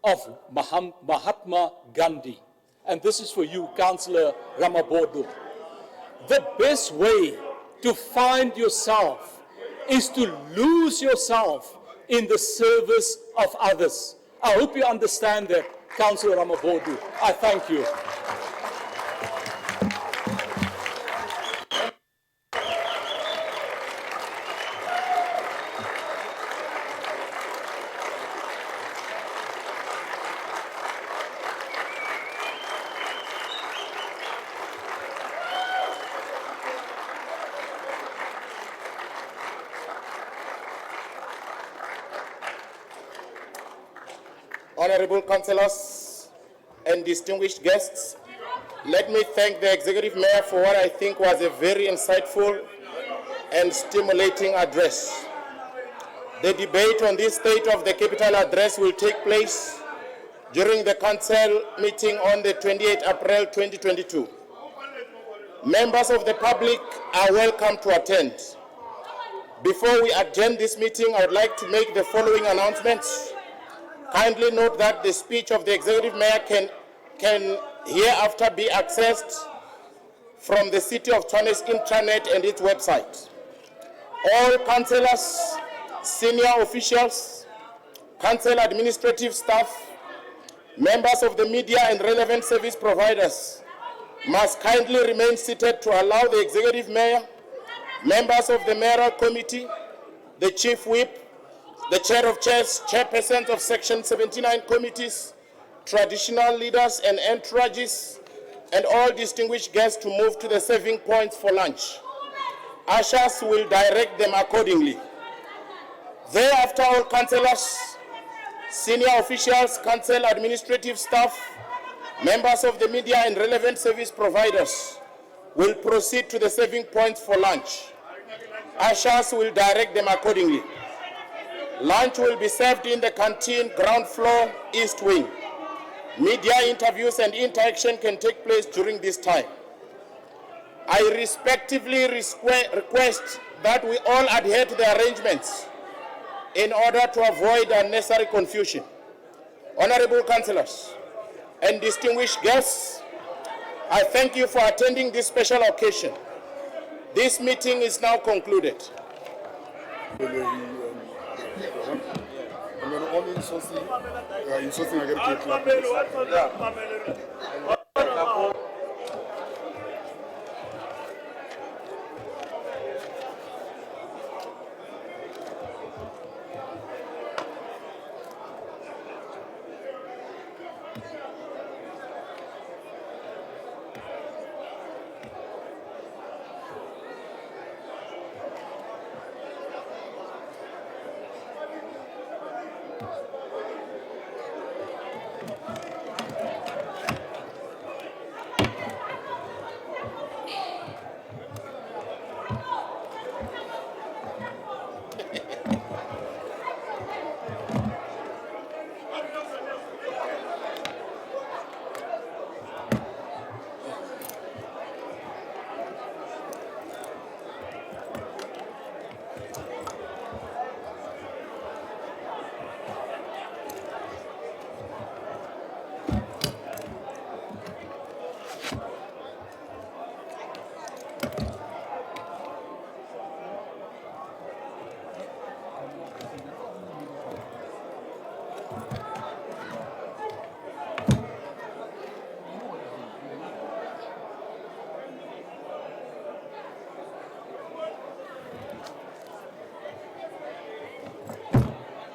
of Mahatma Gandhi. And this is for you, Councillor Ramabodu. The best way to find yourself is to lose yourself in the service of others. I hope you understand that, Councillor Ramabodu. I thank you. Honorable councillors and distinguished guests, let me thank the Executive Mayor for what I think was a very insightful and stimulating address. The debate on this State of the Capital address will take place during the Council meeting on the 28th April 2022. Members of the public are welcome to attend. Before we adjourn this meeting, I would like to make the following announcements. Kindly note that the speech of the Executive Mayor can hereafter be accessed from the City of Tshwane's intranet and its website. All councillors, senior officials, council administrative staff, members of the media and relevant service providers must kindly remain seated to allow the Executive Mayor, members of the Mayoral Committee, the Chief Whip, the Chair of Chairs, Chairpersons of Section 79 committees, traditional leaders and entourages, and all distinguished guests to move to the serving points for lunch. Ushers will direct them accordingly. Thereafter, all councillors, senior officials, council administrative staff, Members of the media and relevant service providers will proceed to the serving points for lunch. Ushers will direct them accordingly. Lunch will be served in the canteen, ground floor, east wing. Media interviews and interaction can take place during this time. I respectively request that we all adhere to the arrangements in order to avoid unnecessary confusion. Honorable councillors and distinguished guests, I thank you for attending this special occasion. This meeting is now concluded. And then only insourcing again to club.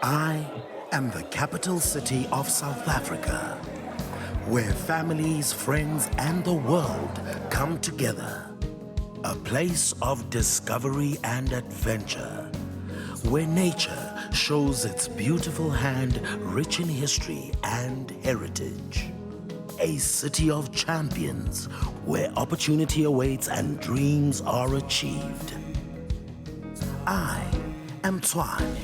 I am the capital city of South Africa, where families, friends, and the world come together. A place of discovery and adventure, where nature shows its beautiful hand rich in history and heritage. A city of champions, where opportunity awaits and dreams are achieved. I am Tshwane.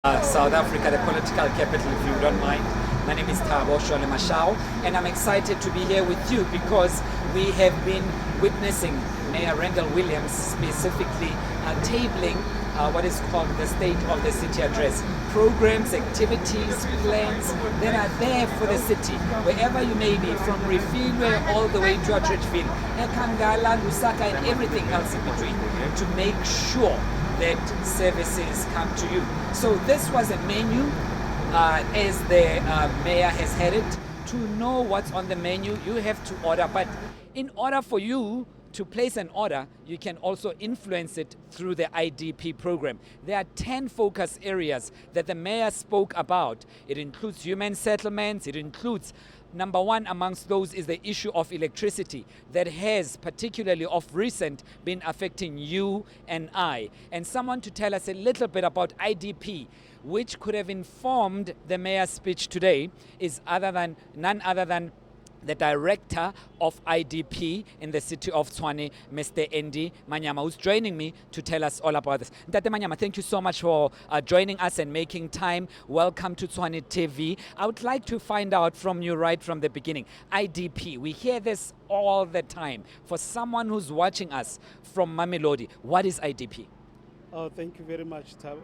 South Africa, the political capital, if you don't mind. My name is Tshwane Mashao, and I'm excited to be here with you because we have been witnessing Mayor Randall Williams specifically tabling what is called the State of the City Address. Programs, activities, plans that are there for the city, wherever you may be, from Refurbishment all the way to Churchville, Ekangala, Lusaka, and everything else in between, to make sure that services come to you. So this was a menu as the mayor has had it. To know what's on the menu, you have to order. But in order for you to place an order, you can also influence it through the IDP program. There are 10 focus areas that the mayor spoke about. It includes human settlements, it includes number one amongst those is the issue of electricity that has, particularly of recent, been affecting you and I. And someone to tell us a little bit about IDP, which could have informed the mayor's speech today, is none other than the director of IDP in the city of Tshwane, Mr. Andy Manyama, who's joining me to tell us all about this. Ntate Manyama, thank you so much for joining us and making time. Welcome to Tshwane TV. I would like to find out from you right from the beginning. IDP, we hear this all the time. For someone who's watching us from Mamelodi, what is IDP? Oh, thank you very much, Tabo.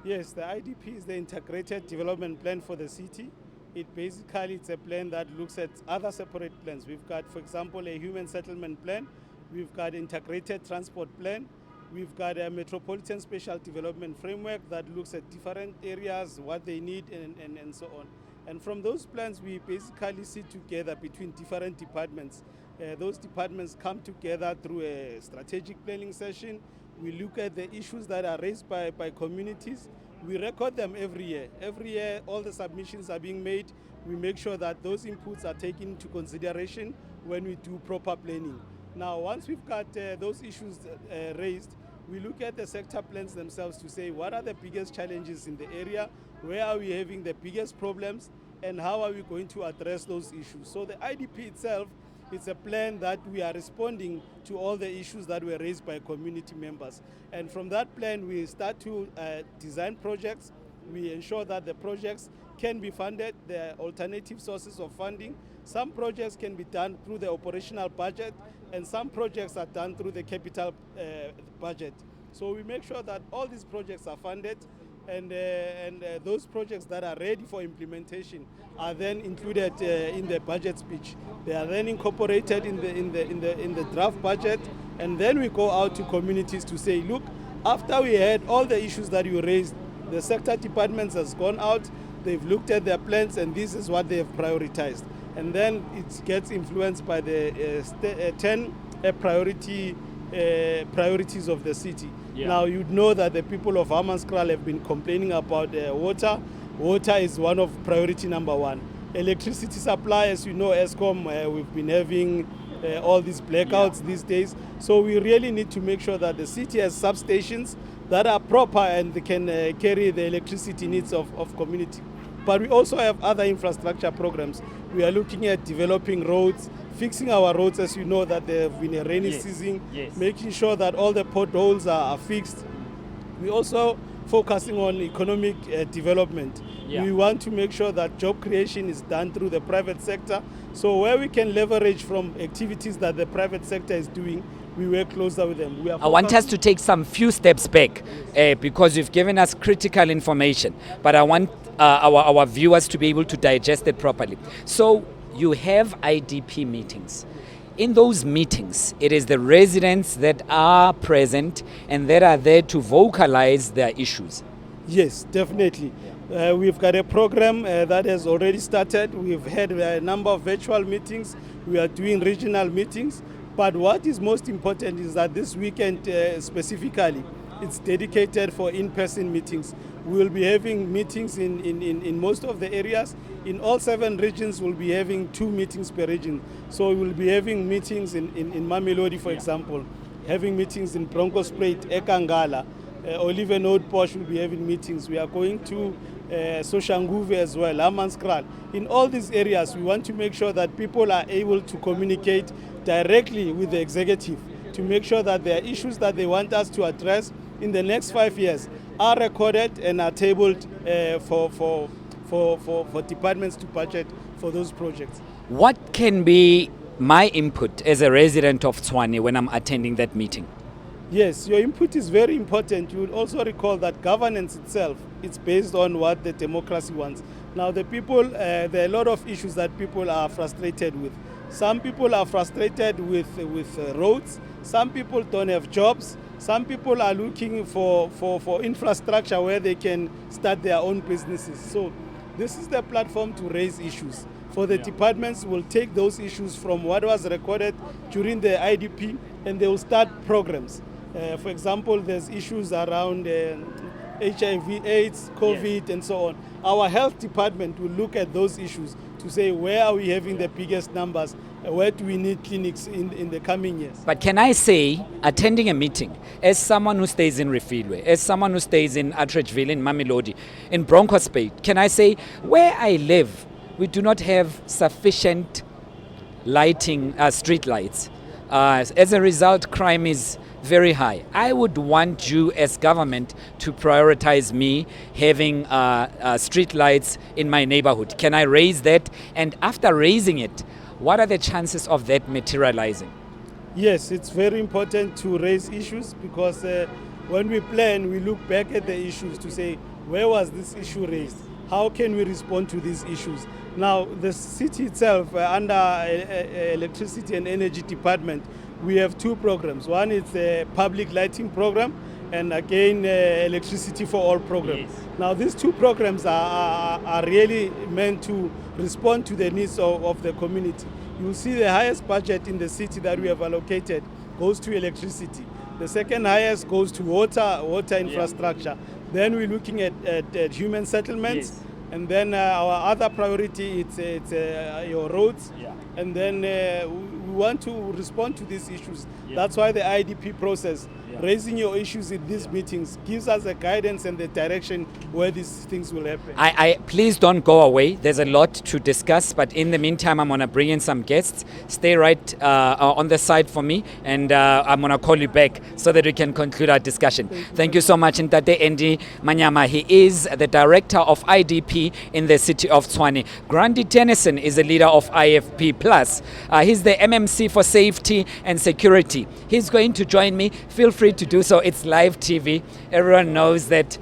Yes, the IDP is the Integrated Development Plan for the city. It's a plan that looks at other separate plans. We've got, for example, a human settlement plan. We've got integrated transport plan. We've got a metropolitan special development framework that looks at different areas, what they need, and so on. And from those plans, we basically sit together between different departments. Those departments come together through a strategic planning session. We look at the issues that are raised by communities. We record them every year. Every year, all the submissions are being made. We make sure that those inputs are taken into consideration when we do proper planning. Now, once we've got those issues raised, we look at the sector plans themselves to say, what are the biggest challenges in the area? Where are we having the biggest problems? And how are we going to address those issues? So the IDP itself, it's a plan that we are responding to all the issues that were raised by community members. And from that plan, we start to design projects. We ensure that the projects can be funded. There are alternative sources of funding. Some projects can be done through the operational budget, and some projects are done through the capital budget. So we make sure that all these projects are funded, and those projects that are ready for implementation are then included in the budget speech. They are then incorporated in the draft budget, and then we go out to communities to say, look, after we had all the issues that you raised, the sector departments has gone out, they've looked at their plans, and this is what they have prioritized. And then it gets influenced by the 10 priorities of the city. Yeah. Now, you know that the people of Hammanskraal have been complaining about water. Water is one of priority number one. Electricity supply, as you know, Eskom, we've been having all these blackouts these days. So we really need to make sure that the city has substations that are proper and they can carry the electricity needs of community. But we also have other infrastructure programs. We are looking at developing roads, fixing our roads, as you know that there have been a rainy season, making sure that all the potholes are fixed. We're also focusing on economic development. Yeah. We want to make sure that job creation is done through the private sector. So where we can leverage from activities that the private sector is doing, we work closer with them. I want us to take some few steps back because you've given us critical information, but I want our viewers to be able to digest it properly. So you have IDP meetings. In those meetings, it is the residents that are present and that are there to vocalize their issues. Yes, definitely. We've got a program that has already started. We've had a number of virtual meetings. We are doing regional meetings. But what is most important is that this weekend specifically, it's dedicated for in-person meetings. We will be having meetings in most of the areas. In all 7 regions, we'll be having 2 meetings per region. So we will be having meetings in Mamelodi, for example, having meetings in Bronco Spruit, Ekangala, Olivenwood Posh will be having meetings. We are going to Soshanguve as well, Hammanskraal. In all these areas, we want to make sure that people are able to communicate directly with the executive to make sure that there are issues that they want us to address, in the next 5 years are recorded and are tabled for departments to budget for those projects. What can be my input as a resident of Tshwane when I'm attending that meeting? Yes, your input is very important. You will also recall that governance itself is based on what the democracy wants. Now, the people, there are a lot of issues that people are frustrated with. Some people are frustrated with roads. Some people don't have jobs. Some people are looking for infrastructure where they can start their own businesses. So this is the platform to raise issues. For the departments, will take those issues from what was recorded during the IDP and they will start programs. For example, there's issues around HIV, AIDS, COVID, and so on. Our health department will look at those issues to say where are we having the biggest numbers, where do we need clinics in the coming years. But can I say, attending a meeting, as someone who stays in Refilwe, as someone who stays in Atteridgeville, in Mamelodi, in Bronco Spade, can I say, where I live, we do not have sufficient lighting, street lights. As a result, crime is very high. I would want you as government to prioritize me having street lights in my neighborhood. Can I raise that? And after raising it, what are the chances of that materializing? Yes, it's very important to raise issues because when we plan, we look back at the issues to say, where was this issue raised? How can we respond to these issues? Now, the city itself, under Electricity and Energy Department, we have two programs. One is the public lighting program, and again, Electricity for All program. Yes. Now, these two programs are really meant to respond to the needs of the community. You will see the highest budget in the city that we have allocated goes to electricity. The second highest goes to water infrastructure. Then we're looking at human settlements. Yes. And then our other priority it's your roads. Yeah. And then we want to respond to these issues. Yeah. That's why the IDP process, raising your issues in these meetings, gives us a guidance and the direction where these things will happen. Please don't go away. There's a lot to discuss, but in the meantime, I'm going to bring in some guests. Stay right on the side for me, and I'm going to call you back so that we can conclude our discussion. Thank you so much, Ntate Andy Manyama. He is the director of IDP in the city of Tshwane. Grandi Tennyson is the leader of IFP+. He's the MMC for safety and security. He's going to join me. Feel free to do so. It's live TV. Everyone knows that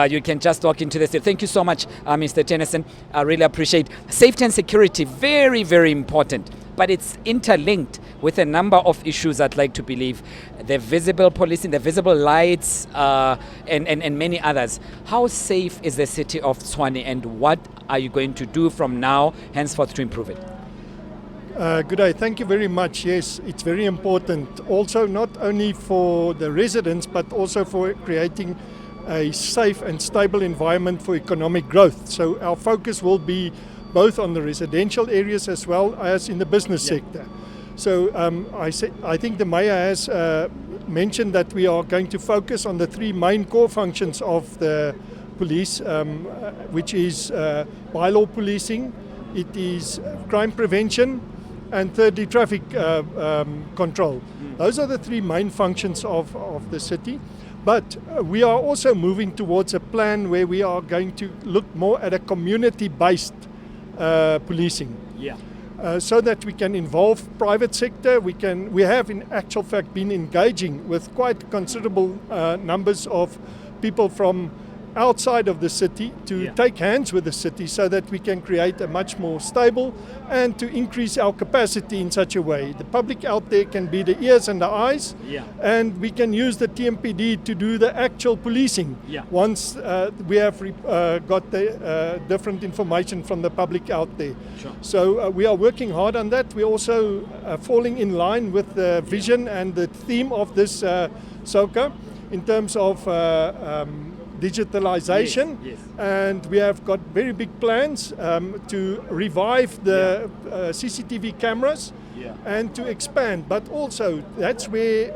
you can just walk into the city. Thank you so much, Mr. Tennyson. I really appreciate safety and security. Very, very important. But it's interlinked with a number of issues, I'd like to believe. The visible policing, the visible lights, and many others. How safe is the city of Tshwane, and what are you going to do from now henceforth to improve it? Good day. Thank you very much. Yes, it's very important. Also, not only for the residents, but also for creating a safe and stable environment for economic growth. So our focus will be both on the residential areas as well as in the business sector. So I think the mayor has mentioned that we are going to focus on the three main core functions of the police, which is bylaw policing, it is crime prevention, and thirdly, traffic control. Those are the three main functions of the city. But we are also moving towards a plan where we are going to look more at a community-based policing. So that we can involve private sector. We have in actual fact been engaging with quite considerable numbers of people from outside of the city to take hands with the city so that we can create a much more stable and to increase our capacity in such a way. The public out there can be the ears and the eyes, and we can use the TMPD to do the actual policing once we have got the different information from the public out there. So we are working hard on that. We're also falling in line with the vision and the theme of this SOCA in terms of digitalization, and we have got very big plans to revive the CCTV cameras and to expand, but also that's where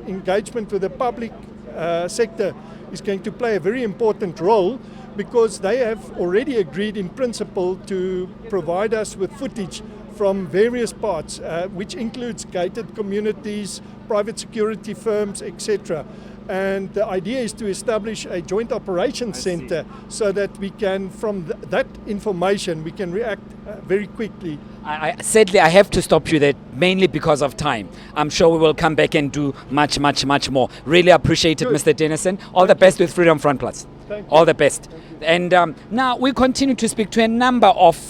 engagement with the public sector is going to play a very important role, because they have already agreed in principle to provide us with footage from various parts, which includes gated communities, private security firms, etc. And the idea is to establish a joint operations center so that we can, from that information, we can react very quickly. Sadly, I have to stop you there, mainly because of time. I'm sure we will come back and do much, much, much more. Really appreciate it, Mr. Dennison. All the best with Freedom Front Plus. Thank you. All the best. And now we continue to speak to a number of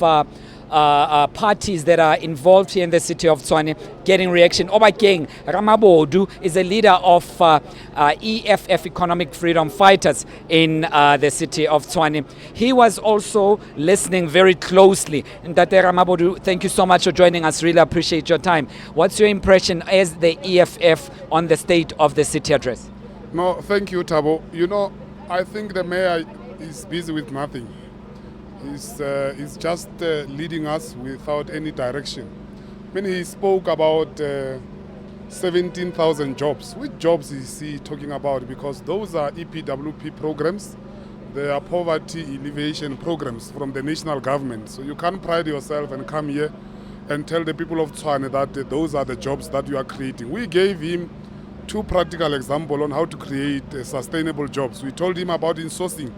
parties that are involved here in the city of Tshwane, getting reaction. Obakeng Ramabodu is a leader of EFF, Economic Freedom Fighters, in the city of Tshwane. He was also listening very closely. Ntate Ramabodu, thank you so much for joining us. Really appreciate your time. What's your impression as the EFF on the state of the city address? No, thank you, Thabo. You know, I think the mayor is busy with nothing. He's just leading us without any direction. When he spoke about 17,000 jobs, which jobs is he talking about? Because those are EPWP programs. They are poverty alleviation programs from the national government. So you can't pride yourself and come here and tell the people of Tshwane that those are the jobs that you are creating. We gave him 2 practical examples on how to create sustainable jobs. We told him about insourcing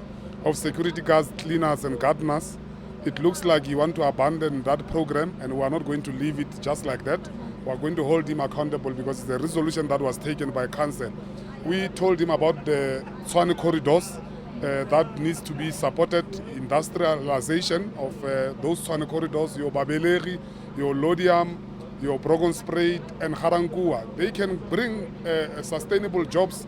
of security guards, cleaners and gardeners. It looks like you want to abandon that program, and we are not going to leave it just like that. We are going to hold him accountable because it's a resolution that was taken by council. We told him about the Tshwane corridors that needs to be supported, industrialization of those Tshwane corridors, your Babeleri, your Lodium, your Bronco and Harankua. They can bring sustainable jobs,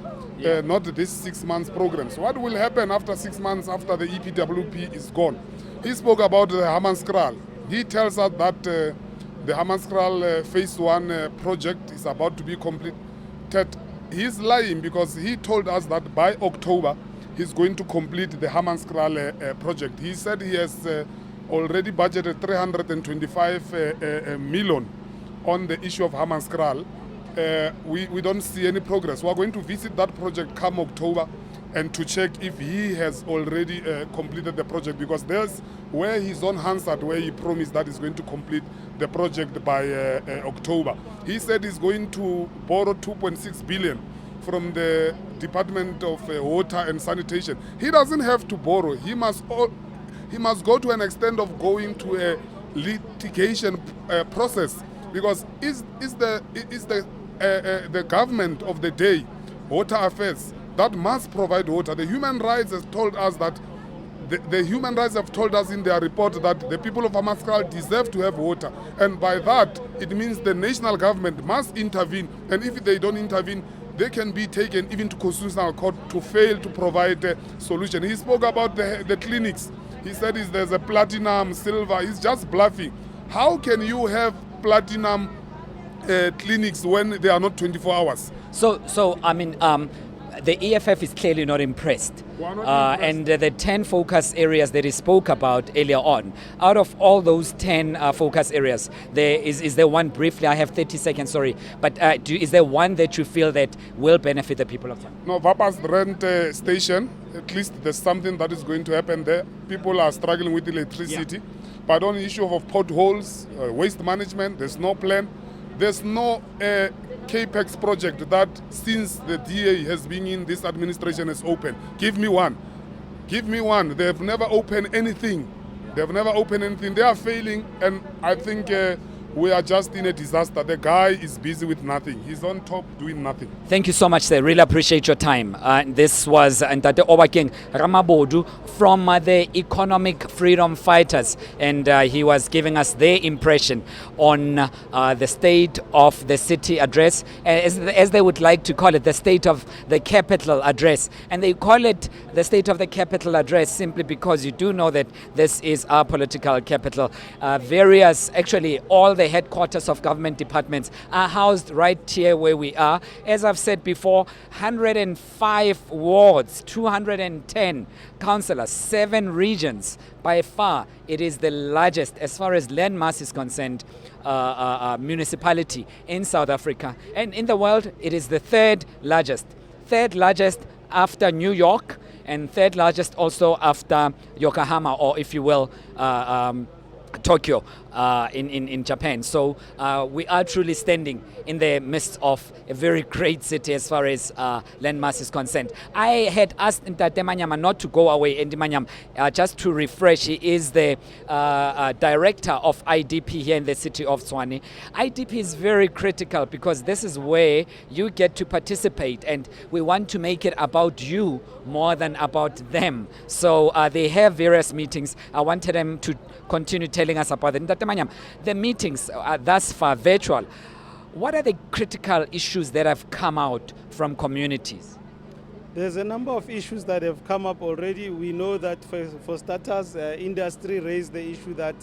not this 6 months programs. What will happen after 6 months after the EPWP is gone? He spoke about the Hammanskraal. He tells us that the Hammanskraal phase 1 project is about to be completed. He's lying because he told us that by October he's going to complete the Hammanskraal project. He said he has already budgeted 325 million on the issue of Hammanskraal. We don't see any progress. We are going to visit that project come October and to check if he has already completed the project, because there's where he's on Hansard, where he promised that he's going to complete the project by October. He said he's going to borrow 2.6 billion from the Department of Water and Sanitation. He doesn't have to borrow. He must go to an extent of going to a litigation process, because is the government of the day, Water Affairs, that must provide water. The human rights has told us that the human rights have told us in their report that the people of Hammanskraal deserve to have water, and by that it means the national government must intervene, and if they don't intervene, they can be taken even to constitutional court to fail to provide a solution. He spoke about the clinics. He said there's a platinum, silver. He's just bluffing. How can you have platinum clinics when they are not 24 hours? So I mean, the EFF is clearly not impressed. And the 10 focus areas that he spoke about earlier on, out of all those 10 focus areas, is there one briefly, I have 30 seconds, sorry, but is there one that you feel that will benefit the people of Tshwane? No, Vaportron station, at least there's something that is going to happen there. People are struggling with electricity, but on the issue of potholes, waste management, there's no plan. There's no CAPEX project that since the DA has been in this administration is open. Give me one. Give me one. They've never opened anything. They've never opened anything. They are failing, and I think we are just in a disaster. The guy is busy with nothing. He's on top doing nothing. Thank you so much, sir. Really appreciate your time. This was Ntate Obakeng Ramabodu from the Economic Freedom Fighters, and he was giving us their impression on the state of the city address, as they would like to call it, the state of the capital address. And they call it the state of the capital address simply because you do know that this is our political capital. Actually all the headquarters of government departments are housed right here where we are. As I've said before, 105 wards, 210 councillors, 7 regions. By far, it is the largest, as far as landmass is concerned, municipality in South Africa. And in the world, it is the third largest after New York, and third largest also after Yokohama, or if you will, Tokyo. in Japan. So we are truly standing in the midst of a very great city as far as landmass is concerned. I had asked Ntate Manyama not to go away, and Manyama, just to refresh, he is the director of IDP here in the city of Tshwane. IDP is very critical because this is where you get to participate, and we want to make it about you more than about them. So they have various meetings. I wanted them to continue telling us about it. Ntate Manyama, the meetings are thus far virtual. What are the critical issues that have come out from communities? There's a number of issues that have come up already. We know that for starters, industry raised the issue that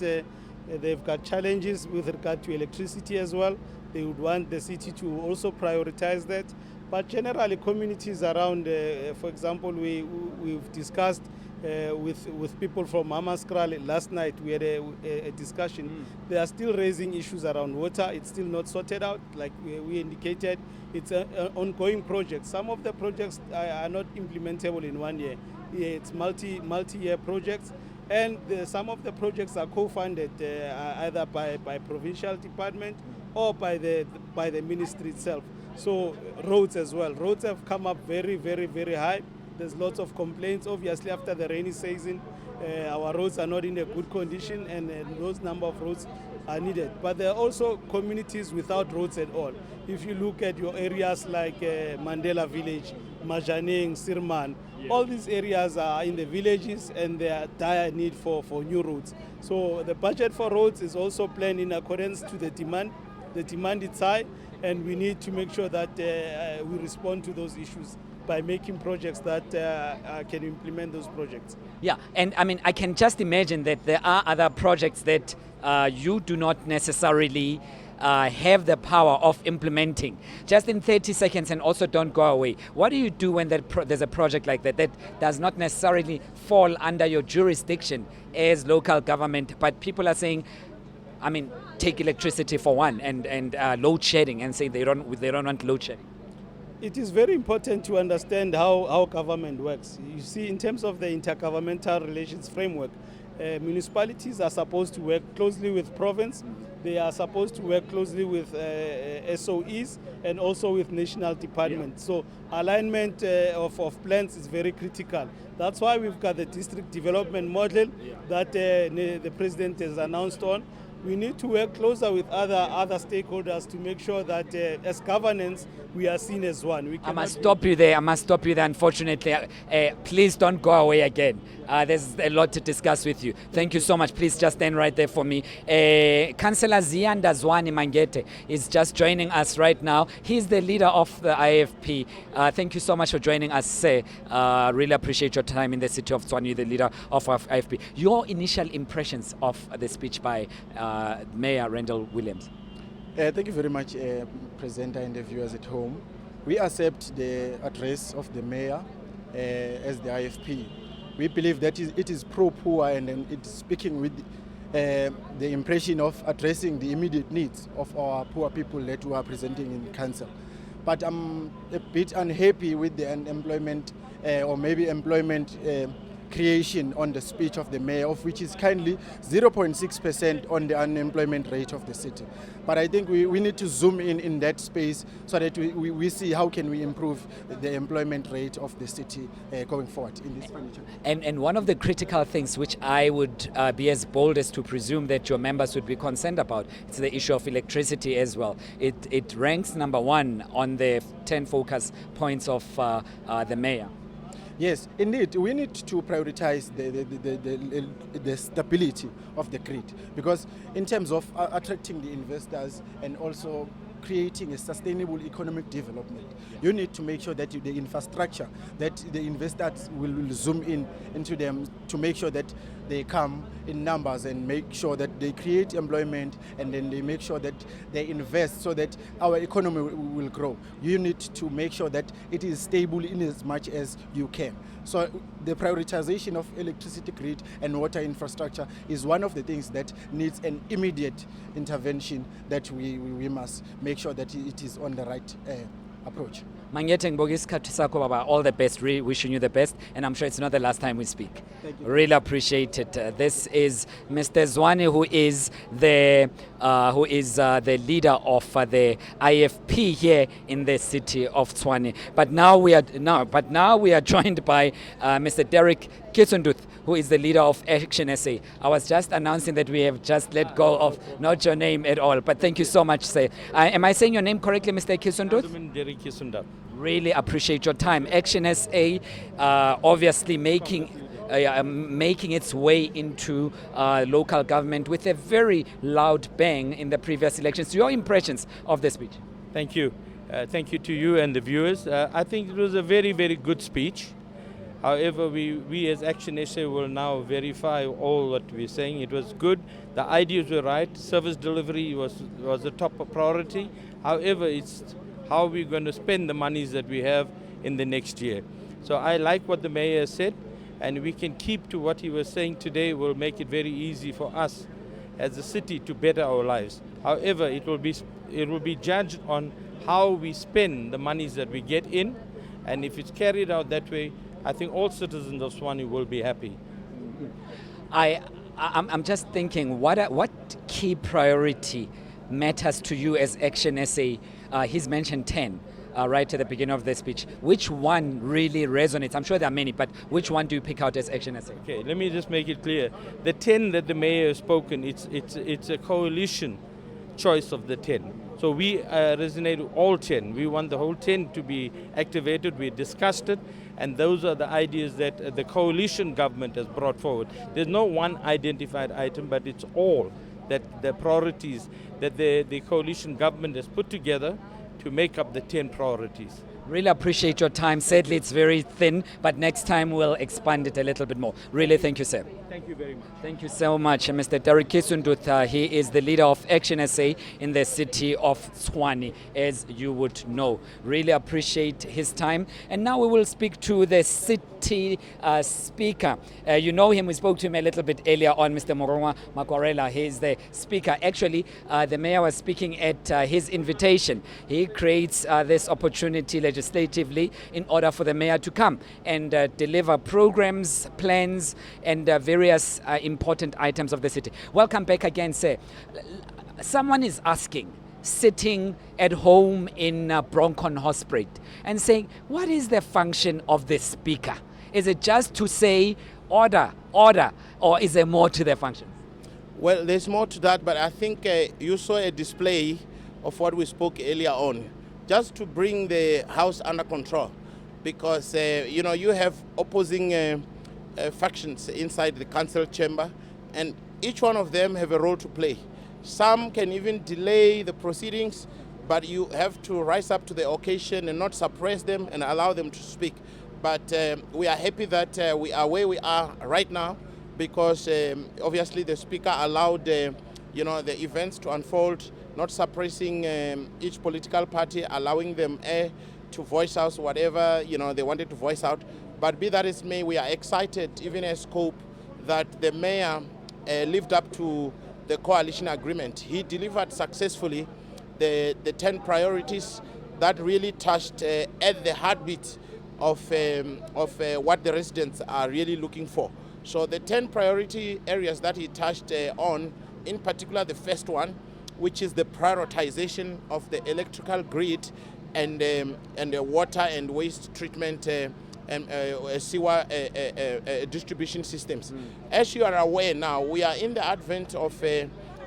they've got challenges with regard to electricity as well. They would want the city to also prioritize that. But generally, communities around, for example, we've discussed with people from Hammanskraal last night. We had a discussion. They are still raising issues around water. It's still not sorted out. Like we indicated, it's an ongoing project. Some of the projects are not implementable in 1 year. It's multi-year projects. And some of the projects are co-funded either by provincial department or by the ministry itself. So roads as well. Roads have come up very, very, very high. There's lots of complaints. Obviously, after the rainy season, our roads are not in a good condition, and those number of roads are needed. But there are also communities without roads at all. If you look at your areas like Mandela Village, Majaneng, Sirman, all these areas are in the villages and they are dire need for new roads. So the budget for roads is also planned in accordance to the demand. The demand is high, and we need to make sure that we respond to those issues by making projects that can implement those projects. Yeah, and I mean, I can just imagine that there are other projects that you do not necessarily have the power of implementing. Just in 30 seconds, and also don't go away. What do you do when there's a project like that does not necessarily fall under your jurisdiction as local government, but people are saying, I mean, take electricity for one, and load shedding, and say they don't want load shedding? It is very important to understand how government works. You see, in terms of the intergovernmental relations framework, municipalities are supposed to work closely with province. They are supposed to work closely with SOEs and also with national departments. So alignment of plans is very critical. That's why we've got the district development model that the president has announced on. We need to work closer with other stakeholders to make sure that as governance, we are seen as one. I must stop you there. Unfortunately. Please don't go away again. There's a lot to discuss with you. Thank you so much. Please just stand right there for me. Councillor Ziyanda Zwane Mangete is just joining us right now. He's the leader of the IFP. Thank you so much for joining us, sir. Really appreciate your time in the city of Tshwane, the leader of IFP. Your initial impressions of the speech by Mayor Randall Williams. Thank you very much, presenter and the viewers at home. We accept the address of the mayor as the IFP. We believe that it is pro-poor, and it is speaking with the impression of addressing the immediate needs of our poor people that we are presenting in council. But I'm a bit unhappy with the unemployment or maybe employment creation on the speech of the mayor, of which is kindly 0.6% on the unemployment rate of the city. But I think we need to zoom in that space so that we see how can we improve the employment rate of the city going forward in this financial. And one of the critical things which I would be as bold as to presume that your members would be concerned about is the issue of electricity as well. It ranks number 1 on the 10 focus points of the mayor. Yes, indeed, we need to prioritize the stability of the grid, because in terms of attracting the investors and also creating a sustainable economic development, you need to make sure that the infrastructure, that the investors will zoom into them to make sure that they come in numbers and make sure that they create employment, and then they make sure that they invest so that our economy will grow. You need to make sure that it is stable in as much as you can. So the prioritization of electricity grid and water infrastructure is one of the things that needs an immediate intervention, that we must make sure that it is on the right approach. Mangete ngibonga isikhathi sakho baba, all the best, really wishing you the best, and I'm sure it's not the last time we speak. Thank you. Really appreciate it. This is Mr. Tshwane, who is the leader of the IFP here in the city of Tshwane. But now we are joined by Mr. Derek Kisundut, who is the leader of Action SA. I was just announcing that we have just let go of not your name at all, but thank you so much, sir. Am I saying your name correctly, Mr. Kisundut? Derek Kisundut. Really appreciate your time. Action SA obviously making its way into local government with a very loud bang in the previous elections. Your impressions of the speech? Thank you. Thank you to you and the viewers. I think it was a very, very good speech. However, we as Action SA will now verify all what we're saying. It was good. The ideas were right. Service delivery was the top priority. However, it's how we're going to spend the monies that we have in the next year. So I like what the mayor said, and we can keep to what he was saying today. Will make it very easy for us as a city to better our lives. However, it will be judged on how we spend the monies that we get in, and if it's carried out that way, I think all citizens of Tshwane will be happy. I'm just thinking, what key priority matters to you as Action SA? He's mentioned 10 right at the beginning of the speech. Which one really resonates? I'm sure there are many, but which one do you pick out as Action SA? Okay, let me just make it clear. The 10 that the mayor has spoken, it's a coalition choice of the 10. So we resonate with all 10. We want the whole 10 to be activated. We discussed it, and those are the ideas that the coalition government has brought forward. There's no one identified item, but it's all that the priorities that the coalition government has put together to make up the 10 priorities. Really appreciate your time. Sadly, it's very thin, but next time we'll expand it a little bit more. Really, thank you, sir. Thank you very much. Thank you so much, Mr. Derek Kisundut. He is the leader of Action SA in the city of Tshwane, as you would know. Really appreciate his time. And now we will speak to the city speaker. You know him, we spoke to him a little bit earlier on, Mr. Morongwa Makwarela. He is the speaker. Actually, the mayor was speaking at his invitation. He creates this opportunity legislatively in order for the mayor to come and deliver programs, plans, and various important items of the city. Welcome back again, sir. Someone is asking, sitting at home in Bronco Hospital and saying, what is the function of the speaker? Is it just to say order, order, or is there more to the function? Well, there's more to that, but I think you saw a display of what we spoke earlier on, just to bring the house under control, because you have opposing factions inside the council chamber, and each one of them have a role to play. Some can even delay the proceedings, but you have to rise up to the occasion and not suppress them and allow them to speak. But we are happy that we are where we are right now, because obviously the speaker allowed the events to unfold, not suppressing each political party, allowing them to voice out whatever they wanted to voice out. But be that as may, we are excited, even as COPE, that the mayor lived up to the coalition agreement. He delivered successfully the 10 priorities that really touched at the heartbeat of what the residents are really looking for. So the 10 priority areas that he touched on, in particular the first one, which is the prioritization of the electrical grid and the water and waste treatment and sewer distribution systems. As you are aware now, we are in the advent of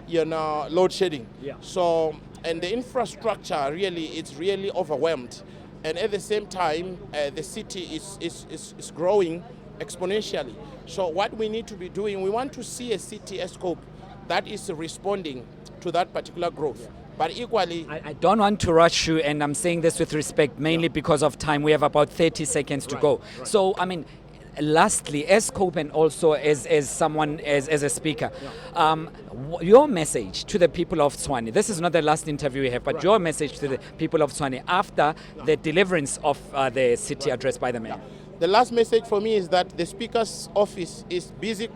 load shedding. Yeah. So, and the infrastructure it's really overwhelmed. And at the same time, the city is growing exponentially. So what we need to be doing, we want to see a city as COPE that is responding to that particular growth. Yeah. But equally, I don't want to rush you, and I'm saying this with respect, mainly because of time. We have about 30 seconds to go. Right. So, I mean, lastly, as COPE and also as someone, as a speaker, your message to the people of Tshwane, this is not the last interview we have, but your message to the people of Tshwane after the deliverance of the city address by the mayor. The last message for me is that the Speaker's office is busy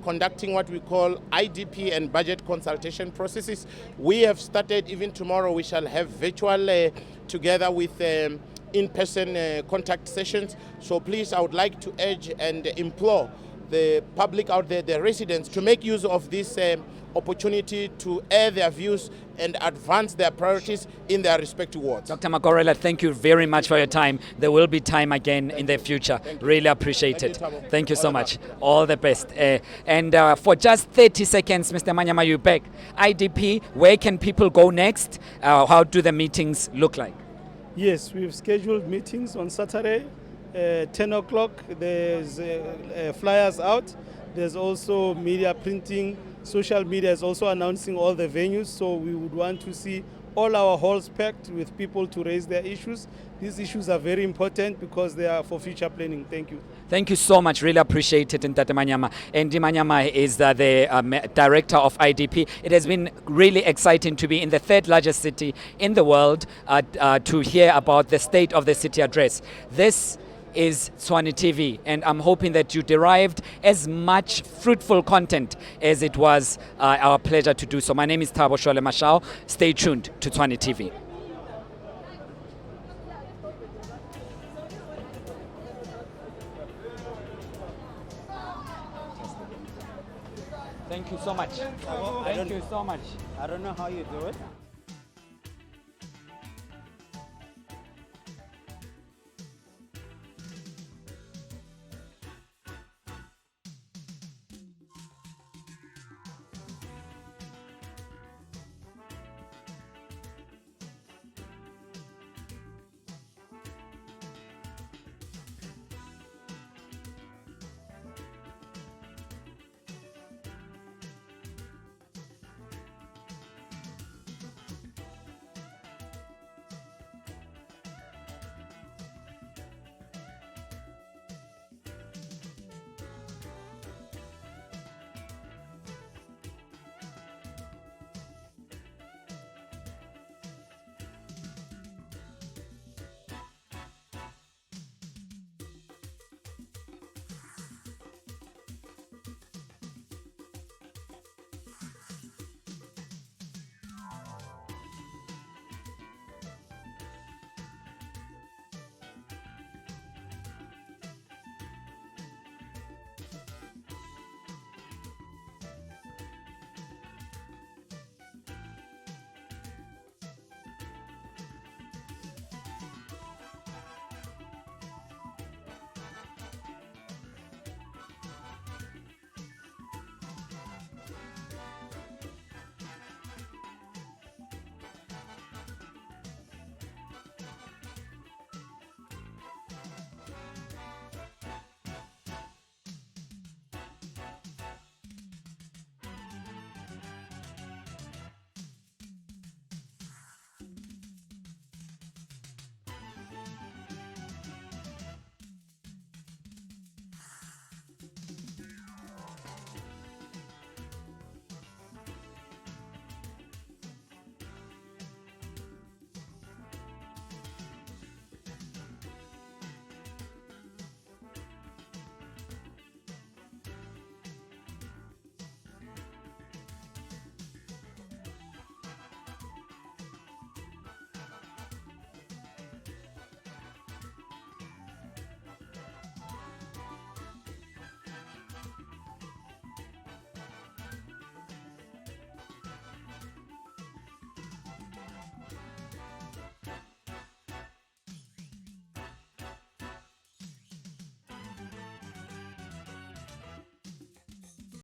conducting what we call IDP and budget consultation processes. We have started, even tomorrow we shall have virtual together with in-person contact sessions. So please, I would like to urge and implore the public out there, the residents, to make use of this opportunity to air their views and advance their priorities in their respective wards. Dr. Makorela, thank you very much for your time. There will be time again in the future. Really appreciate it. Thank you so much. All the best. And for just 30 seconds, Mr. Manyama, you back. IDP, where can people go next? How do the meetings look like? Yes, we've scheduled meetings on Saturday, 10 o'clock. There's flyers out. There's also media printing. Social media is also announcing all the venues, so we would want to see all our halls packed with people to raise their issues. These issues are very important because they are for future planning. Thank you. Thank you so much. Really appreciate it, Ntate Manyama. And Manyama is the director of IDP. It has been really exciting to be in the third largest city in the world to hear about the State of the City address. This is Tshwane TV, and I'm hoping that you derived as much fruitful content as it was our pleasure to do so. My name is Thabo Shole Mashao. Stay tuned to Tshwane TV. Thank you so much. Thank you so much. I don't know how you do it.